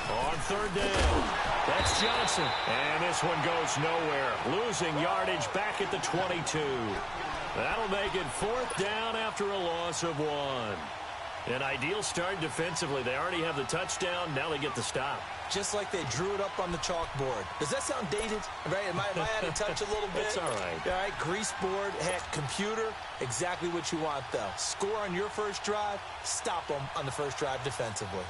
On 3rd down, that's Johnson. And this one goes nowhere. Losing yardage back at the 22. That'll make it 4th down after a loss of 1. An ideal start defensively. They already have the touchdown. Now they get the stop. Just like they drew it up on the chalkboard. Does that sound dated? Right? Am I adding touch a little bit? It's all right. All right, grease board, heck, computer, exactly what you want, though. Score on your first drive, stop them on the first drive defensively.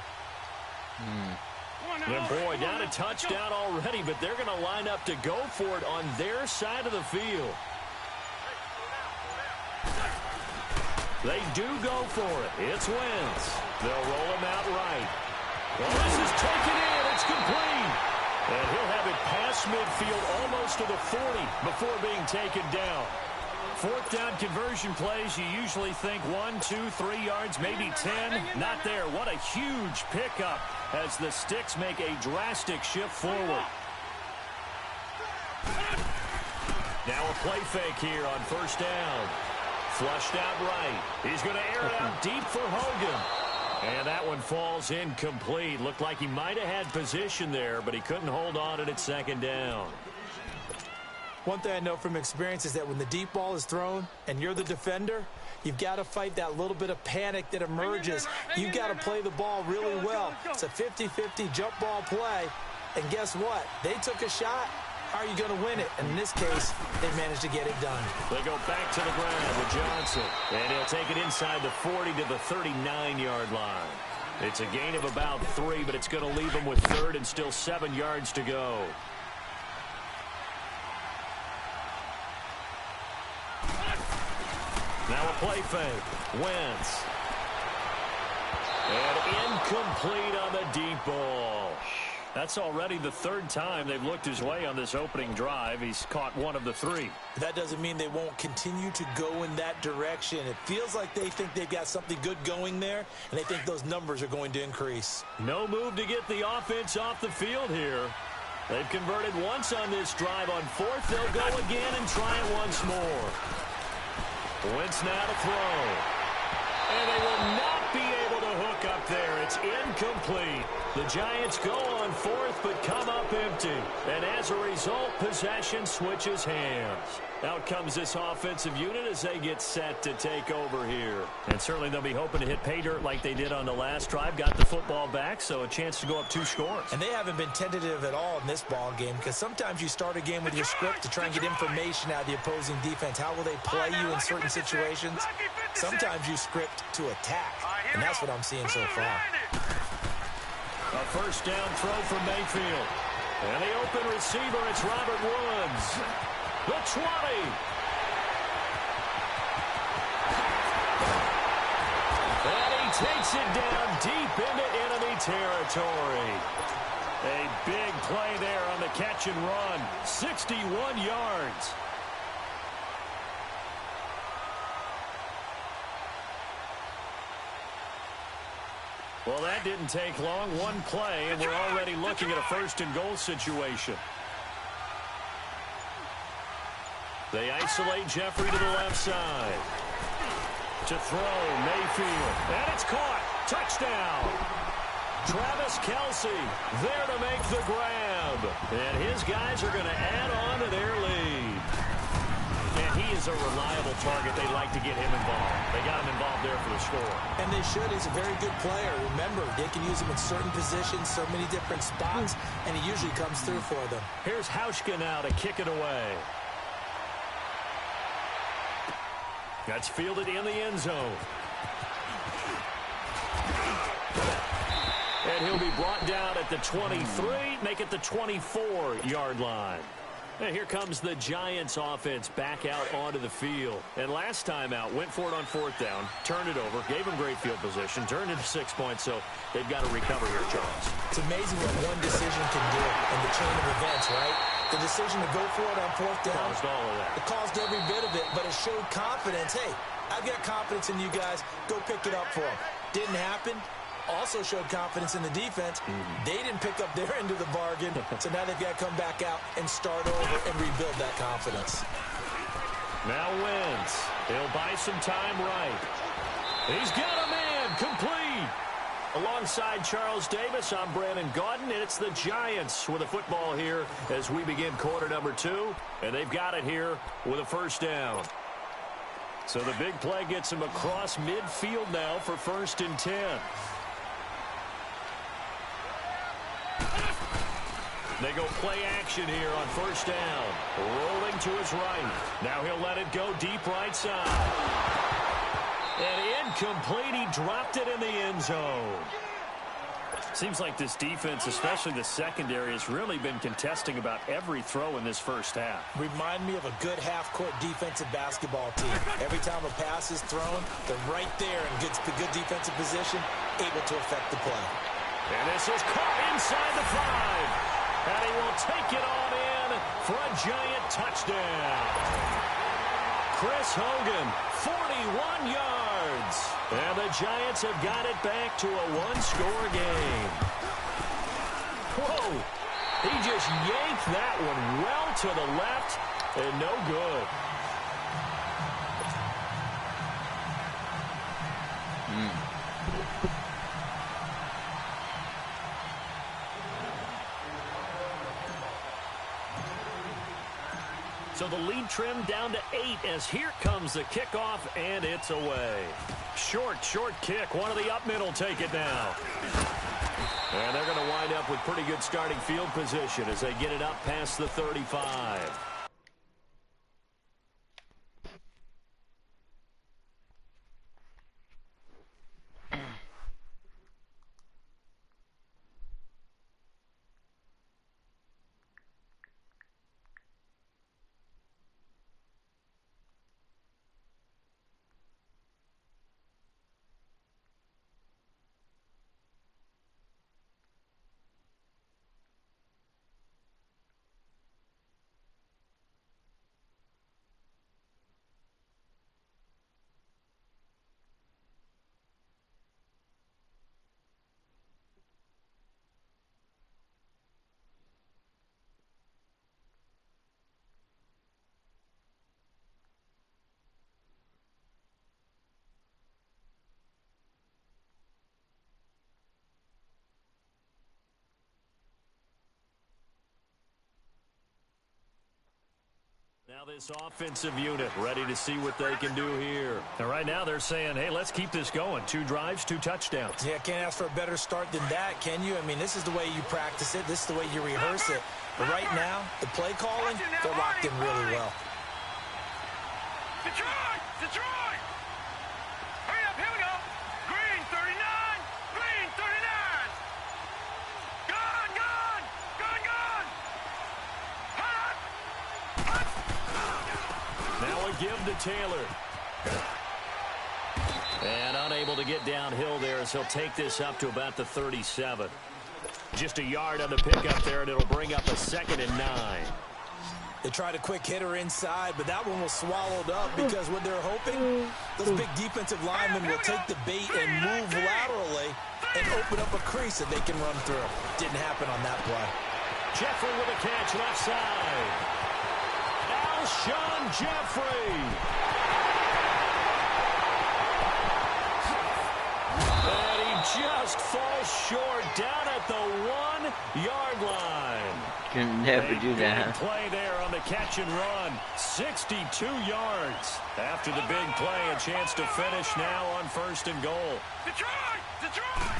And boy, down a touchdown already, but they're going to line up to go for it on their side of the field. They do go for it. It's Wentz. They'll roll him out right. Well, this is taken in. It's complete. And he'll have it past midfield almost to the 40 before being taken down. Fourth down conversion plays, you usually think 1, 2, 3 yards, maybe 10. Not there. What a huge pickup as the Sticks make a drastic shift forward. Now a play fake here on first down. Flushed out right. He's going to air it out deep for Hogan. And that one falls incomplete. Looked like he might have had position there, but he couldn't hold on it at second down. One thing I know from experience is that when the deep ball is thrown and you're the defender, you've got to fight that little bit of panic that emerges. You've got to play the ball really well. It's a 50-50 jump ball play. And guess what? They took a shot. How are you going to win it? And in this case, they managed to get it done. They go back to the ground with Johnson. And he'll take it inside the 40 to the 39-yard line. It's a gain of about 3, but it's going to leave them with third and still 7 yards to go. Now a play fake. Wentz. And incomplete on the deep ball. That's already the third time they've looked his way on this opening drive. He's caught one of the 3. That doesn't mean they won't continue to go in that direction. It feels like they think they've got something good going there, and they think those numbers are going to increase. No move to get the offense off the field here. They've converted once on this drive. On fourth, they'll go again and try it once more. Wentz now to throw. And they will not be able to hook up there. It's incomplete. The Giants go on fourth, but come up empty. And as a result, possession switches hands. Out comes this offensive unit as they get set to take over here. And certainly they'll be hoping to hit pay dirt like they did on the last drive. Got the football back, so a chance to go up 2 scores. And they haven't been tentative at all in this ball game, because sometimes you start a game with your script to try and get information out of the opposing defense. How will they play you in certain situations? Sometimes you script to attack, and that's what I'm seeing so far. A first down throw from Mayfield. And the open receiver, it's Robert Woods. The 20. And he takes it down deep into enemy territory. A big play there on the catch and run. 61 yards. Well, that didn't take long. One play, and we're already looking at a first and goal situation. They isolate Jeffrey to the left side. To throw, Mayfield. And it's caught. Touchdown. Travis Kelce there to make the grab. And his guys are going to add on to their lead. And he is a reliable target. They like to get him involved. They got him involved there for the score. And they should. He's a very good player. Remember, they can use him in certain positions, so many different spots, and he usually comes through for them. Here's Hauschka now to kick it away. That's fielded in the end zone. And he'll be brought down at the 23, make it the 24-yard line. And here comes the Giants offense back out onto the field. And last time out, went for it on fourth down, turned it over, gave them great field position, turned into 6 points, so they've got to recover here, Charles. It's amazing what one decision can do in the chain of events, right? The decision to go for it on fourth down. Caused all of that. It caused every bit of it, but it showed confidence. Hey, I've got confidence in you guys. Go pick it up for them. Didn't happen. Also showed confidence in the defense. They didn't pick up their end of the bargain, so now they've got to come back out and start over and rebuild that confidence. Now Wentz. He'll buy some time right. He's got a man complete. Alongside Charles Davis, I'm Brandon Gaudin, and it's the Giants with a football here as we begin quarter number 2, and they've got it here with a first down. So the big play gets him across midfield now for 1st and 10. They go play action here on first down. Rolling to his right. Now he'll let it go deep right side. And incomplete. He dropped it in the end zone. Seems like this defense, especially the secondary, has really been contesting about every throw in this first half. Remind me of a good half-court defensive basketball team. Every time a pass is thrown, they're right there in good defensive position, able to affect the play. And this is caught inside the 5. And he will take it on in for a Giant touchdown. Chris Hogan, 41 yards. And the Giants have got it back to a one-score game. Whoa. He just yanked that one well to the left and no good. So the lead trimmed down to 8 as here comes the kickoff, and it's away. Short kick. One of the up mid will take it now. And they're going to wind up with pretty good starting field position as they get it up past the 35. Now this offensive unit ready to see what they can do here. And right now they're saying, hey, let's keep this going. 2 drives, 2 touchdowns. Yeah, can't ask for a better start than that, can you? I mean, this is the way you practice it. This is the way you rehearse it. But right now, the play calling, they're locked in really well. Detroit! Detroit! Hurry up, here we go. Green 39, green 39. Gone, gone, gone, gone. Hot. Now a give to Taylor. And unable to get downhill there as he'll take this up to about the 37. Just a yard on the pickup there, and it'll bring up a 2nd and 9. They tried a quick hitter inside, but that one was swallowed up because what they're hoping, those big defensive linemen will take the bait and move laterally and open up a crease that they can run through. Didn't happen on that play. Jeffrey with a catch left side. Alshon Jeffrey. And he just falls short down at the 1-yard line. Can never do that. Play there on the catch and run. 62 yards. After the big play, a chance to finish now on 1st and goal. Detroit! Detroit!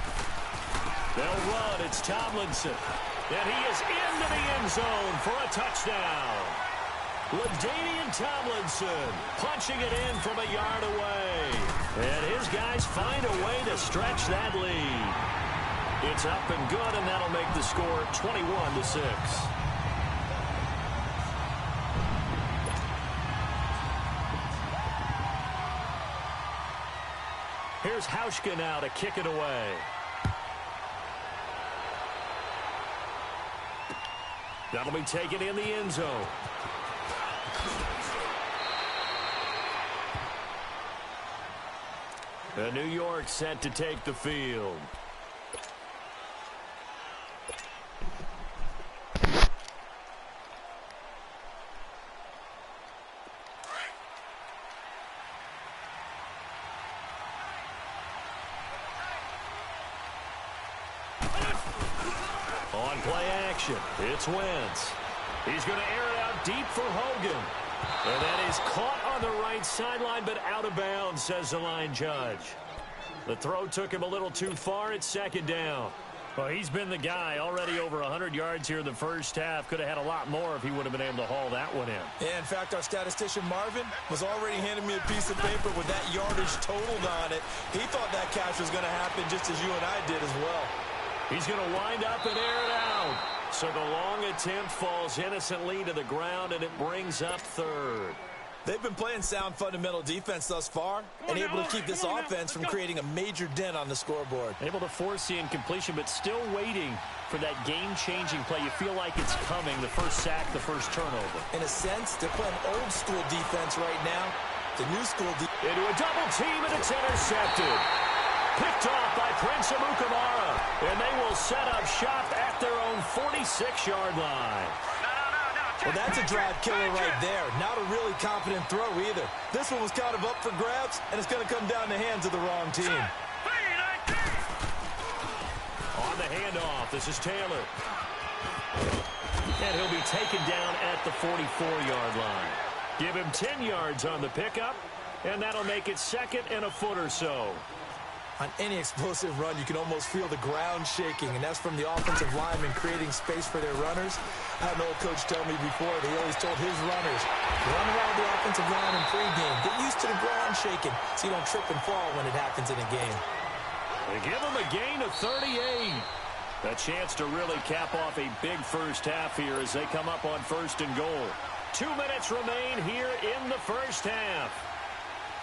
They'll run. It's Tomlinson. And he is into the end zone for a touchdown. LaDainian Tomlinson punching it in from a yard away. And his guys find a way to stretch that lead. It's up and good, and that'll make the score 21-6. Here's Hauschka now to kick it away. That'll be taken in the end zone. And New York set to take the field. On play action, it's Wentz. He's going to air it out deep for Hogan. And that is caught on the right sideline, but out of bounds, says the line judge. The throw took him a little too far. It's 2nd down. Well, he's been the guy. Already over 100 yards here in the first half. Could have had a lot more if he would have been able to haul that one in. Yeah, in fact, our statistician Marvin was already handing me a piece of paper with that yardage totaled on it. He thought that catch was going to happen just as you and I did as well. He's going to wind up and air it out. So the long attempt falls innocently to the ground, and it brings up 3rd. They've been playing sound fundamental defense thus far and able to keep this offense from creating a major dent on the scoreboard. Able to force the incompletion, but still waiting for that game-changing play. You feel like it's coming, the first sack, the first turnover. In a sense, they're playing old-school defense right now. The new school defense. Into a double team, and it's intercepted. Picked off by Prince Amukamara, and they will set up shop at their own 46-yard line. Well, that's a drive killer right there. Not a really confident throw either. This one was kind of up for grabs, and it's going to come down the hands of the wrong team. On the handoff, this is Taylor. And he'll be taken down at the 44-yard line. Give him 10 yards on the pickup, and that'll make it second and a foot or so. On any explosive run, you can almost feel the ground shaking, and that's from the offensive linemen creating space for their runners. I had an old coach tell me before that he always told his runners, run around the offensive line in pregame. Get used to the ground shaking so you don't trip and fall when it happens in a game. They give him a gain of 38. A chance to really cap off a big first half here as they come up on first and goal. 2 minutes remain here in the first half.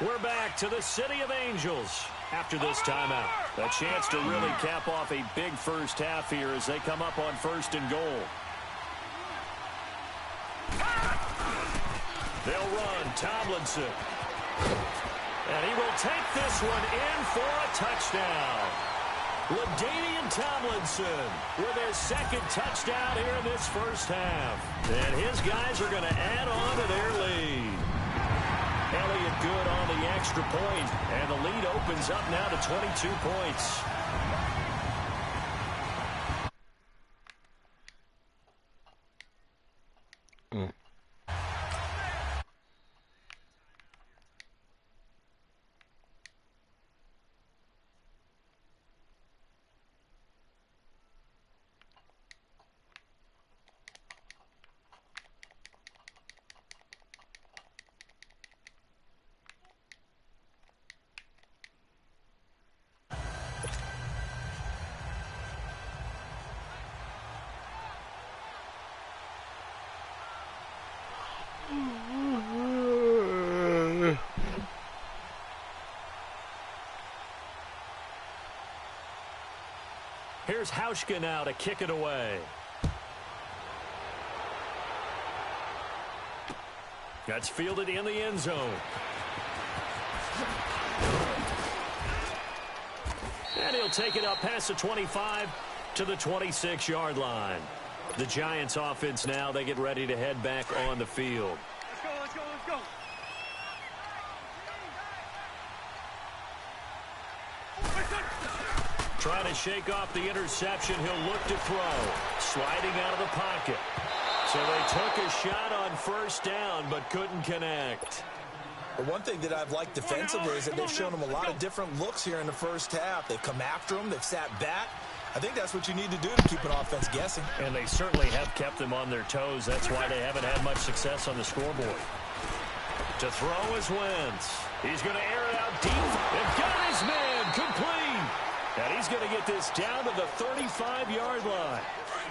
We're back to the City of Angels after this timeout. A chance to really cap off a big first half here as they come up on first and goal. They'll run Tomlinson. And he will take this one in for a touchdown. LaDainian Tomlinson with his second touchdown here in this first half. And his guys are going to add on to their lead. Elliott good on the extra point, and the lead opens up now to 22 points. Here's Hauschka now to kick it away. That's fielded in the end zone. And he'll take it up past the 25 to the 26-yard line. The Giants offense now, they get ready to head back on the field. Let's go, let's go, let's go. Trying to shake off the interception. He'll look to throw. Sliding out of the pocket. So they took a shot on first down, but couldn't connect. But one thing that I've liked defensively is that they've shown them a lot of different looks here in the first half. They've come after them. They've sat back. I think that's what you need to do to keep an offense guessing. And they certainly have kept them on their toes. That's why they haven't had much success on the scoreboard. To throw is Wentz. He's going to air it out deep. And got his man complete. And he's going to get this down to the 35-yard line.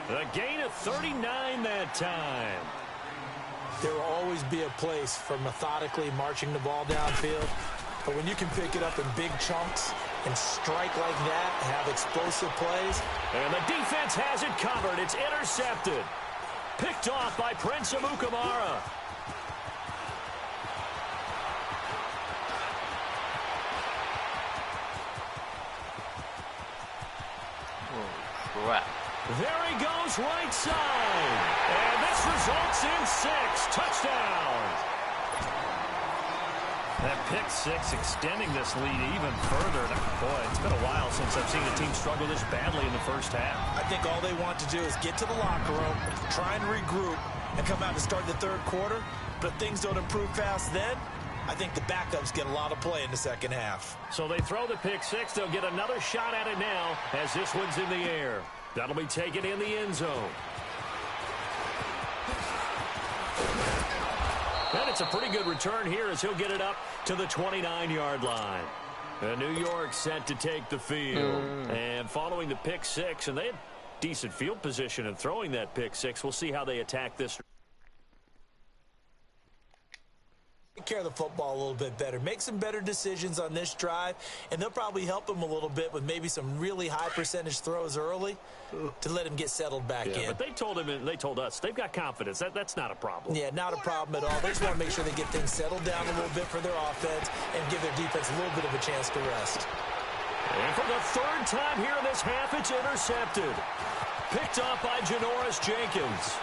A gain of 39 that time. There will always be a place for methodically marching the ball downfield. But when you can pick it up in big chunks and strike like that, have explosive plays. And the defense has it covered. It's intercepted. Picked off by Prince Amukamara. Crap. There he goes right side. And this results in 6. Touchdown. That pick 6 extending this lead even further. Boy, it's been a while since I've seen a team struggle this badly in the first half. I think all they want to do is get to the locker room, try and regroup, and come out and start the third quarter. But if things don't improve fast then, I think the backups get a lot of play in the second half. So they throw the pick 6. They'll get another shot at it now as this one's in the air. That'll be taken in the end zone. And it's a pretty good return here as he'll get it up to the 29-yard line. And New York set to take the field. And following the pick 6, and they had decent field position in throwing that pick 6. We'll see how they attack this. take care of the football a little bit better, make some better decisions on this drive, and they'll probably help him a little bit with maybe some really high percentage throws early to let him get settled back in. But they told him, and they told us, they've got confidence. That's not a problem. Yeah, not a problem at all. They just want to make sure they get things settled down a little bit for their offense and give their defense a little bit of a chance to rest. And for the third time here in this half, it's intercepted. Picked off by Janoris Jenkins.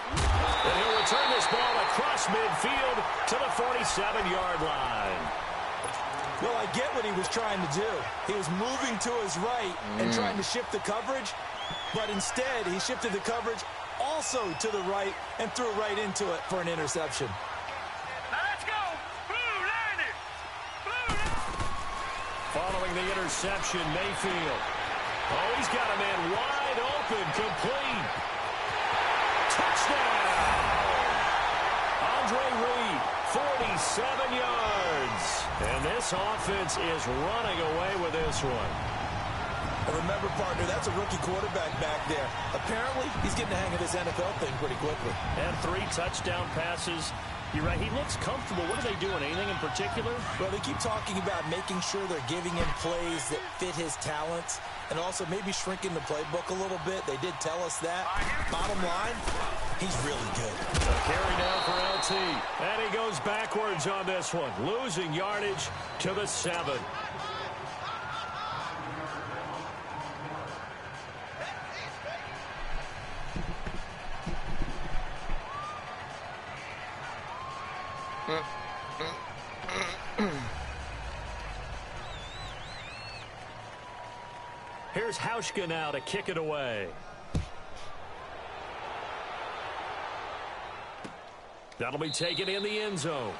And he'll return this ball across midfield to the 47-yard line. Well, I get what he was trying to do. He was moving to his right and trying to shift the coverage, but instead he shifted the coverage also to the right and threw right into it for an interception. Let's go! Blue line it! Blue line! Following the interception, Mayfield. Oh, he's got a man wide open, complete. Touchdown! Andre Reed, 47 yards. And this offense is running away with this one. And remember, partner, that's a rookie quarterback back there. Apparently, he's getting the hang of this NFL thing pretty quickly. And 3 touchdown passes. You're right, he looks comfortable. What are they doing? Anything in particular? Well, they keep talking about making sure they're giving him plays that fit his talents and also maybe shrinking the playbook a little bit. They did tell us that. Bottom line, he's really good. So carry down for LT. And he goes backwards on this one, losing yardage to the 7. Here's Hauschka now to kick it away. That'll be taken in the end zone.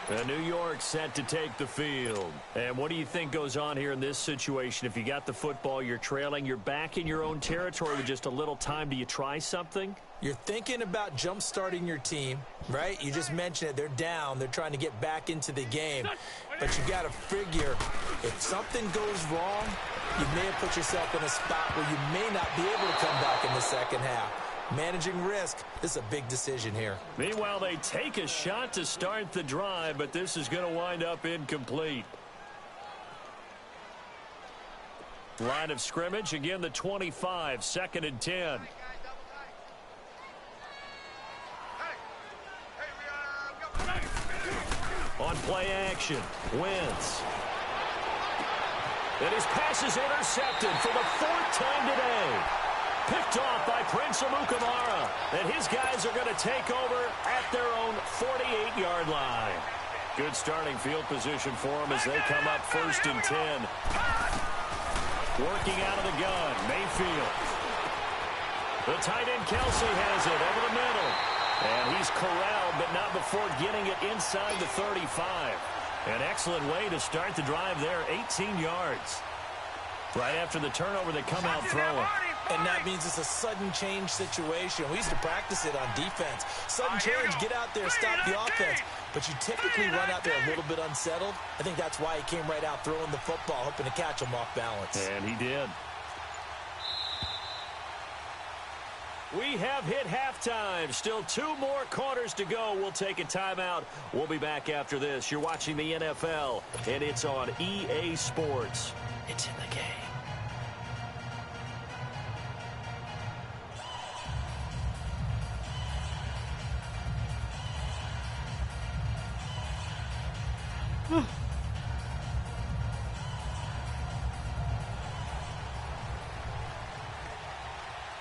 And New York set to take the field. And what do you think goes on here in this situation? If you got the football, you're trailing, you're back in your own territory with just a little time. Do you try something? You're thinking about jump-starting your team, right? You just mentioned it. They're down. They're trying to get back into the game. But you got to figure if something goes wrong, you may have put yourself in a spot where you may not be able to come back in the second half. Managing risk, this is a big decision here. Meanwhile, they take a shot to start the drive, but this is going to wind up incomplete. Line of scrimmage, again the 25, 2nd and 10. On play action, Wentz. And his pass is intercepted for the 4th time today. Picked off by Prince Amukamara. And his guys are going to take over at their own 48-yard line. Good starting field position for them as they come up 1st and 10. Working out of the gun, Mayfield. The tight end Kelsey has it over the middle. And he's corralled, but not before getting it inside the 35. An excellent way to start the drive there, 18 yards. Right after the turnover, they come out throwing. And that means it's a sudden change situation. We used to practice it on defense. Sudden change, get out there, stop the offense. But you typically run out there a little bit unsettled. I think that's why he came right out throwing the football, hoping to catch him off balance. And he did. We have hit halftime. Still 2 more quarters to go. We'll take a timeout. We'll be back after this. You're watching the NFL, and it's on EA Sports. It's in the game.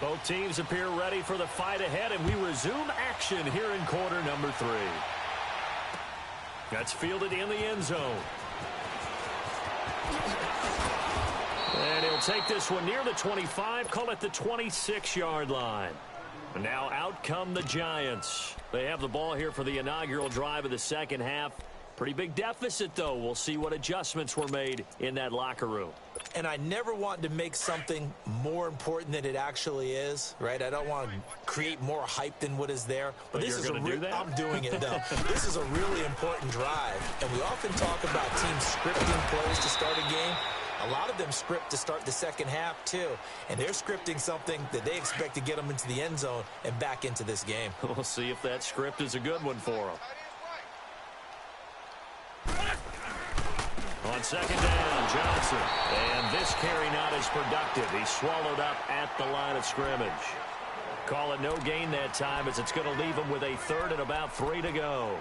Both teams appear ready for the fight ahead, and we resume action here in quarter number 3. That's fielded in the end zone. And he'll take this one near the 25, call it the 26-yard line. And now out come the Giants. They have the ball here for the inaugural drive of the second half. Pretty big deficit, though. We'll see what adjustments were made in that locker room. And I never want to make something more important than it actually is, right? I don't want to create more hype than what is there. But this is I'm doing it, though. This is a really important drive. And we often talk about teams scripting plays to start a game. A lot of them script to start the second half, too. And they're scripting something that they expect to get them into the end zone and back into this game. We'll see if that script is a good one for them. On second down, Johnson. And this carry not as productive. He's swallowed up at the line of scrimmage. Call it no gain that time as it's going to leave him with a third and about 3 to go.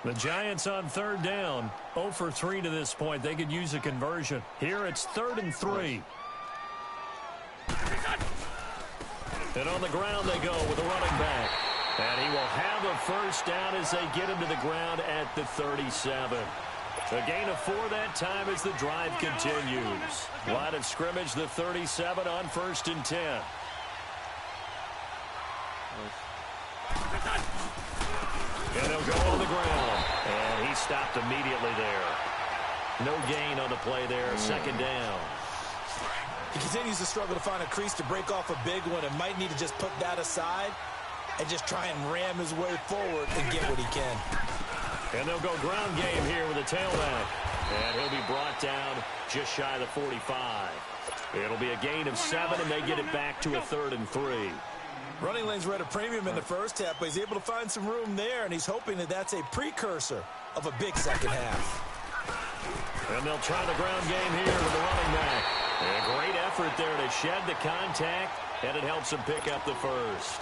The Giants on third down, 0 for 3 to this point. They could use a conversion. Here it's 3rd and 3. And on the ground they go with a running back. And he will have a first down as they get him to the ground at the 37. A gain of 4 that time as the drive continues. Line of scrimmage, the 37 on 1st and 10. And they'll go on the ground. And he stopped immediately there. No gain on the play there. Second down. He continues to struggle to find a crease to break off a big one and might need to just put that aside and just try and ram his way forward and get what he can. And they'll go ground game here with a tailback. And he'll be brought down just shy of the 45. It'll be a gain of 7, and they get it back to a 3rd and 3. Running lanes were at a premium in the first half, but he's able to find some room there, and he's hoping that that's a precursor of a big second half. And they'll try the ground game here with the running back. And a great effort there to shed the contact, and it helps him pick up the first.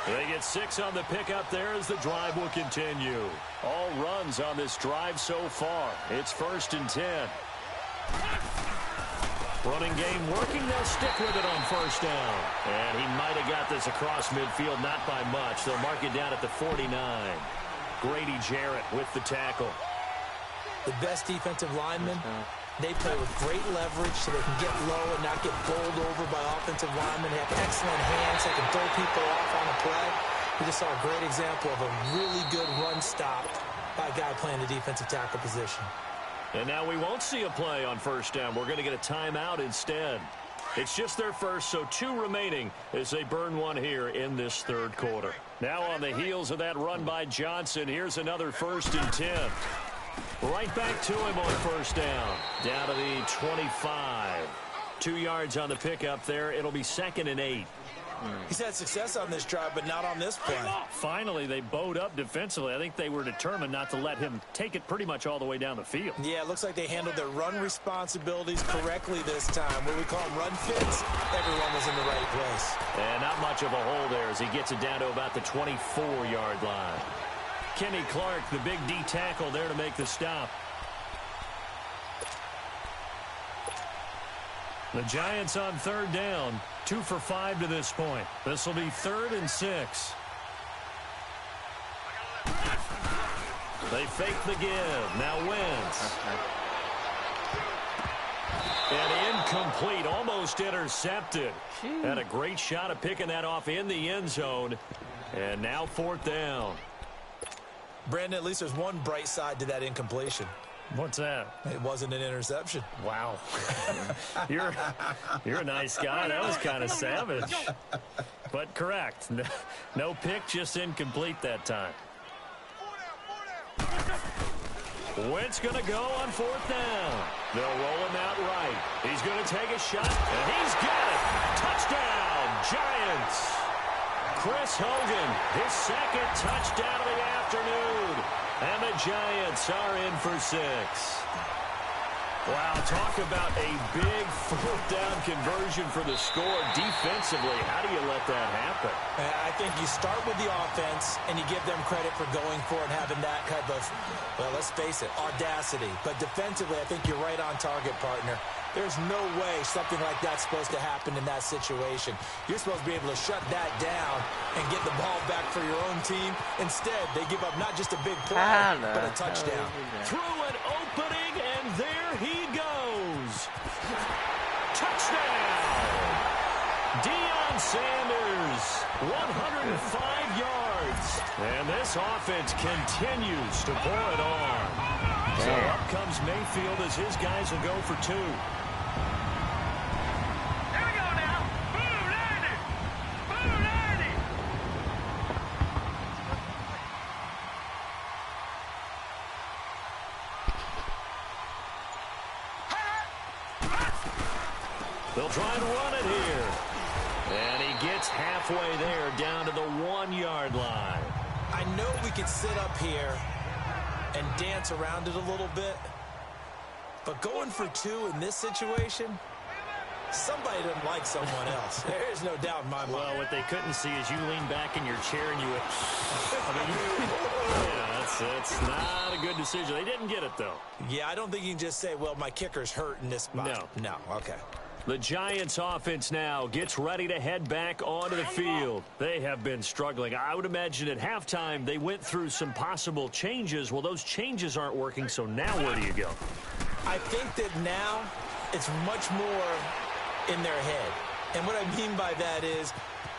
They get 6 on the pickup there as the drive will continue. All runs on this drive so far. It's 1st and 10. Running game working. They'll stick with it on first down. And he might have got this across midfield, not by much. They'll mark it down at the 49. Grady Jarrett with the tackle. The best defensive linemen, they play with great leverage so they can get low and not get bowled over by offensive linemen. They have excellent hands. They can throw people off on a play. We just saw a great example of a really good run stop by a guy playing the defensive tackle position. And now we won't see a play on first down. We're going to get a timeout instead. It's just their first, so 2 remaining as they burn one here in this 3rd quarter. Now on the heels of that run by Johnson, here's another 1st and 10. Right back to him on first down. Down to the 25. 2 yards on the pickup there. It'll be 2nd and 8. He's had success on this drive, but not on this play. Finally, they bowed up defensively. I think they were determined not to let him take it pretty much all the way down the field. Yeah, it looks like they handled their run responsibilities correctly this time. What we call them run fits, everyone was in the right place. And not much of a hole there as he gets it down to about the 24-yard line. Kenny Clark, the big D tackle there to make the stop. The Giants on third down, 2 for 5 to this point. This will be 3rd and 6. They fake the give. Now Wentz. And incomplete, almost intercepted. Had a great shot at picking that off in the end zone. And now 4th down. Brandon, at least there's one bright side to that incompletion. What's that? It wasn't an interception. Wow. You're a nice guy. That was kind of savage. But correct. No pick, just incomplete that time. Wentz going to go on 4th down. They'll roll him out right. He's going to take a shot, and he's got it. Touchdown, Giants. Chris Hogan, his 2nd touchdown of the afternoon. And the Giants are in for 6. Wow, talk about a big 4th down conversion for the score. Defensively, how do you let that happen? I think you start with the offense, and you give them credit for going for it and having that kind of, well, let's face it, audacity. But defensively, I think you're right on target, partner. There's no way something like that's supposed to happen in that situation. You're supposed to be able to shut that down and get the ball back for your own team. Instead, they give up not just a big play, but a touchdown. Through an opening, and there he goes. Touchdown! Deion Sanders, 105 yards. And this offense continues to pour it on. So up comes Mayfield as his guys will go for 2. They'll try and run it here. And he gets halfway there down to the 1-yard line. I know we could sit up here and dance around it a little bit, but going for 2 in this situation, somebody doesn't like someone else. There's no doubt in my mind. Well, what they couldn't see is you lean back in your chair and you went, that's not a good decision. They didn't get it, though. Yeah, I don't think you can just say, well, my kicker's hurt in this spot. No, okay. The Giants offense now gets ready to head back onto the field. They have been struggling. I would imagine at halftime they went through some possible changes. Well, those changes aren't working, so now where do you go? I think that now it's much more in their head. And what I mean by that is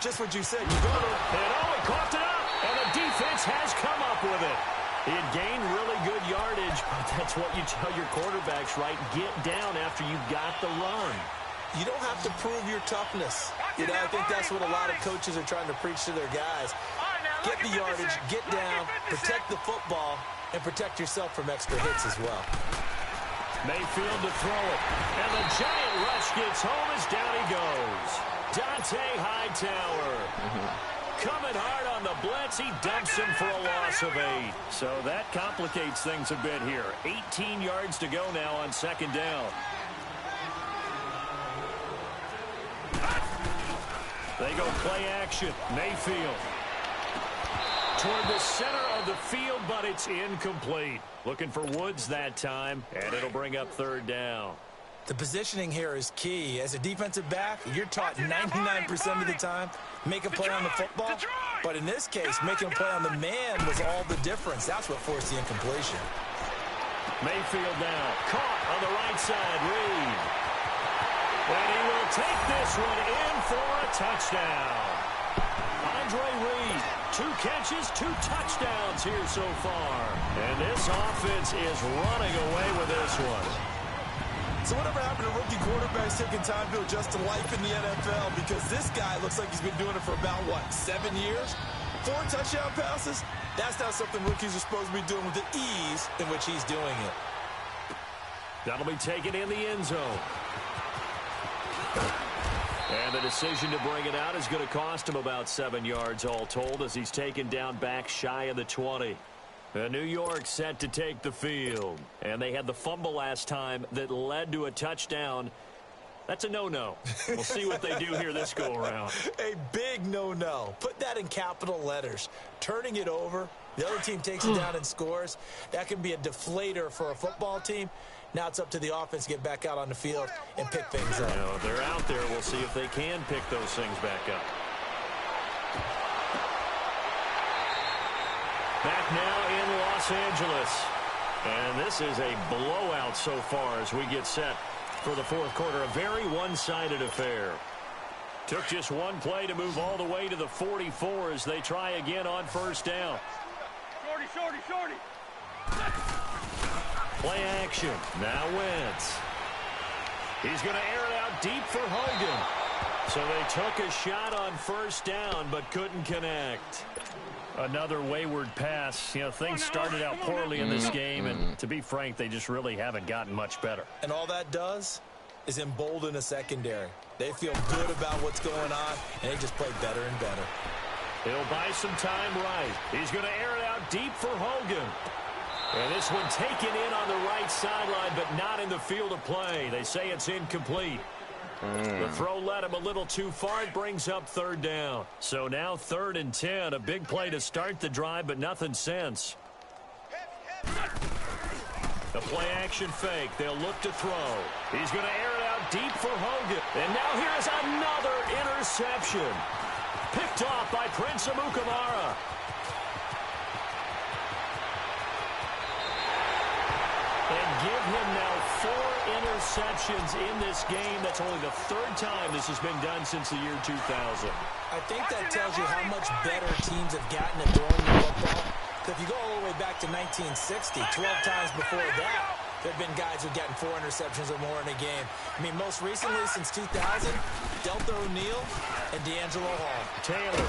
just what you said. You go to... And he coughed it up, and the defense has come up with it. He had gained really good yardage, but that's what you tell your quarterbacks, right? Get down after you got the run. You don't have to prove your toughness. You know, I think that's what a lot of coaches are trying to preach to their guys. Get the yardage, get down, protect the football, and protect yourself from extra hits as well. Mayfield to throw it. And the giant rush gets home as down he goes. Dante Hightower. Coming hard on the blitz. He dumps him for a loss of 8. So that complicates things a bit here. 18 yards to go now on second down. They go play action. Mayfield toward the center of the field, but it's incomplete. Looking for Woods that time, and it'll bring up third down. The positioning here is key. As a defensive back, you're taught 99% of the time, make a play on the football. But in this case, making a play on the man was all the difference. That's what forced the incompletion. Mayfield now, caught on the right side, Reed. And he will take this one in for a touchdown. Andre Reed, 2 catches, 2 touchdowns here so far. And this offense is running away with this one. So whatever happened to rookie quarterbacks taking time to adjust to life in the NFL? Because this guy looks like he's been doing it for about, 7 years? 4 touchdown passes? That's not something rookies are supposed to be doing with the ease in which he's doing it. That'll be taken in the end zone. And the decision to bring it out is going to cost him about 7 yards all told as he's taken down back shy of the 20. New York set to take the field. And they had the fumble last time that led to a touchdown. That's a no-no. We'll see what they do here this go-around. A big no-no. Put that in capital letters. Turning it over, the other team takes it down and scores. That can be a deflator for a football team. Now it's up to the offense to get back out on the field and pick things up. Now, they're out there. We'll see if they can pick those things back up. Back now in Los Angeles. And this is a blowout so far as we get set for the fourth quarter. A very one-sided affair. Took just one play to move all the way to the 44 as they try again on first down. Shorty. Play action. Now Wentz. He's going to air it out deep for Hogan. So they took a shot on first down but couldn't connect. Another wayward pass. You know, things started out poorly in this game, and to be frank, they just really haven't gotten much better. And all that does is embolden a secondary. They feel good about what's going on, and they just play better and better. He'll buy some time right. He's going to air it out deep for Hogan. And this one taken in on the right sideline, but not in the field of play. They say it's incomplete. The throw led him a little too far. It brings up third down. So now 3rd and 10. A big play to start the drive, but nothing since. A play-action fake. They'll look to throw. He's going to air it out deep for Hogan. And now here's another interception. Picked off by Prince Amukamara. And give him now 4 interceptions in this game. That's only the 3rd time this has been done since the year 2000. I think that tells you how much better teams have gotten at throwing the football. If you go all the way back to 1960, 12 times before that, there have been guys who've gotten 4 interceptions or more in a game. I mean, most recently since 2000, Delta O'Neal and D'Angelo Hall. Taylor.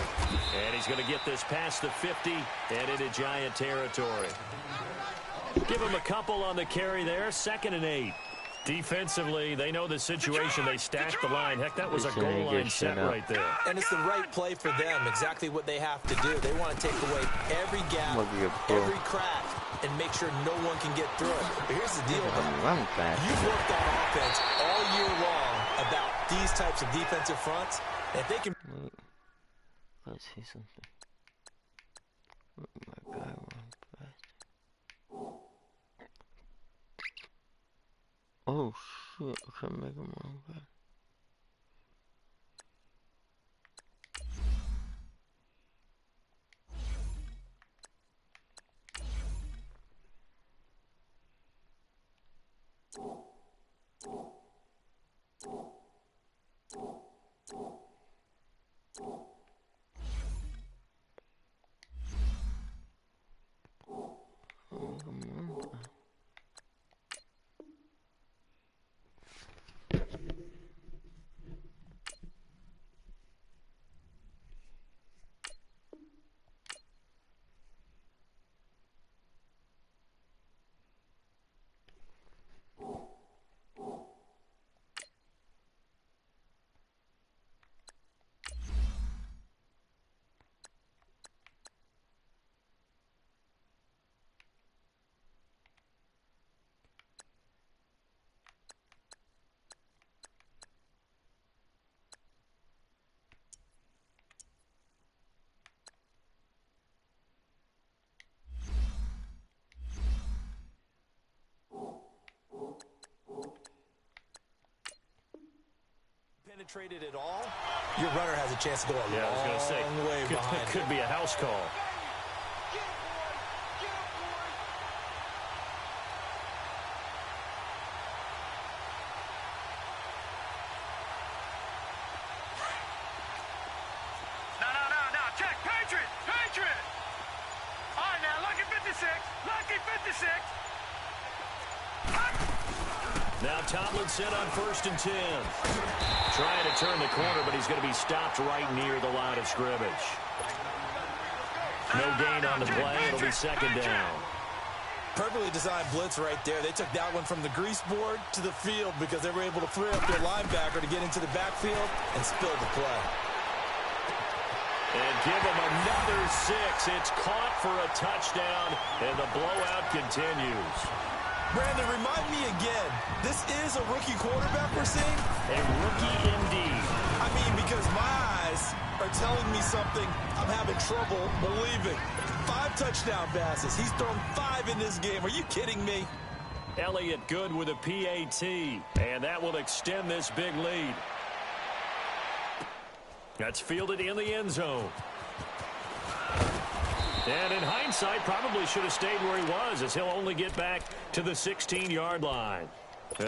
And he's going to get this past the 50 and into Giant territory. Give him a couple on the carry there. 2nd and 8. Defensively, they know the situation. They stacked the line. Heck, that was a goal line set right there. And it's the right play for them, exactly what they have to do. They want to take away every gap, every crack, and make sure no one can get through it. But here's the deal, you've worked on offense all year long about these types of defensive fronts. And if they can... Let's see something. Oh my God, oh shit, I can't make him wrong back. Oh, come on. Penetrated at all, your runner has a chance to go a long way behind. Could be a house call. No, check, Patriot! All right, now, lucky 56! Now Tomlinson on 1st and 10. Trying to turn the corner, but he's going to be stopped right near the line of scrimmage. No gain on the play. It'll be 2nd down. Perfectly designed blitz right there. They took that one from the grease board to the field because they were able to free up their linebacker to get into the backfield and spill the play. And give him another 6. It's caught for a touchdown, and the blowout continues. Brandon, remind me again, this is a rookie quarterback we're seeing? A rookie indeed. I mean, because my eyes are telling me something I'm having trouble believing. 5 touchdown passes. He's thrown 5 in this game. Are you kidding me? Elliott good with a PAT, and that will extend this big lead. That's fielded in the end zone. And in hindsight, probably should have stayed where he was, as he'll only get back to the 16-yard line.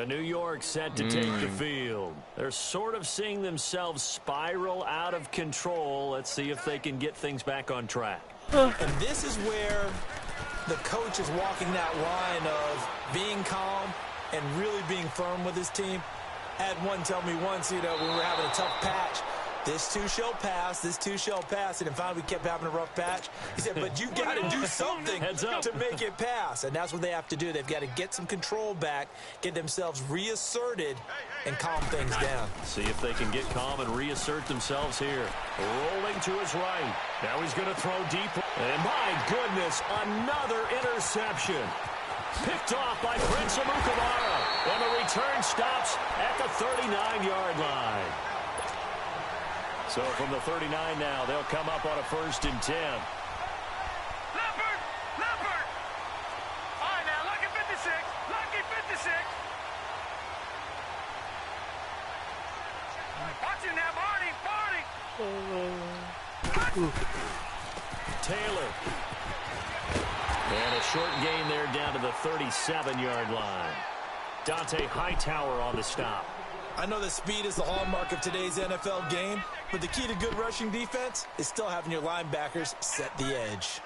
New York set to take the field. They're sort of seeing themselves spiral out of control. Let's see if they can get things back on track. And this is where the coach is walking that line of being calm and really being firm with his team. I had one tell me once, when we were having a tough patch, this too shall pass, this too shall pass. And finally, we kept having a rough patch. He said, but you got to do something to make it pass. And that's what they have to do. They've got to get some control back, get themselves reasserted, and calm things down. See if they can get calm and reassert themselves here. Rolling to his right. Now he's going to throw deep. And my goodness, another interception. Picked off by Prince Amukamara. And the return stops at the 39-yard line. So from the 39 now, they'll come up on a 1st and 10. Leopard! All right, now, lucky 56! Watch it now, Barney! Taylor. And a short gain there down to the 37-yard line. Dante Hightower on the stop. I know that speed is the hallmark of today's NFL game, but the key to good rushing defense is still having your linebackers set the edge.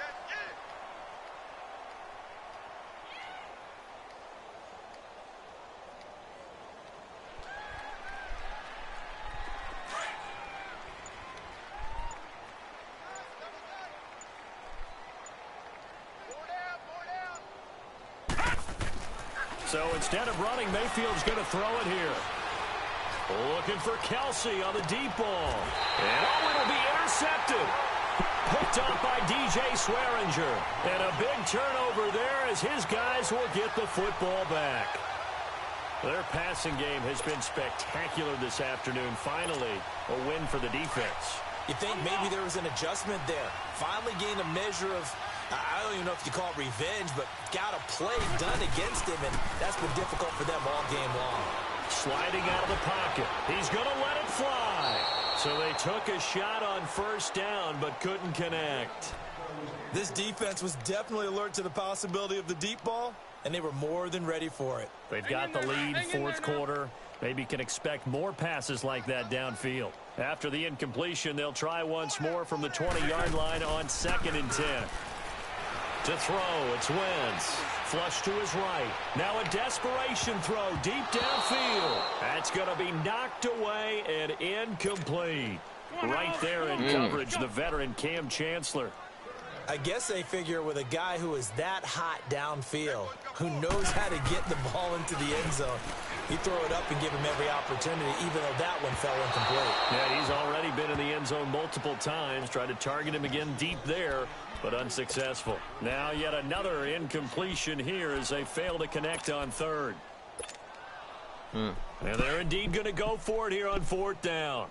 So instead of running, Mayfield's going to throw it here. Looking for Kelsey on the deep ball. And it'll be intercepted. Picked up by DJ Swearinger. And a big turnover there as his guys will get the football back. Their passing game has been spectacular this afternoon. Finally, a win for the defense. You think maybe there was an adjustment there. Finally gained a measure of, I don't even know if you call it revenge, but got a play done against him, and that's been difficult for them all game long. Sliding out of the pocket. He's going to let it fly. So they took a shot on first down, but couldn't connect. This defense was definitely alert to the possibility of the deep ball, and they were more than ready for it. They've got the lead, fourth quarter. Maybe can expect more passes like that downfield. After the incompletion, they'll try once more from the 20-yard line on 2nd and 10. To throw, it's Wentz. Flush to his right. Now a desperation throw deep downfield. That's going to be knocked away and incomplete. Right there in coverage, the veteran Cam Chancellor. I guess they figure with a guy who is that hot downfield, who knows how to get the ball into the end zone, you throw it up and give him every opportunity, even though that one fell incomplete. Yeah, he's already been in the end zone multiple times. Tried to target him again deep there, but unsuccessful. Now yet another incompletion here as they fail to connect on 3rd. And they're indeed going to go for it here on 4th down.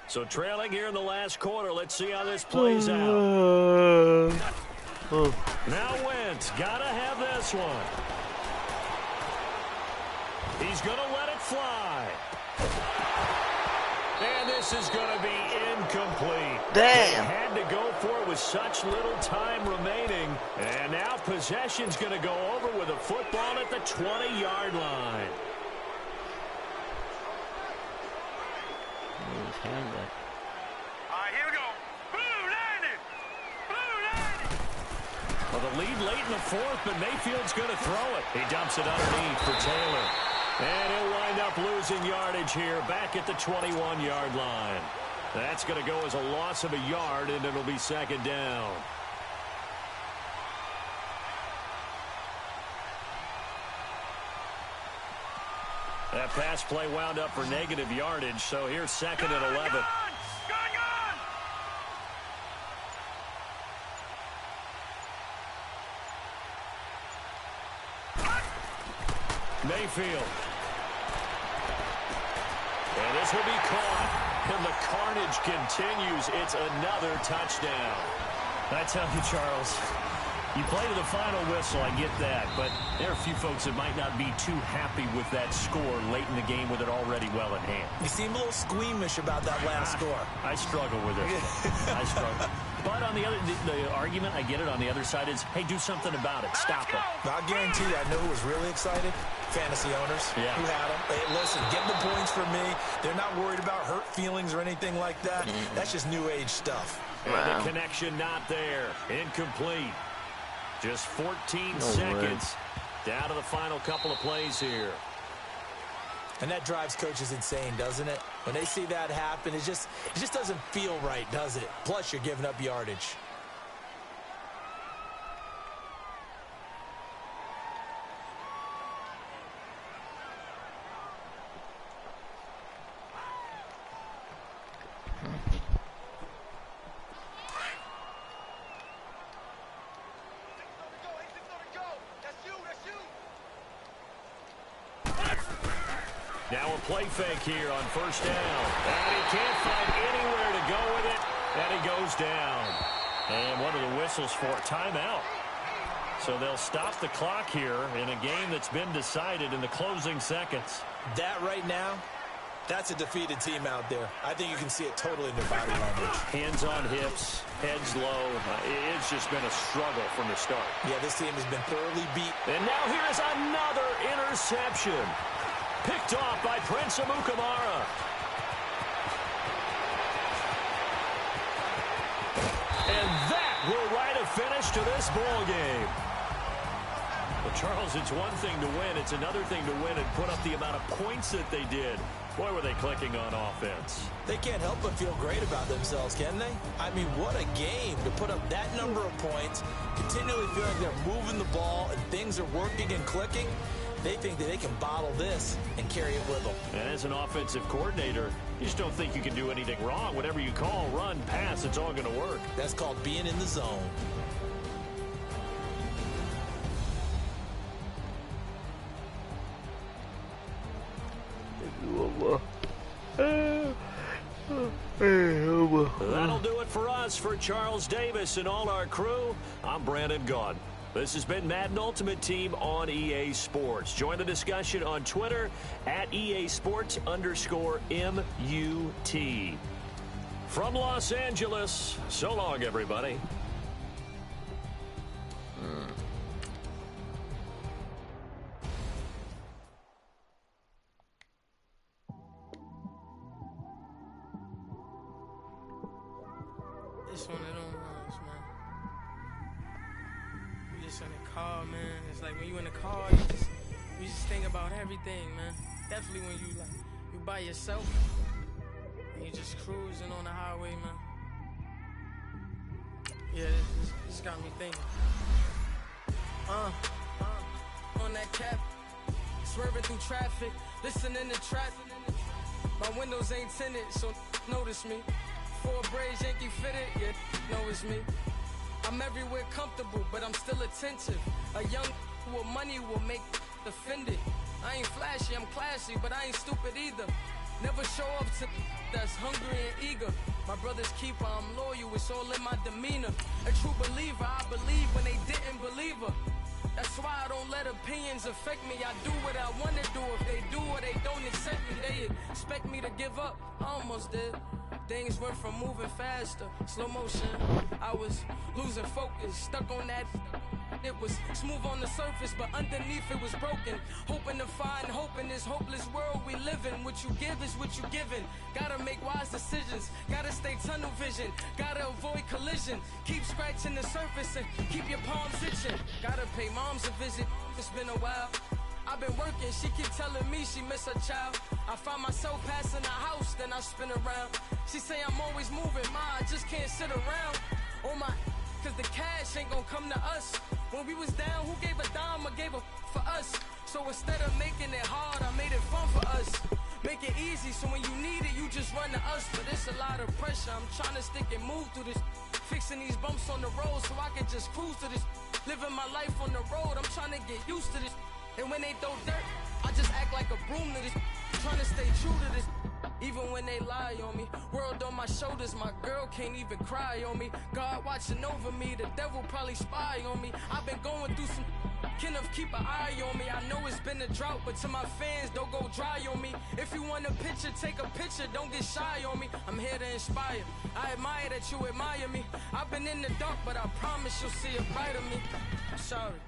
So trailing here in the last quarter. Let's see how this plays out. Now Wentz, gotta have this one. He's going to let it fly. And this is going to be incomplete. Damn. They had to go for it with such little time remaining. And now possession's going to go over with a football at the 20-yard line. All right, here we go. Blue landed. Blue landed. Well, the lead late in the 4th, but Mayfield's going to throw it. He dumps it underneath for Taylor. And he'll wind up losing yardage here back at the 21-yard line. That's going to go as a loss of a yard, and it'll be 2nd down. That pass play wound up for negative yardage, so here's 2nd and 11. Mayfield. And this will be caught. And the carnage continues. It's another touchdown. I tell you, Charles, you play to the final whistle, I get that, but there are a few folks that might not be too happy with that score late in the game with it already well in hand. You seem a little squeamish about that last score. I struggle with it. I struggle. But on the other, the argument, I get it, on the other side is, hey, do something about it. Stop it. I guarantee you, I know who was really excited. Fantasy owners who had them. Hey, listen, get the points for me. They're not worried about hurt feelings or anything like that. That's just new age stuff. And the connection not there. Incomplete. Just 14 seconds down to the final couple of plays here. And that drives coaches insane, doesn't it? When they see that happen, it just doesn't feel right, does it? Plus, you're giving up yardage. Now a play fake here on first down. And he can't find anywhere to go with it. And he goes down. And what are the whistles for? Timeout. So they'll stop the clock here in a game that's been decided in the closing seconds. That right now, that's a defeated team out there. I think you can see it totally in their body language. Hands on hips, heads low. It's just been a struggle from the start. Yeah, this team has been thoroughly beat. And now here's another interception. Picked off by Prince Amukamara. And that will write a finish to this ball game. Well, Charles, it's one thing to win. It's another thing to win and put up the amount of points that they did. Boy, were they clicking on offense. They can't help but feel great about themselves, can they? I mean, what a game to put up that number of points, continually feeling they're moving the ball and things are working and clicking. They think that they can bottle this and carry it with them. And as an offensive coordinator, you just don't think you can do anything wrong. Whatever you call, run, pass, it's all going to work. That's called being in the zone. That'll do it for us. For Charles Davis and all our crew, I'm Brandon Gaudin. This has been Madden Ultimate Team on EA Sports. Join the discussion on Twitter at EA Sports_MUT. From Los Angeles, so long, everybody. It's one of them ones, man. You just in the car, man. It's like when you in the car, you just think about everything, man. Definitely when you by yourself and you just cruising on the highway, man. Yeah, this got me thinking. On that cap, swerving through traffic, listening to trap. My windows ain't tinted, so notice me. Four braids, Yankee fitted, yeah, know it's me. I'm everywhere comfortable, but I'm still attentive. A young with money will make offended. I ain't flashy, I'm classy, but I ain't stupid either. Never show up to that's hungry and eager. My brother's keeper, I'm loyal, it's all in my demeanor. A true believer, I believe when they didn't believe her. That's why I don't let opinions affect me. I do what I want to do. If they do or they don't accept me, they expect me to give up. I almost did. Things went from moving faster, slow motion. I was losing focus, stuck on that. It was smooth on the surface, but underneath it was broken. Hoping to find hope in this hopeless world we live in. What you give is what you given. Gotta make wise decisions. Gotta stay tunnel vision. Gotta avoid collision. Keep scratching the surface and keep your palms itching. Gotta pay moms a visit. It's been a while. I've been working, she keep telling me she miss her child. I find myself passing the house, then I spin around. She say I'm always moving, ma, I just can't sit around. Oh my, cause the cash ain't gonna come to us. When we was down, who gave a dime or gave a for us? So instead of making it hard, I made it fun for us. Make it easy, so when you need it, you just run to us. But it's a lot of pressure, I'm trying to stick and move through this. Fixing these bumps on the road so I can just cruise to this. Living my life on the road, I'm trying to get used to this. And when they throw dirt, I just act like a broom to this. Trying to stay true to this. Even when they lie on me. World on my shoulders, my girl can't even cry on me. God watching over me, the devil probably spy on me. I've been going through some enough, keep an eye on me. I know it's been a drought, but to my fans, don't go dry on me. If you want a picture, take a picture, don't get shy on me. I'm here to inspire. I admire that you admire me. I've been in the dark, but I promise you'll see a brighter me. I'm sorry.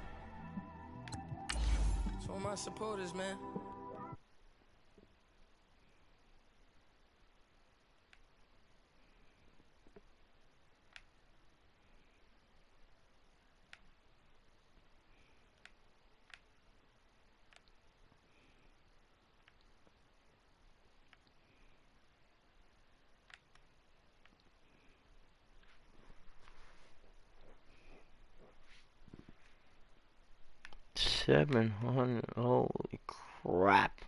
So my supporters, man. $700, holy crap.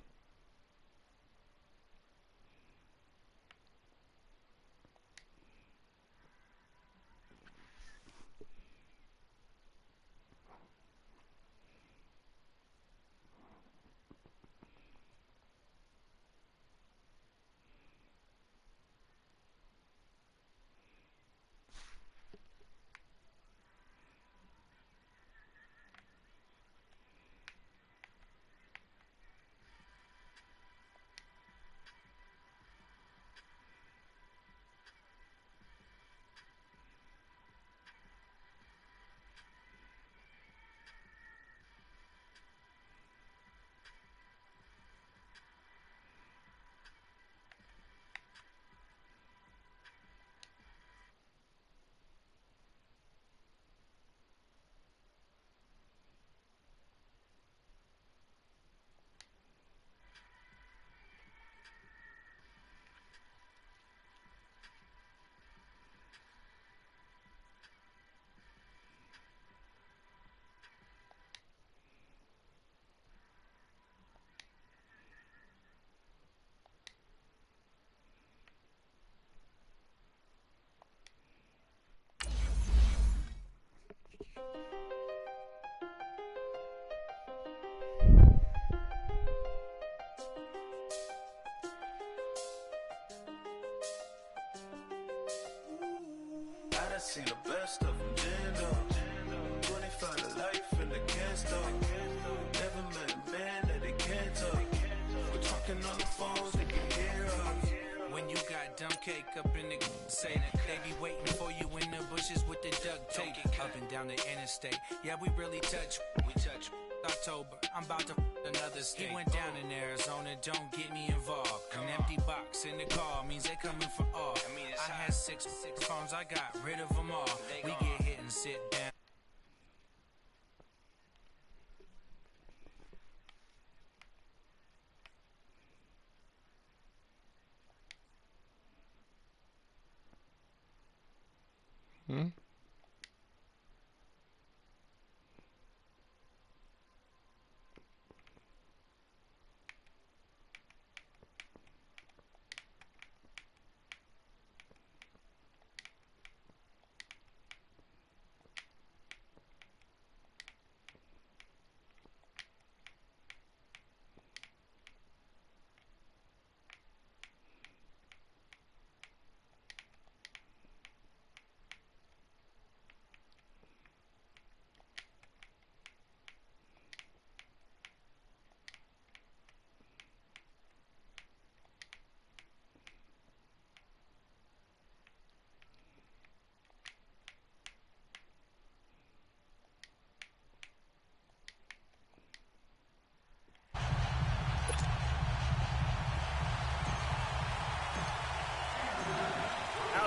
seen the best of them jammed up. 25 to life and they can't stop. Never met a man that they can't talk. We're talking on the phones, they can hear us. When you got dumb cake up in the say that they be waiting for you in the bushes with the duct tape up and down the interstate. Yeah, we really touch. We touch. October, I'm about to another state. He went down in Arizona, don't get me involved. An empty box in the car means they coming for all. I had six phones, I got rid of them all. We get hit and sit down.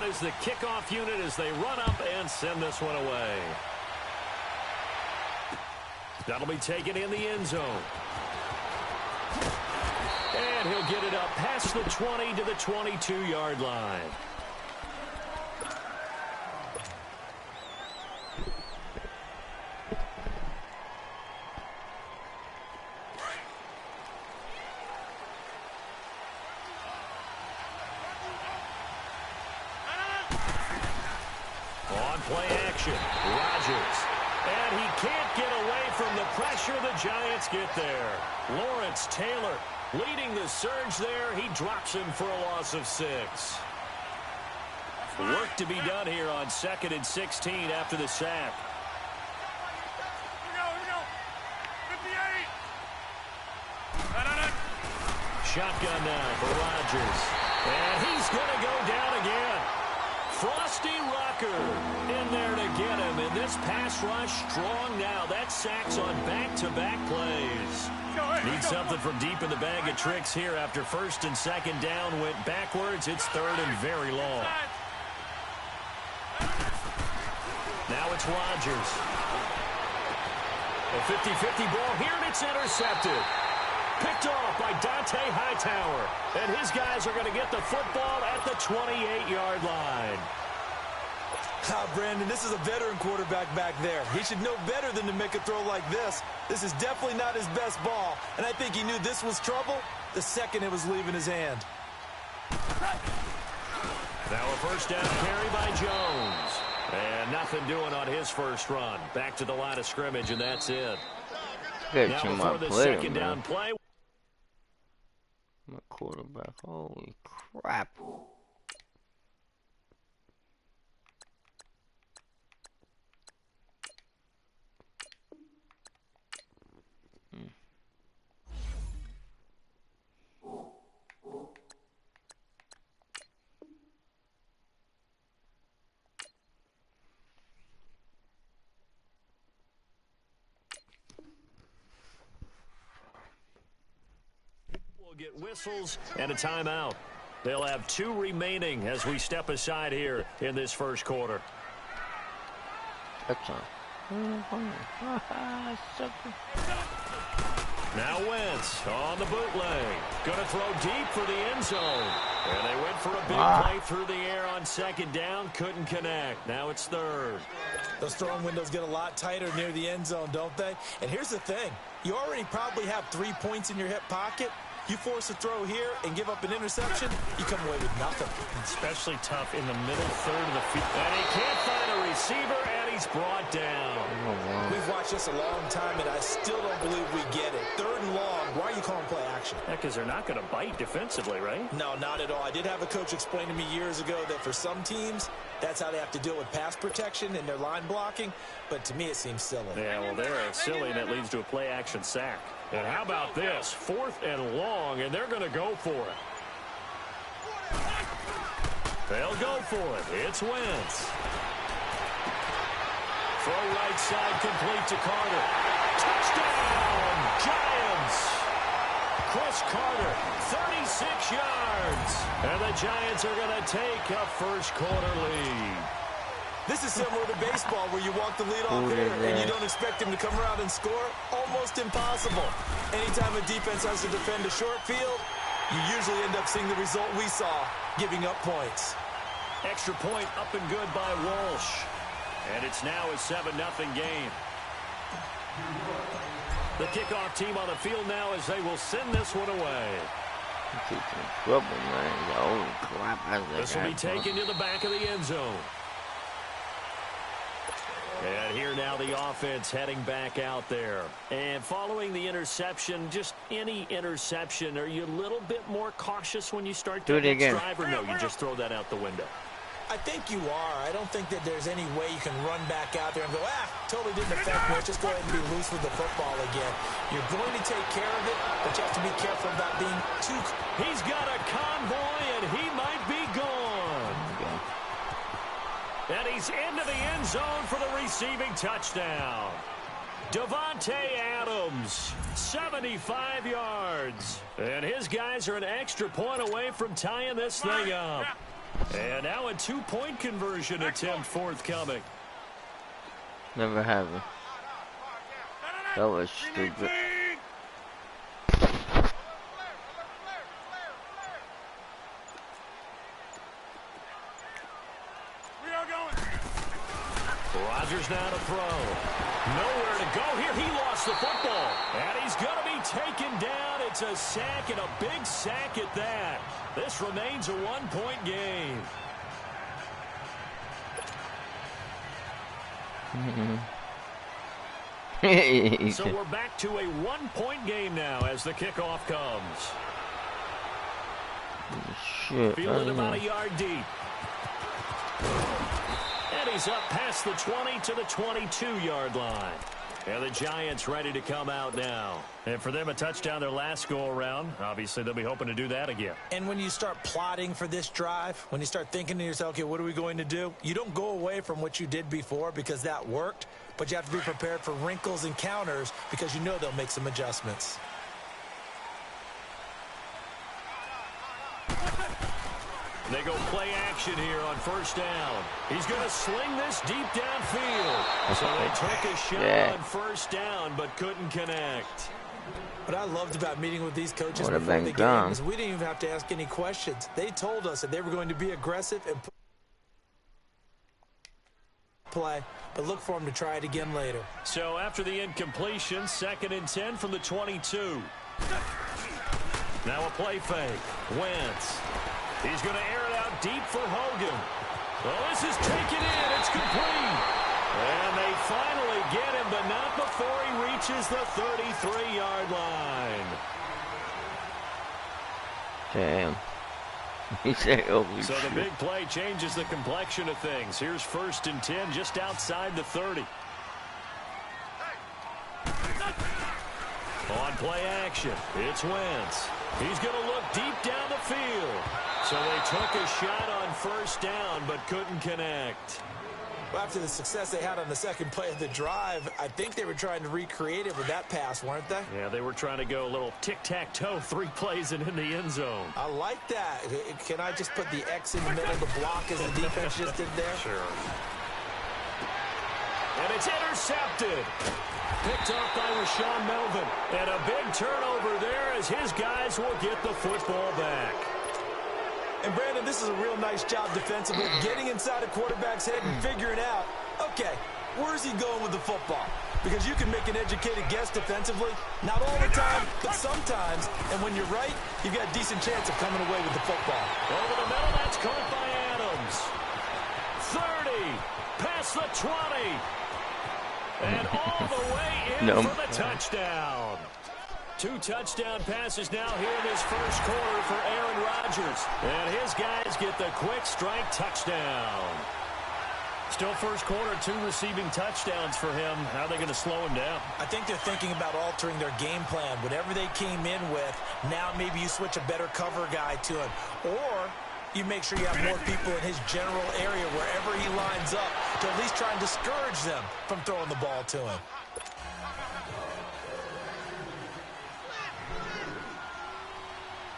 Is the kickoff unit as they run up and send this one away. That'll be taken in the end zone. And he'll get it up past the 20 to the 22-yard line. Play action. Rodgers. And he can't get away from the pressure. The Giants get there. Lawrence Taylor leading the surge there. He drops him for a loss of 6. Work to be done here on 2nd and 16 after the sack. Here we go. 58. Shotgun now for Rodgers. And he's going to go down again. Frosty Rucker in there to get him. And this pass rush strong now. That sack's on back-to-back plays. Need something from deep in the bag of tricks here after 1st and 2nd down went backwards. It's 3rd and very long. Now it's Rodgers. A 50-50 ball here, and it's intercepted. Picked off by Dante Hightower. And his guys are going to get the football at the 28-yard line. Brandon, this is a veteran quarterback back there. He should know better than to make a throw like this. This is definitely not his best ball. And I think he knew this was trouble the second it was leaving his hand. Now a first down carry by Jones. And nothing doing on his first run. Back to the line of scrimmage, and that's it. Now before the second down play. My quarterback, holy crap. Get whistles and a timeout. They'll have 2 remaining as we step aside here in this first quarter. That's on. Now Wentz on the bootleg. Going to throw deep for the end zone. And they went for a big play through the air on 2nd down. Couldn't connect. Now it's 3rd. Those throwing windows get a lot tighter near the end zone, don't they? And here's the thing. You already probably have 3 points in your hip pocket. You force a throw here and give up an interception, you come away with nothing. Especially tough in the middle third of the field. And he can't find a receiver, and he's brought down. We've watched this a long time, and I still don't believe we get it. 3rd and long. Why are you calling play action? Yeah, because they're not going to bite defensively, right? No, not at all. I did have a coach explain to me years ago that for some teams, that's how they have to deal with pass protection and their line blocking. But to me, it seems silly. Yeah, well, they're silly, and it leads to a play action sack. And how about this? 4th and long, and they're going to go for it. They'll go for it. It's Wentz. Throw right side complete to Carter. Touchdown, Giants. Chris Carter, 36 yards. And the Giants are going to take a first-quarter lead. This is similar to baseball where you walk the leadoff hitter and you don't expect him to come around and score. Almost impossible. Anytime a defense has to defend a short field, you usually end up seeing the result we saw, giving up points. Extra point up and good by Walsh. And it's now a 7-0 game. The kickoff team on the field now as they will send this one away. Trouble, man. Oh, crap. This will be taken to the back of the end zone. And here now the offense heading back out there. And following the interception, just any interception, are you a little bit more cautious when you start the next drive, or no, you just throw that out the window? I think you are. I don't think that there's any way you can run back out there and go, totally didn't affect me. Let's just go ahead and be loose with the football again. You're going to take care of it, but you have to be careful about being too... He's got a convoy, and he might be gone. And he's into the end zone for the receiving touchdown. Devontae Adams, 75 yards. And his guys are an extra point away from tying this thing up. And now a 2-point conversion attempt forthcoming. Never happened. That was stupid. Rodgers now to throw. Nowhere to go here. He lost the football. And he's going to be taken down. It's a sack, and a big sack at that. This remains a 1-point game. So we're back to a 1-point game now as the kickoff comes. Shit, Fielded about a yard deep. And he's up past the 20 to the 22-yard line. And the Giants ready to come out now. And for them, a touchdown their last go-around. Obviously, they'll be hoping to do that again. And when you start plotting for this drive, when you start thinking to yourself, okay, what are we going to do? You don't go away from what you did before because that worked, but you have to be prepared for wrinkles and counters because you know they'll make some adjustments. They go play action here on first down. He's going to sling this deep downfield. So they took a shot on first down, but couldn't connect. What I loved about meeting with these coaches before the game is we didn't even have to ask any questions. They told us that they were going to be aggressive and play, but look for them to try it again later. So after the incompletion, 2nd and 10 from the 22. Now a play fake. Wentz. He's going to air it out deep for Hogan. Well, this is taken in. It's complete. And they finally get him, but not before he reaches the 33-yard line. Damn. He said, holy so shit. The big play changes the complexion of things. Here's 1st and 10 just outside the 30. On play action, it's Wentz. He's going to look deep down the field. So they took a shot on first down, but couldn't connect. Well, after the success they had on the second play of the drive, I think they were trying to recreate it with that pass, weren't they? Yeah, they were trying to go a little tic-tac-toe, 3 plays and in the end zone. I like that. Can I just put the X in the middle of the block as the defense just did there? Sure. And it's intercepted. Picked off by Rashawn Melvin. And a big turnover there as his guys will get the football back. And, Brandon, this is a real nice job defensively, getting inside a quarterback's head and figuring out, okay, where's he going with the football? Because you can make an educated guess defensively, not all the time, but sometimes. And when you're right, you've got a decent chance of coming away with the football. Over the middle, that's caught by Adams. 30, past the 20. And all the way in for the touchdown. 2 touchdown passes now here in this first quarter for Aaron Rodgers. And his guys get the quick strike touchdown. Still first quarter, 2 receiving touchdowns for him. How are they going to slow him down? I think they're thinking about altering their game plan. Whatever they came in with, now maybe you switch a better cover guy to him. Or you make sure you have more people in his general area wherever he lines up to at least try and discourage them from throwing the ball to him.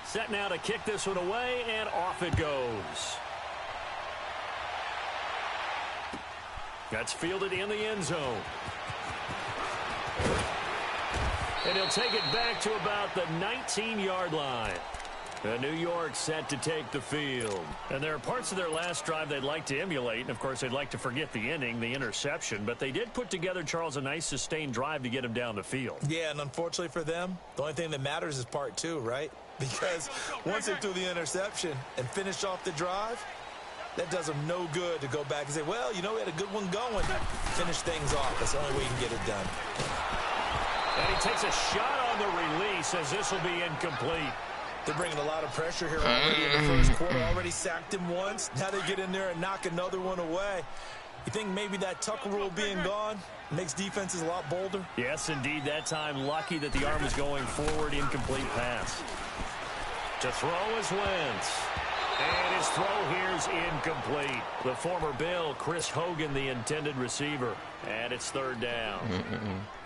Set now to kick this one away, and off it goes. That's fielded in the end zone. And he'll take it back to about the 19-yard line. New York set to take the field. And there are parts of their last drive they'd like to emulate. And, of course, they'd like to forget the ending, the interception. But they did put together, Charles, a nice sustained drive to get him down the field. Yeah, and unfortunately for them, the only thing that matters is part 2, right? Because once they threw the interception and finished off the drive, that does them no good to go back and say, well, you know, we had a good one going. Finish things off. That's the only way you can get it done. And he takes a shot on the release as this will be incomplete. They're bringing a lot of pressure here already in the first quarter. Already sacked him once. Now they get in there and knock another one away. You think maybe that Tucker rule being gone makes defenses a lot bolder? Yes, indeed. That time lucky that the arm was going forward. Incomplete pass. To throw is Wentz. And his throw here's incomplete. The former Bill, Chris Hogan, the intended receiver. And it's third down.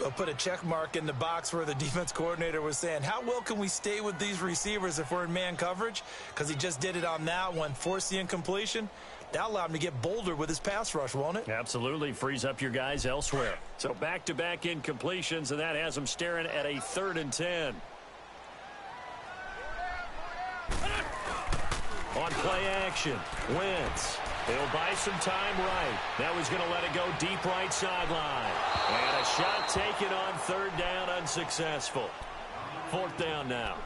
We'll put a check mark in the box where the defense coordinator was saying, how well can we stay with these receivers if we're in man coverage? Because he just did it on that one, forced the incompletion. That'll allow him to get bolder with his pass rush, won't it? Absolutely. Frees up your guys elsewhere. So back-to-back incompletions, and that has them staring at a 3rd and 10. On play action, Wentz. He'll buy some time right. Now he's going to let it go deep right sideline. And a shot taken on 3rd down, unsuccessful. 4th down now.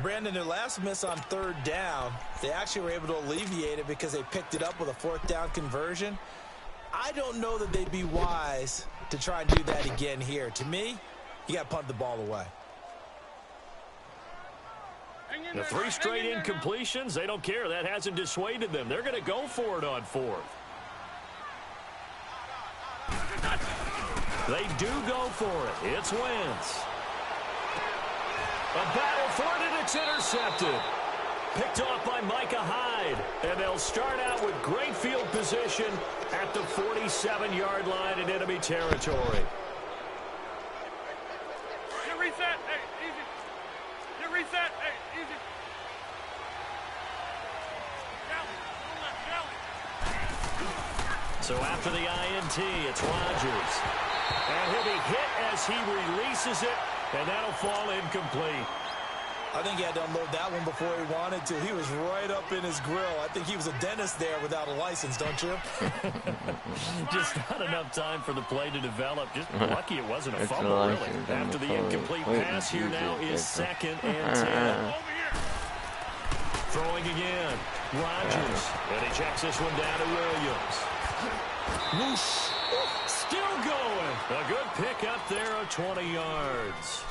Brandon, their last miss on 3rd down, they actually were able to alleviate it because they picked it up with a 4th down conversion. I don't know that they'd be wise to try and do that again here. To me, you got to punt the ball away. The 3 straight incompletions, they don't care. That hasn't dissuaded them. They're going to go for it on 4th. They do go for it. It's Wentz. A battle for it, and it's intercepted. Picked off by Micah Hyde. And they'll start out with great field position at the 47-yard line in enemy territory. Get reset. Hey, easy. Get reset. Hey, easy. So after the INT, it's Rodgers. And he'll be hit as he releases it, and that'll fall incomplete. I think he had to unload that one before he wanted to. He was right up in his grill. I think he was a dentist there without a license, don't you? Just not enough time for the play to develop. Just lucky it wasn't a fumble, really. After the incomplete pass, here now is 2nd and 10. Throwing again. Rodgers. And he checks this one down to Williams. Whoosh. Still going. A good pick up there of 20 yards.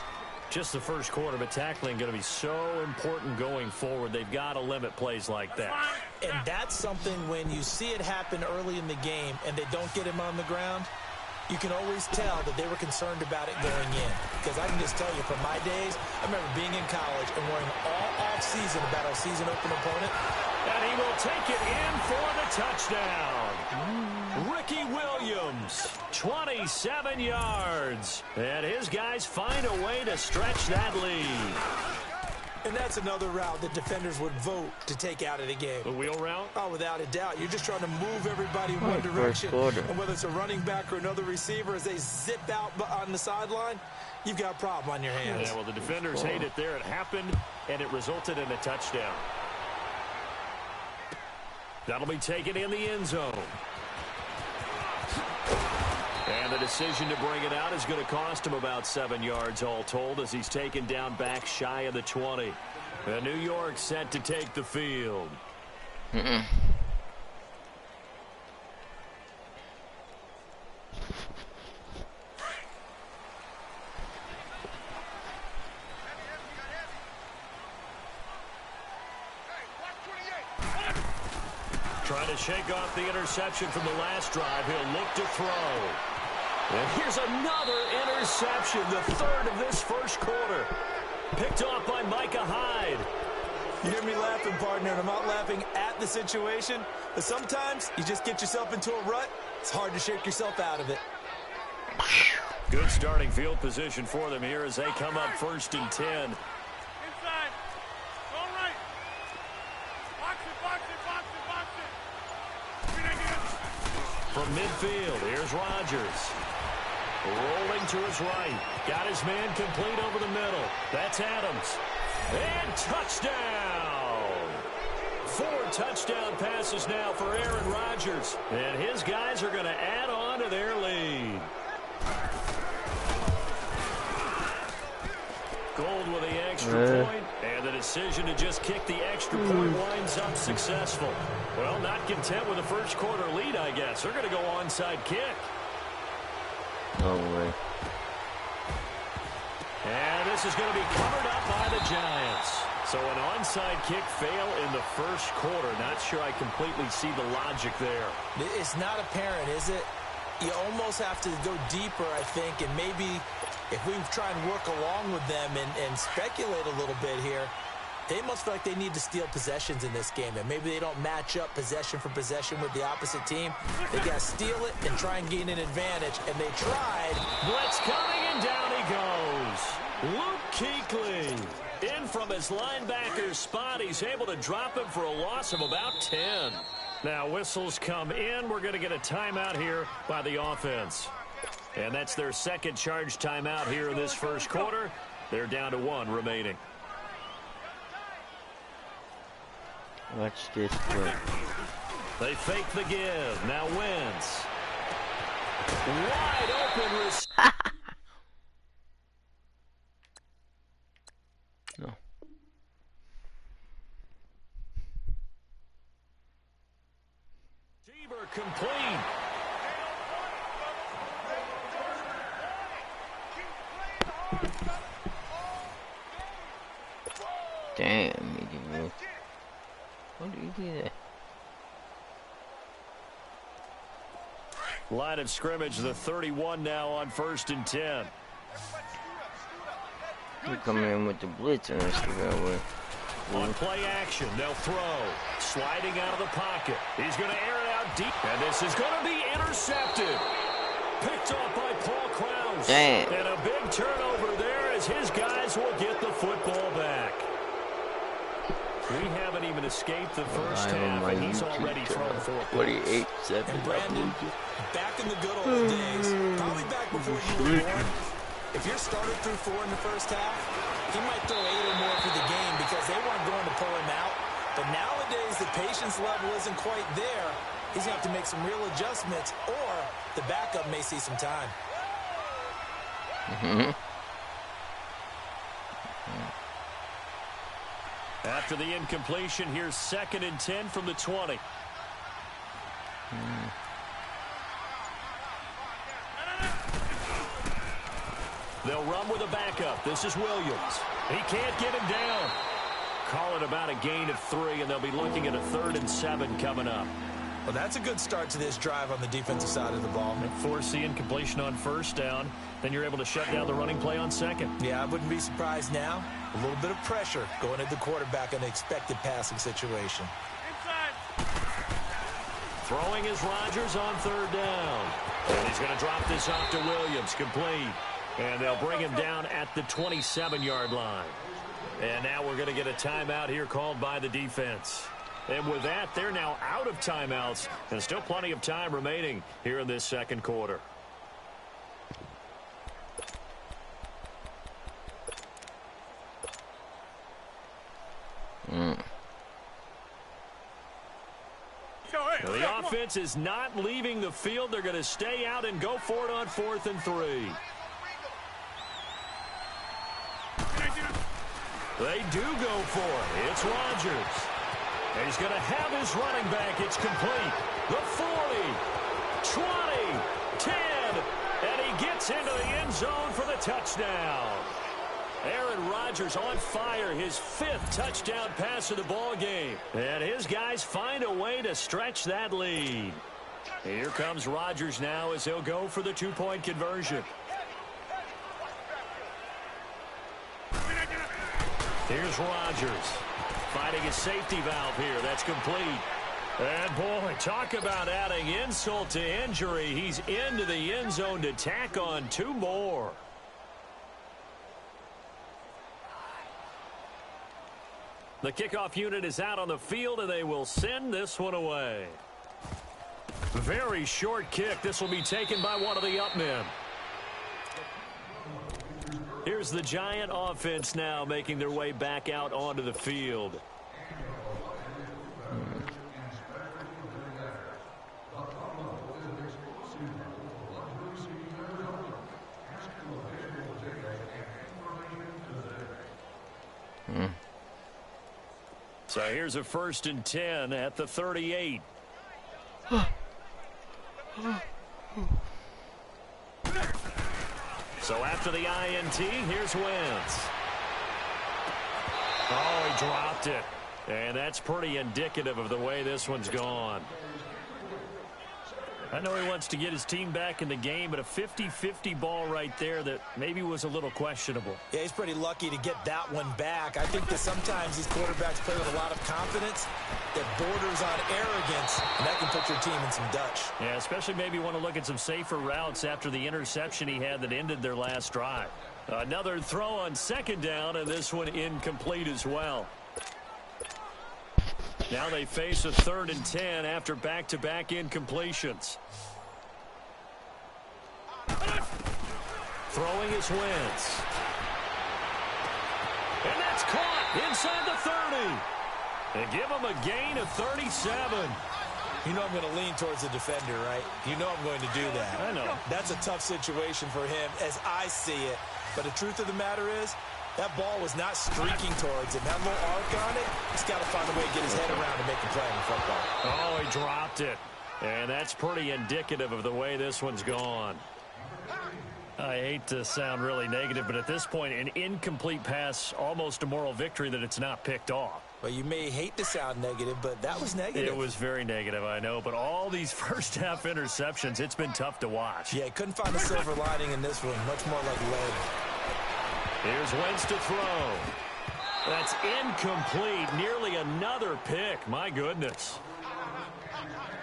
Just the first quarter, but tackling going to be so important going forward. They've got to limit plays like that. And that's something when you see it happen early in the game and they don't get him on the ground, you can always tell that they were concerned about it going in. Because I can just tell you from my days, I remember being in college and worrying all off-season about our season open opponent. And he will take it in for the touchdown. Ricky Williams, 27 yards. And his guys find a way to stretch that lead. And that's another route that defenders would vote to take out of the game. The wheel route? Oh, without a doubt. You're just trying to move everybody in one direction. And whether it's a running back or another receiver, as they zip out on the sideline, you've got a problem on your hands. Yeah, well, the defenders hate it there. It happened, and it resulted in a touchdown. That'll be taken in the end zone. And the decision to bring it out is going to cost him about 7 yards all told as he's taken down back shy of the 20. And New York set to take the field. Trying to shake off the interception from the last drive. He'll look to throw. And here's another interception, the third of this first quarter. Picked off by Micah Hyde. You hear me laughing, partner, and I'm not laughing at the situation, but sometimes you just get yourself into a rut. It's hard to shake yourself out of it. Good starting field position for them here as they come up 1st and 10. Inside. All right. Box it. From midfield, here's Rodgers. Rolling to his right. Got his man complete over the middle. That's Adams. And touchdown! 4 touchdown passes now for Aaron Rodgers. And his guys are going to add on to their lead. Gold with the extra point, and the decision to just kick the extra point winds up successful. Well, not content with the first quarter lead, I guess. They're going to go onside kick. No way. And this is going to be covered up by the Giants. So an onside kick fail in the first quarter. Not sure I completely see the logic there. It's not apparent, is it? You almost have to go deeper, I think, and maybe if we try and work along with them and speculate a little bit here, they must feel like they need to steal possessions in this game, and maybe they don't match up possession for possession with the opposite team. They got to steal it and try and gain an advantage, and they tried. Blitz coming, and down he goes. Luke Kuechly in from his linebacker spot. He's able to drop him for a loss of about 10. Now whistles come in. We're going to get a timeout here by the offense. And that's their second charge timeout here in this first quarter. They're down to 1 remaining. Watch this play. They fake the give. Now Wentz. Wide open. No. Receiver complete. Damn, you. How do you do that? Line of scrimmage, the 31 now on 1st and 10. We're coming in with the blitz and us to go away. On play action, they'll throw. Sliding out of the pocket. He's going to air it out deep. And this is going to be intercepted. Picked off by Paul Krause. Damn. And a big turnover there as his guys will get the football back. We haven't even escaped the first half, and he's already thrown 4 points. 48-7. And Brandon, back in the good old days, probably back before you were born, if you're started through 4 in the first half, he might throw 8 or more for the game because they weren't going to pull him out. But nowadays, the patience level isn't quite there. He's going to have to make some real adjustments, or the backup may see some time. After the incompletion, here's 2nd and 10 from the 20. They'll run with a backup. This is Williams. He can't get him down. Call it about a gain of 3, and they'll be looking at a 3rd and 7 coming up. Well, that's a good start to this drive on the defensive side of the ball. Force the incompletion on 1st down. Then you're able to shut down the running play on 2nd. Yeah, I wouldn't be surprised now. A little bit of pressure going at the quarterback in the expected passing situation. Throwing is Rodgers on 3rd down. And he's going to drop this off to Williams, complete. And they'll bring him down at the 27-yard line. And now we're going to get a timeout here called by the defense. And with that, they're now out of timeouts. And still plenty of time remaining here in this second quarter. Well, the offense is not leaving the field. They're going to stay out and go for it on 4th and 3. They do go for it. It's Rodgers. And he's going to have his running back. It's complete. The 40, 20, 10, and he gets into the end zone for the touchdown. Aaron Rodgers on fire, his 5th touchdown pass of the ball game. And his guys find a way to stretch that lead. Here comes Rodgers now as he'll go for the 2-point conversion. Here's Rodgers finding a safety valve here. That's complete. And, boy, talk about adding insult to injury. He's into the end zone to tack on 2 more. The kickoff unit is out on the field, and they will send this one away. Very short kick. This will be taken by one of the up men. Here's the Giant offense now making their way back out onto the field. So here's a 1st and 10 at the 38. So after the INT, here's Wentz. Oh, he dropped it. And that's pretty indicative of the way this one's gone. I know he wants to get his team back in the game, but a 50-50 ball right there that maybe was a little questionable. Yeah, he's pretty lucky to get that one back. I think that sometimes these quarterbacks play with a lot of confidence that borders on arrogance, and that can put your team in some Dutch. Yeah, especially maybe want to look at some safer routes after the interception he had that ended their last drive. Another throw on 2nd down, and this one incomplete as well. Now they face a 3rd and 10 after back-to-back incompletions. Throwing is Wentz. And that's caught inside the 30. And give him a gain of 37. You know I'm going to lean towards the defender, right? You know I'm going to do that. I know. That's a tough situation for him as I see it. But the truth of the matter is, that ball was not streaking towards him. That little arc on it, he's got to find a way to get his head around and make a play in football. Oh, he dropped it. And that's pretty indicative of the way this one's gone. I hate to sound really negative, but at this point, an incomplete pass, almost a moral victory that it's not picked off. Well, you may hate to sound negative, but that was negative. It was very negative, I know. But all these first-half interceptions, it's been tough to watch. Yeah, couldn't find a silver lining in this one. Much more like lead. Here's Wentz to throw. That's incomplete. Nearly another pick. My goodness.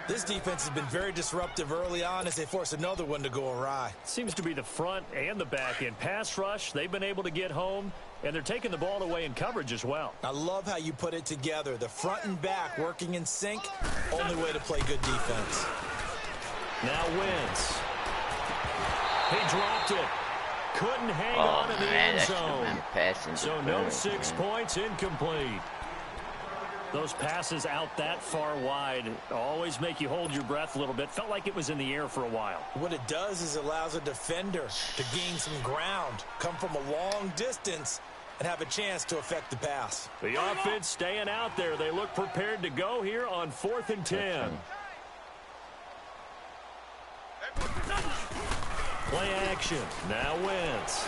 This defense has been very disruptive early on as they force another one to go awry. Seems to be the front and the back end. Pass rush, they've been able to get home, and they're taking the ball away in coverage as well. I love how you put it together. The front and back working in sync. Only way to play good defense. Now Wentz. He dropped it. Couldn't hang on in the end zone. So no 6 points, incomplete. Those passes out that far wide always make you hold your breath a little bit. Felt like it was in the air for a while. What it does is it allows a defender to gain some ground, come from a long distance, and have a chance to affect the pass. The offense staying out there. They look prepared to go here on 4th and 10. Play action. Now Wentz.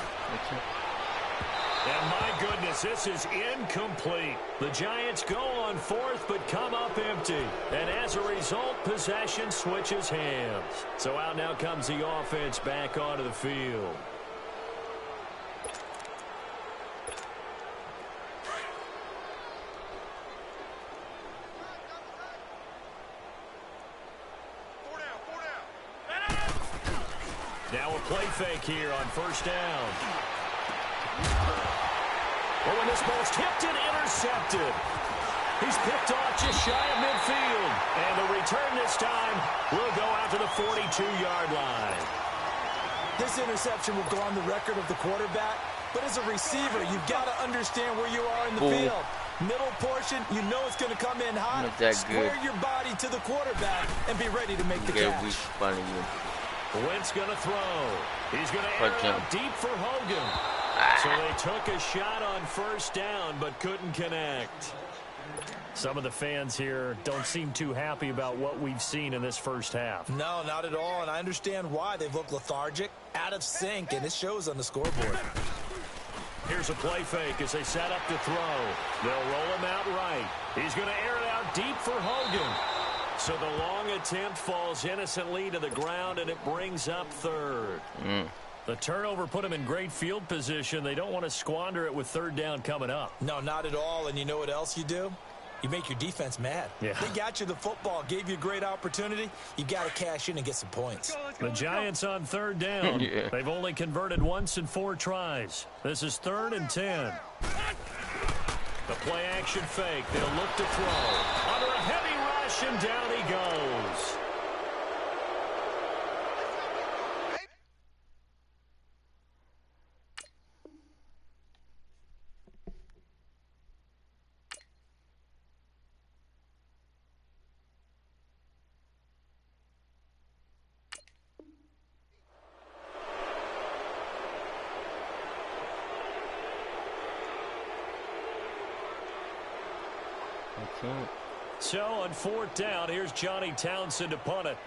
And my goodness, this is incomplete. The Giants go on 4th but come up empty. And as a result, possession switches hands. So out now comes the offense back onto the field. Now a play fake here on 1st down. Oh, and this ball's tipped and intercepted. He's picked off just shy of midfield. And the return this time will go out to the 42-yard line. This interception will go on the record of the quarterback. But as a receiver, you've got to understand where you are in the field. Middle portion, you know it's going to come in hot. Square your body to the quarterback and be ready to make the catch. Wentz going to throw. He's going to air out deep for Hogan. So they took a shot on 1st down but couldn't connect. Some of the fans here don't seem too happy about what we've seen in this first half. No, not at all, and I understand why. They've looked lethargic, out of sync, and it shows on the scoreboard. Here's a play fake as they set up to throw. They'll roll him out right. He's going to air it out deep for Hogan. So the long attempt falls innocently to the ground, and it brings up third. The turnover put him in great field position. They don't want to squander it with third down coming up. No, not at all. And you know what else you do? You make your defense mad. Yeah. They got you the football, gave you a great opportunity. You got to cash in and get some points. The Giants on third down. They've only converted once in 4 tries. This is 3rd and 10. The play action fake. They'll look to throw. Under a heavy rush, and down he goes. So on 4th down, here's Johnny Townsend to punt it.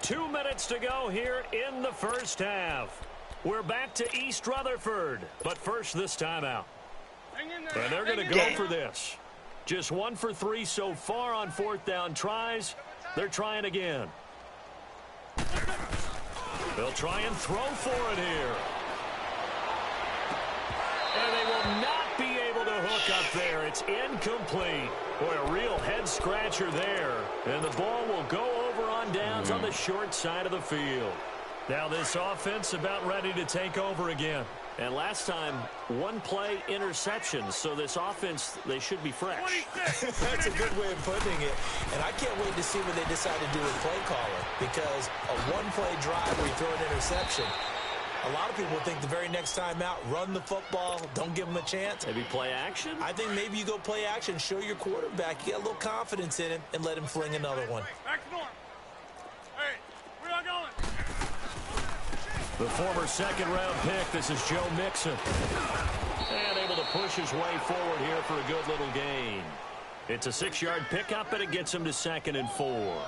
Two minutes to go here in the first half. We're back to East Rutherford, but first this timeout. And they're going to go for this. Just 1 for 3 so far on 4th down tries. They're trying again. They'll try and throw for it here. And they will not be able to hook up there. It's incomplete. Boy, a real head-scratcher there. And the ball will go over on downs on the short side of the field. Now this offense about ready to take over again. And last time, 1-play interception. So this offense, they should be fresh. That's a good way of putting it. And I can't wait to see what they decide to do with play caller. Because a 1-play drive where you throw an interception, a lot of people think the very next time out, run the football, don't give them a chance. Maybe play action? I think maybe you go play action, show your quarterback, you got a little confidence in him, and let him fling another one. Back to norm. Hey, we're not going. The former second-round pick, this is Joe Mixon. And able to push his way forward here for a good little gain. It's a 6-yard pickup, and it gets him to 2nd and 4.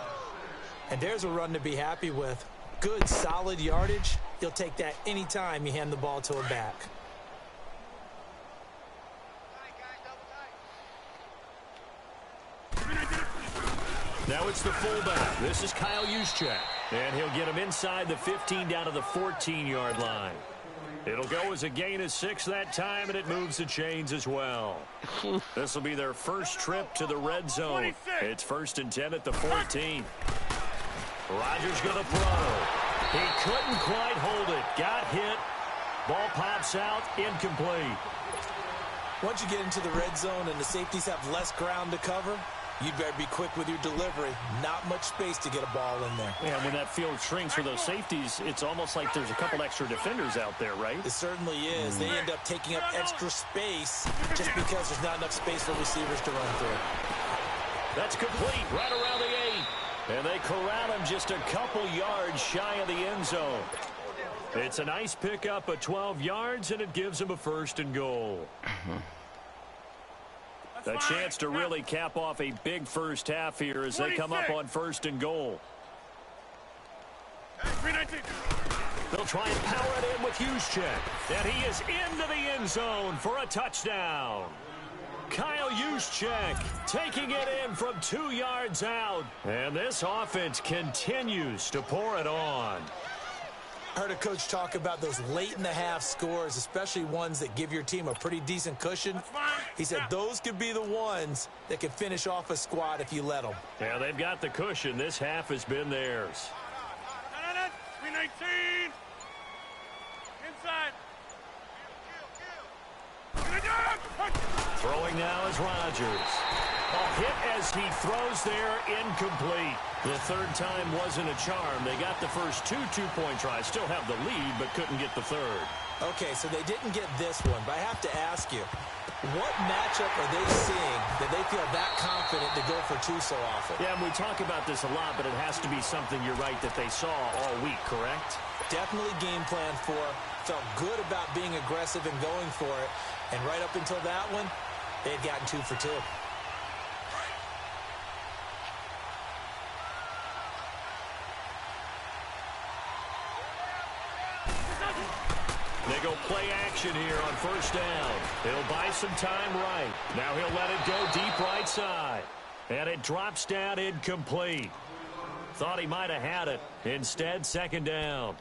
And there's a run to be happy with. Good, solid yardage. He'll take that anytime you hand the ball to him back. Now it's the fullback. This is Kyle Juszczyk. And he'll get him inside the 15 down to the 14-yard line. It'll go as a gain of 6 that time, and it moves the chains as well. This will be their first trip to the red zone. It's 1st and 10 at the 14. Rodgers going to throw. He couldn't quite hold it. Got hit. Ball pops out. Incomplete. Once you get into the red zone and the safeties have less ground to cover, you'd better be quick with your delivery. Not much space to get a ball in there. Yeah, when that field shrinks for those safeties, it's almost like there's a couple extra defenders out there, right? It certainly is. They end up taking up extra space just because there's not enough space for receivers to run through. That's complete right around the 8. And they corral him just a couple yards shy of the end zone. It's a nice pickup of 12 yards, and it gives him a 1st and goal. A chance to really cap off a big first half here as they come up on 1st and goal. They'll try and power it in with Juszczyk. And he is into the end zone for a touchdown. Kyle Juszczyk taking it in from 2 yards out. And this offense continues to pour it on. I heard a coach talk about those late-in-the-half scores, especially ones that give your team a pretty decent cushion. He said those could be the ones that can finish off a squad if you let them. Yeah, they've got the cushion. This half has been theirs. 319. Inside. Throwing now is Rodgers. A hit as he throws there, incomplete. The 3rd time wasn't a charm. They got the first 2 two-point tries. Still have the lead, but couldn't get the 3rd. Okay, so they didn't get this one, but I have to ask you, what matchup are they seeing that they feel that confident to go for 2 so often? Yeah, we talk about this a lot, but it has to be something, you're right, that they saw all week, correct? Definitely game plan for. Felt good about being aggressive and going for it. And right up until that one, they had gotten 2 for 2. They go play action here on first down. He'll buy some time right. Now he'll let it go deep right side. And it drops down incomplete. Thought he might have had it. Instead, second down.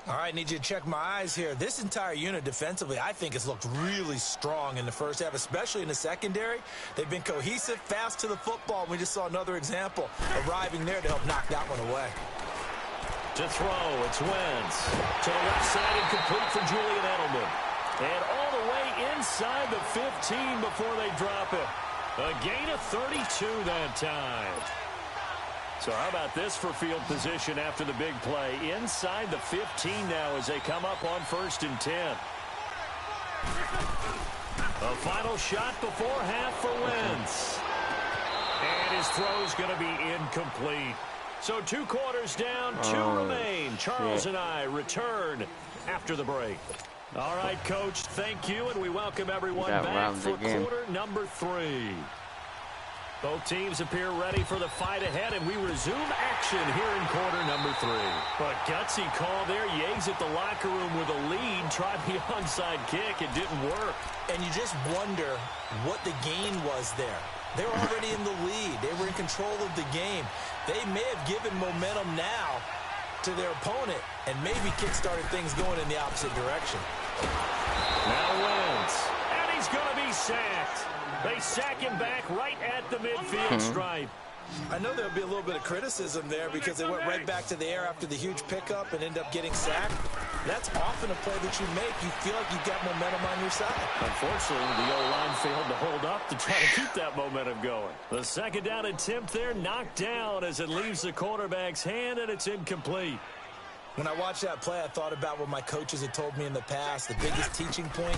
All right, need you to check my eyes here. This entire unit defensively, I think, has looked really strong in the first half, especially in the secondary. They've been cohesive, fast to the football. We just saw another example arriving there to help knock that one away. To throw, it's Wentz. To the left side, incomplete for Julian Edelman. And all the way inside the 15 before they drop it. A gain of 32 that time. So how about this for field position after the big play? Inside the 15 now as they come up on 1st and 10. A final shot before half for Wentz. And his throw's going to be incomplete. So 2 quarters down, 2 remain. Charles and I return after the break. All right, Coach, thank you, and we welcome everyone back for quarter number 3. Both teams appear ready for the fight ahead, and we resume action here in quarter number 3. But gutsy call there. Yates at the locker room with a lead. Tried the onside kick. It didn't work. And you just wonder what the gain was there. They were already in the lead. They were in control of the game. They may have given momentum now to their opponent and maybe kick-started things going in the opposite direction. Now Wentz. And he's going to be sacked. They sack him back right at the midfield stripe. I know there'll be a little bit of criticism there because they went right back to the air after the huge pickup and end up getting sacked. That's often a play that you make. You feel like you've got momentum on your side. Unfortunately, the O-line failed to hold up to try to keep that momentum going. The second down attempt there knocked down as it leaves the quarterback's hand, and it's incomplete. When I watched that play, I thought about what my coaches had told me in the past. The biggest teaching point,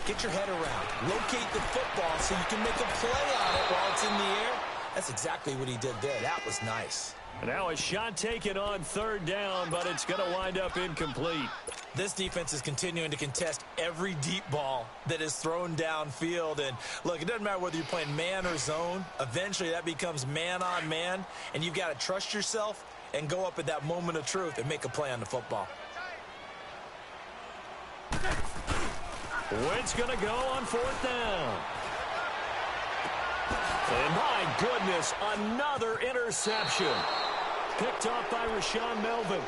get your head around. Locate the football so you can make a play on it while it's in the air. That's exactly what he did there. That was nice. And now a shot taken on 3rd down, but it's going to wind up incomplete. This defense is continuing to contest every deep ball that is thrown downfield. And, look, it doesn't matter whether you're playing man or zone. Eventually that becomes man on man, and you've got to trust yourself and go up at that moment of truth and make a play on the football. Wentz going to go on 4th down. And my goodness, another interception. Picked off by Rashaan Melvin.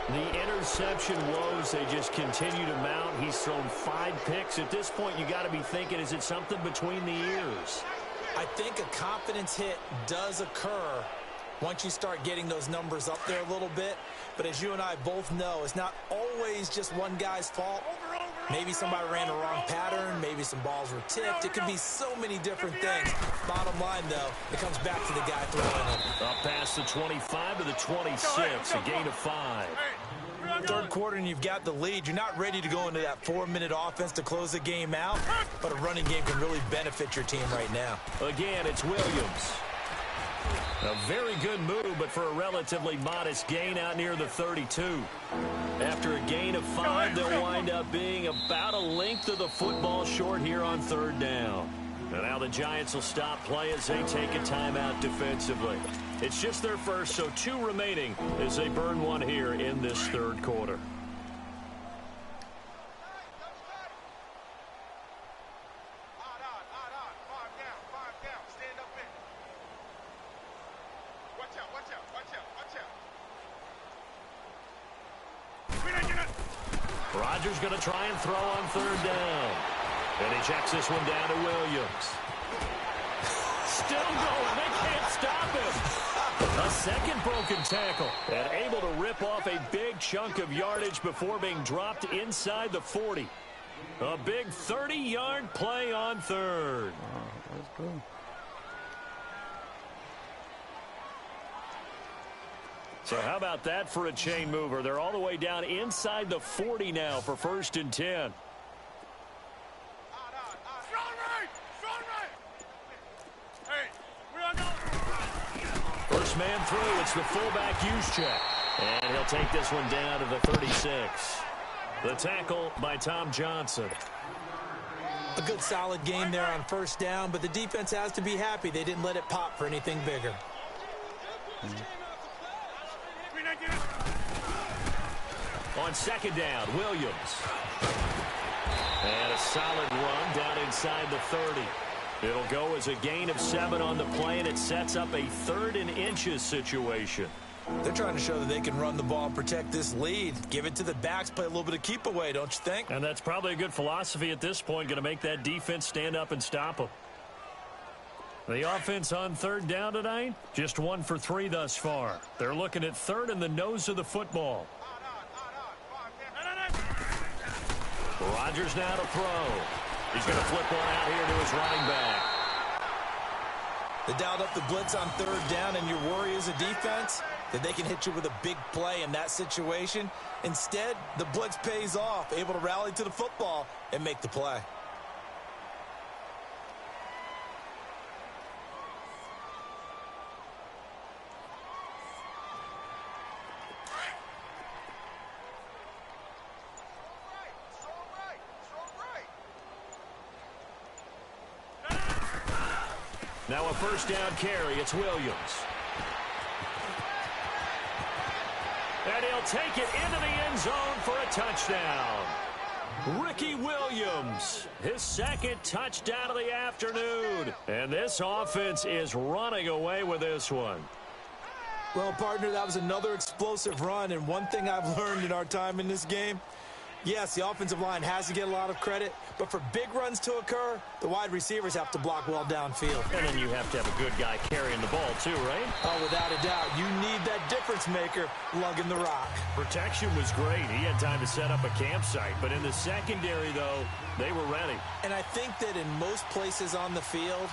The interception woes, they just continue to mount. He's thrown 5 picks. At this point, you got to be thinking, is it something between the ears? I think a confidence hit does occur once you start getting those numbers up there a little bit. But as you and I both know, it's not always just one guy's fault. Maybe somebody ran the wrong pattern. Maybe some balls were tipped. It could be so many different things. Bottom line, though, it comes back to the guy throwing it. Up past the 25 to the 26, a gain of 5. 3rd quarter and you've got the lead. You're not ready to go into that 4-minute offense to close the game out, but a running game can really benefit your team right now. Again, it's Williams. A very good move, but for a relatively modest gain out near the 32. After a gain of 5, they'll wind up being about a length of the football short here on 3rd down. And now the Giants will stop play as they take a timeout defensively. It's just their first, so 2 remaining as they burn one here in this 3rd quarter. Rodgers going to try and throw on 3rd down. And he checks this one down to Williams. Still going. They can't stop him. A second broken tackle. And able to rip off a big chunk of yardage before being dropped inside the 40. A big 30-yard play on 3rd. That's good. So how about that for a chain mover? They're all the way down inside the 40 now for 1st and 10. First man through, it's the fullback Juszczyk. And he'll take this one down to the 36. The tackle by Tom Johnson. A good solid game there on 1st down, but the defense has to be happy they didn't let it pop for anything bigger. On second down, Williams. And a solid run down inside the 30. It'll go as a gain of 7 on the play, and it sets up a 3rd and inches situation. They're trying to show that they can run the ball and protect this lead. Give it to the backs, play a little bit of keep away, don't you think? And that's probably a good philosophy at this point, going to make that defense stand up and stop them. The offense on 3rd down tonight, just 1 for 3 thus far. They're looking at 3rd in the nose of the football. Rodgers now to throw. He's going to flip one out here to his running back. They dialed up the blitz on 3rd down, and your worry as a defense that they can hit you with a big play in that situation. Instead, the blitz pays off, able to rally to the football and make the play. Now a 1st down carry. It's Williams. And he'll take it into the end zone for a touchdown. Ricky Williams, his 2nd touchdown of the afternoon. And this offense is running away with this one. Well, partner, that was another explosive run. And one thing I've learned in our time in this game, yes, the offensive line has to get a lot of credit, but for big runs to occur, the wide receivers have to block well downfield. And then you have to have a good guy carrying the ball too, right? Oh, without a doubt. You need that difference maker lugging the rock. Protection was great. He had time to set up a campsite, but in the secondary, though, they were ready. And I think that in most places on the field,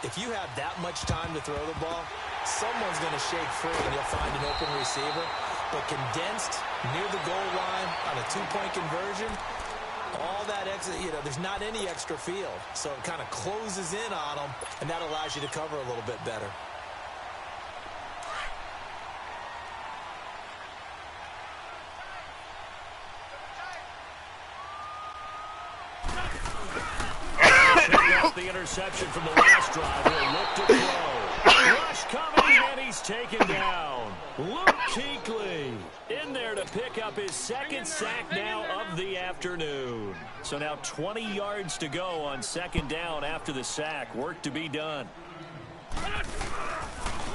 if you have that much time to throw the ball, someone's going to shake free and you'll find an open receiver. But condensed near the goal line on a 2-point conversion, all that exit, there's not any extra field. So it kind of closes in on them, and that allows you to cover a little bit better. The interception from the last drive. He'll look to throw. Rush coming, and he's taken down. Luke Kuechly in there to pick up his 2nd sack now of the afternoon. So now 20 yards to go on 2nd down after the sack. Work to be done.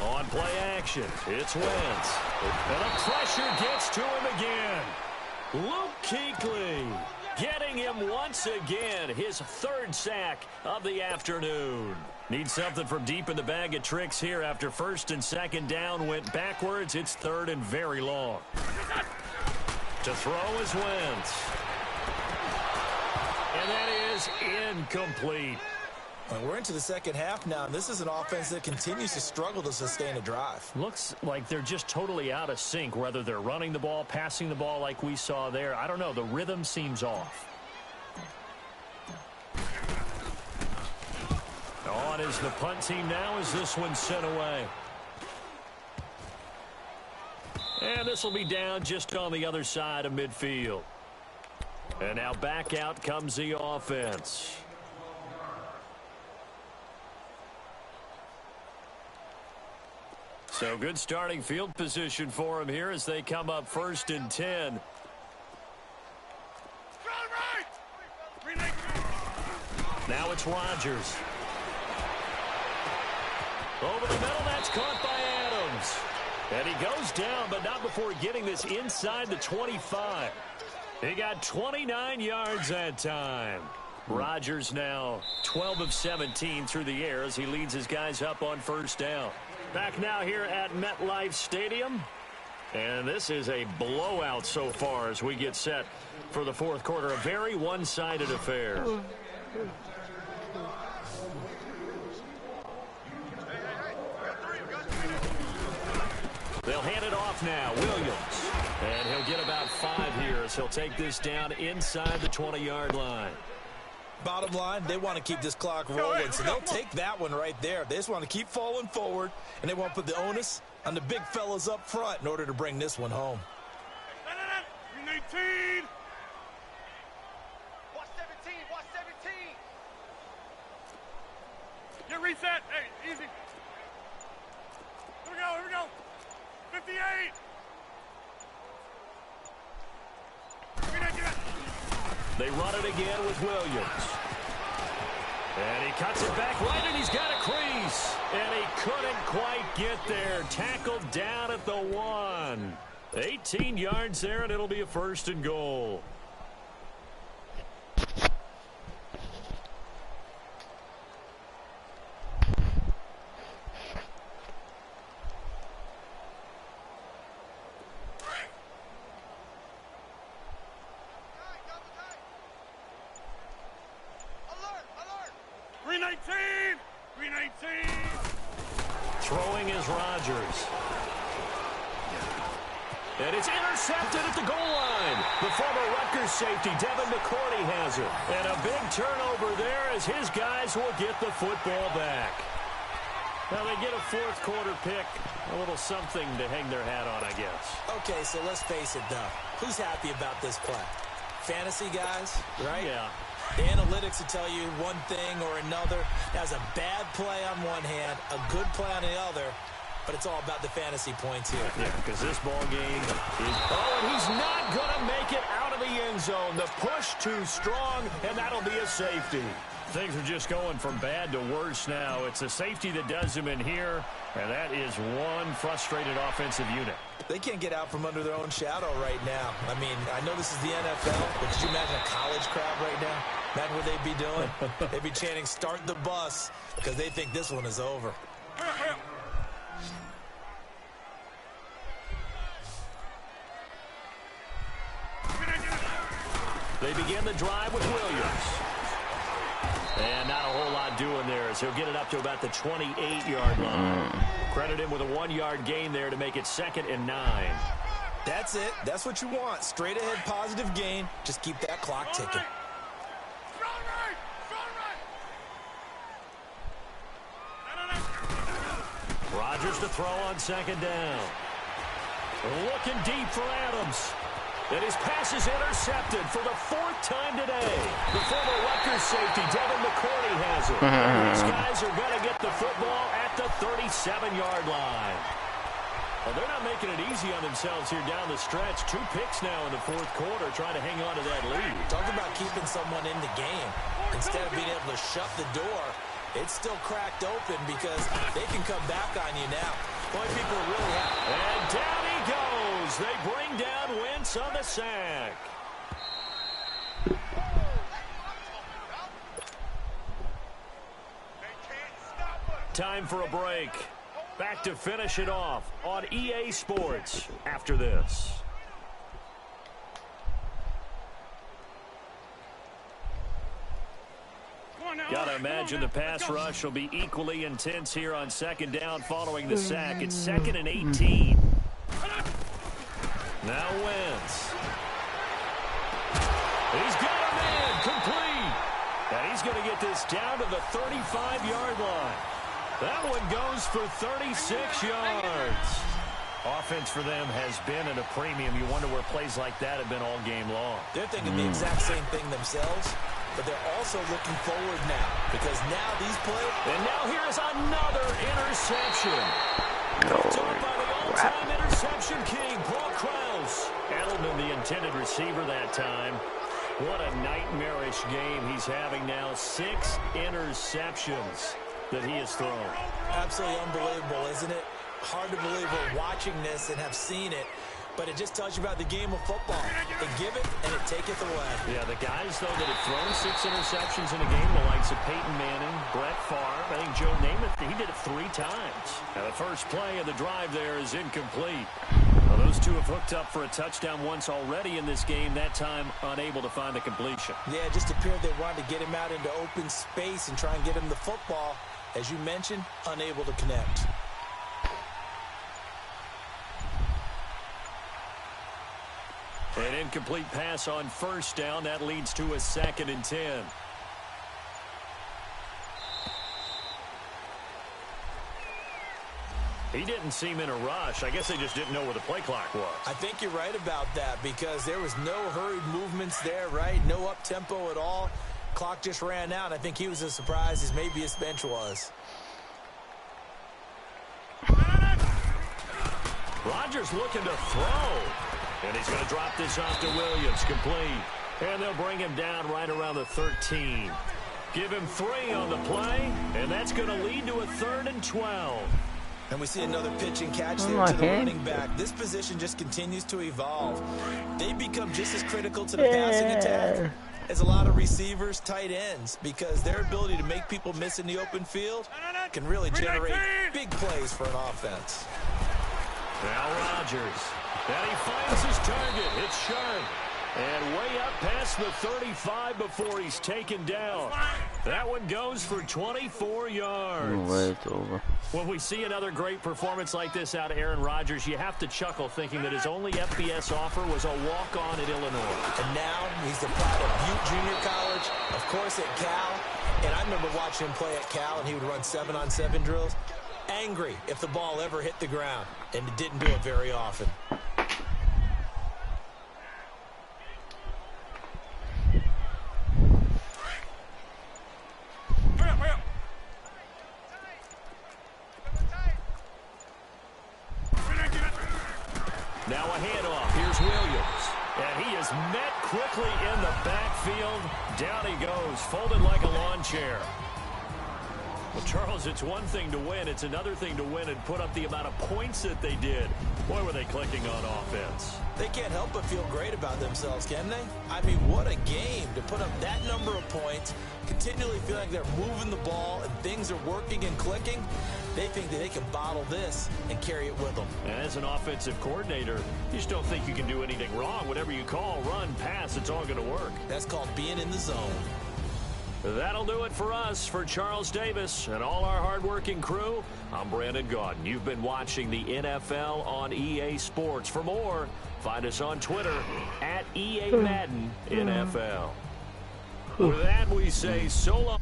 On play action, it's Wentz. And the pressure gets to him again. Luke Kuechly getting him once again, his 3rd sack of the afternoon. Need something from deep in the bag of tricks here after 1st and 2nd down went backwards. It's 3rd and very long. To throw is Wentz. And that is incomplete. And we're into the 2nd half now, and this is an offense that continues to struggle to sustain a drive. Looks like they're just totally out of sync, whether they're running the ball, passing the ball like we saw there. I don't know. The rhythm seems off. On is the punt team now as this one's sent away. And this will be down just on the other side of midfield. And now back out comes the offense. So good starting field position for him here as they come up 1st and 10. Now it's Rodgers. Over the middle, that's caught by Adams. And he goes down, but not before getting this inside the 25. He got 29 yards that time. Rodgers now 12 of 17 through the air as he leads his guys up on 1st down. Back now here at MetLife Stadium. And this is a blowout so far as we get set for the 4th quarter. A very one-sided affair. They'll hand it off now. Williams. And he'll get about 5 here as he'll take this down inside the 20-yard line. Bottom line, they want to keep this clock rolling, so they'll take that one right there. They just want to keep falling forward, and they want to put the onus on the big fellas up front in order to bring this one home. 19. Watch 17. Watch 17. Get reset. Hey, easy. Here we go. 58. They run it again with Williams. And he cuts it back right, and he's got a crease. And he couldn't quite get there. Tackled down at the 1. 18 yards there, and it'll be a 1st and goal. Throwing is Rodgers. And it's intercepted at the goal line. The former Rutgers safety, Devin McCourty, has it. And a big turnover there as his guys will get the football back. Now they get a 4th quarter pick. A little something to hang their hat on, I guess. Okay, so let's face it, though. Who's happy about this play? Fantasy guys, right? Yeah. The analytics will tell you one thing or another. That's a bad play on one hand, a good play on the other, but it's all about the fantasy points here. Yeah, because this ball game is... Oh, and he's not going to make it out of the end zone. The push too strong, and that'll be a safety. Things are just going from bad to worse now. It's a safety that does him in here, and that is one frustrated offensive unit. They can't get out from under their own shadow right now. I mean, I know this is the NFL, but could you imagine a college crowd right now? Imagine what they'd be doing. They'd be chanting, "Start the bus," because they think this one is over. They begin the drive with Williams. And not a whole lot doing there as he'll get it up to about the 28-yard line. Credit him with a 1-yard gain there to make it 2nd and 9. That's it. That's what you want. Straight ahead positive gain. Just keep that clock ticking. Rodgers to throw on 2nd down. Looking deep for Adams. And his pass is intercepted for the 4th time today. The former Rutgers safety, Devin McCourty, has it. These guys are going to get the football at the 37-yard line. Well, they're not making it easy on themselves here down the stretch. 2 picks now in the 4th quarter, trying to hang on to that lead. Talk about keeping someone in the game. Instead of being able to shut the door, it's still cracked open because they can come back on you now. Boy, people are really happy. And down he goes. They bring down Wentz on the sack. Time for a break. Back to finish it off on EA Sports after this. Gotta imagine the pass rush will be equally intense here on 2nd down following the sack. It's 2nd and 18. Now Wentz. He's got a man complete. And he's going to get this down to the 35-yard line. That one goes for 36 yards. Offense for them has been at a premium. You wonder where plays like that have been all game long. They're thinking the exact same thing themselves, but they're also looking forward now because now these plays... And now here is another interception. Picked up by the all-time interception king, Paul Krause. Edelman, the intended receiver that time. What a nightmarish game he's having now. 6 interceptions that he has thrown. Absolutely unbelievable, isn't it? Hard to believe we're watching this and have seen it, but it just tells you about the game of football. They give it, and it taketh away. Yeah, the guys, though, that have thrown 6 interceptions in a game, the likes of Peyton Manning, Brett Favre, I think Joe Namath, he did it 3 times. Now, the first play of the drive there is incomplete. Well, those two have hooked up for a touchdown once already in this game, that time unable to find the completion. Yeah, it just appeared they wanted to get him out into open space and try and get him the football. As you mentioned, unable to connect. An incomplete pass on 1st down. That leads to a 2nd and 10. He didn't seem in a rush. I guess they just didn't know where the play clock was. I think you're right about that because there was no hurried movements there, right? No up-tempo at all. Clock just ran out. I think he was as surprised as maybe his bench was. Rodgers looking to throw. And he's going to drop this off to Williams. Complete. And they'll bring him down right around the 13. Give him 3 on the play, and that's going to lead to a 3rd and 12. And we see another pitch and catch there to the running back. This position just continues to evolve. They become just as critical to the passing attack as a lot of receivers, tight ends, because their ability to make people miss in the open field can really generate big plays for an offense. Now Rodgers. And he finds his target. It's sharp. And way up past the 35 before he's taken down. That one goes for 24 yards. No way, it's over. When we see another great performance like this out of Aaron Rodgers, you have to chuckle thinking that his only FBS offer was a walk-on at Illinois. And now he's the product of Butte Junior College, of course at Cal. And I remember watching him play at Cal, and he would run 7-on-7 drills. Angry if the ball ever hit the ground, and it didn't do it very often. Now a handoff. Here's Williams. And he is met quickly in the backfield. Down he goes, folded like a lawn chair. Well, Charles, it's one thing to win. It's another thing to win and put up the amount of points that they did. Boy, were they clicking on offense. They can't help but feel great about themselves, can they? I mean, what a game to put up that number of points, continually feel like they're moving the ball and things are working and clicking. They think that they can bottle this and carry it with them. And as an offensive coordinator, you just don't think you can do anything wrong. Whatever you call, run, pass, it's all going to work. That's called being in the zone. That'll do it for us. For Charles Davis and all our hardworking crew, I'm Brandon Gaudin. You've been watching the NFL on EA Sports. For more, find us on Twitter at EA Madden NFL. With that, we say so long.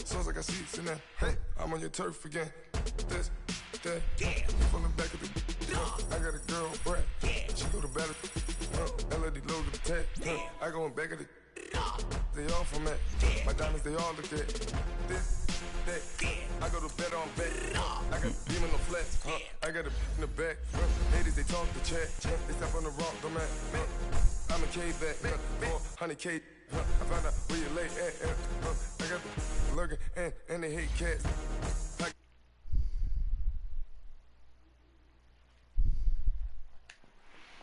Sounds like I see it's in there. Hey, I'm on your turf again. This, that, from the back of the. I got a girlfriend. She go to battle. LED logo the tag. I go in back of the. They all from that. My diamonds, they all look at. This, that. I go to bed on bed. I got the beam in the flats. I got a in the back. Ladies, they talk the chat. They step on the rock, the man. I'm a K-back. 400K. I found out where you lay at. I got the lurking and they hate cats.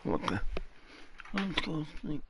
What the? Let's go sleep.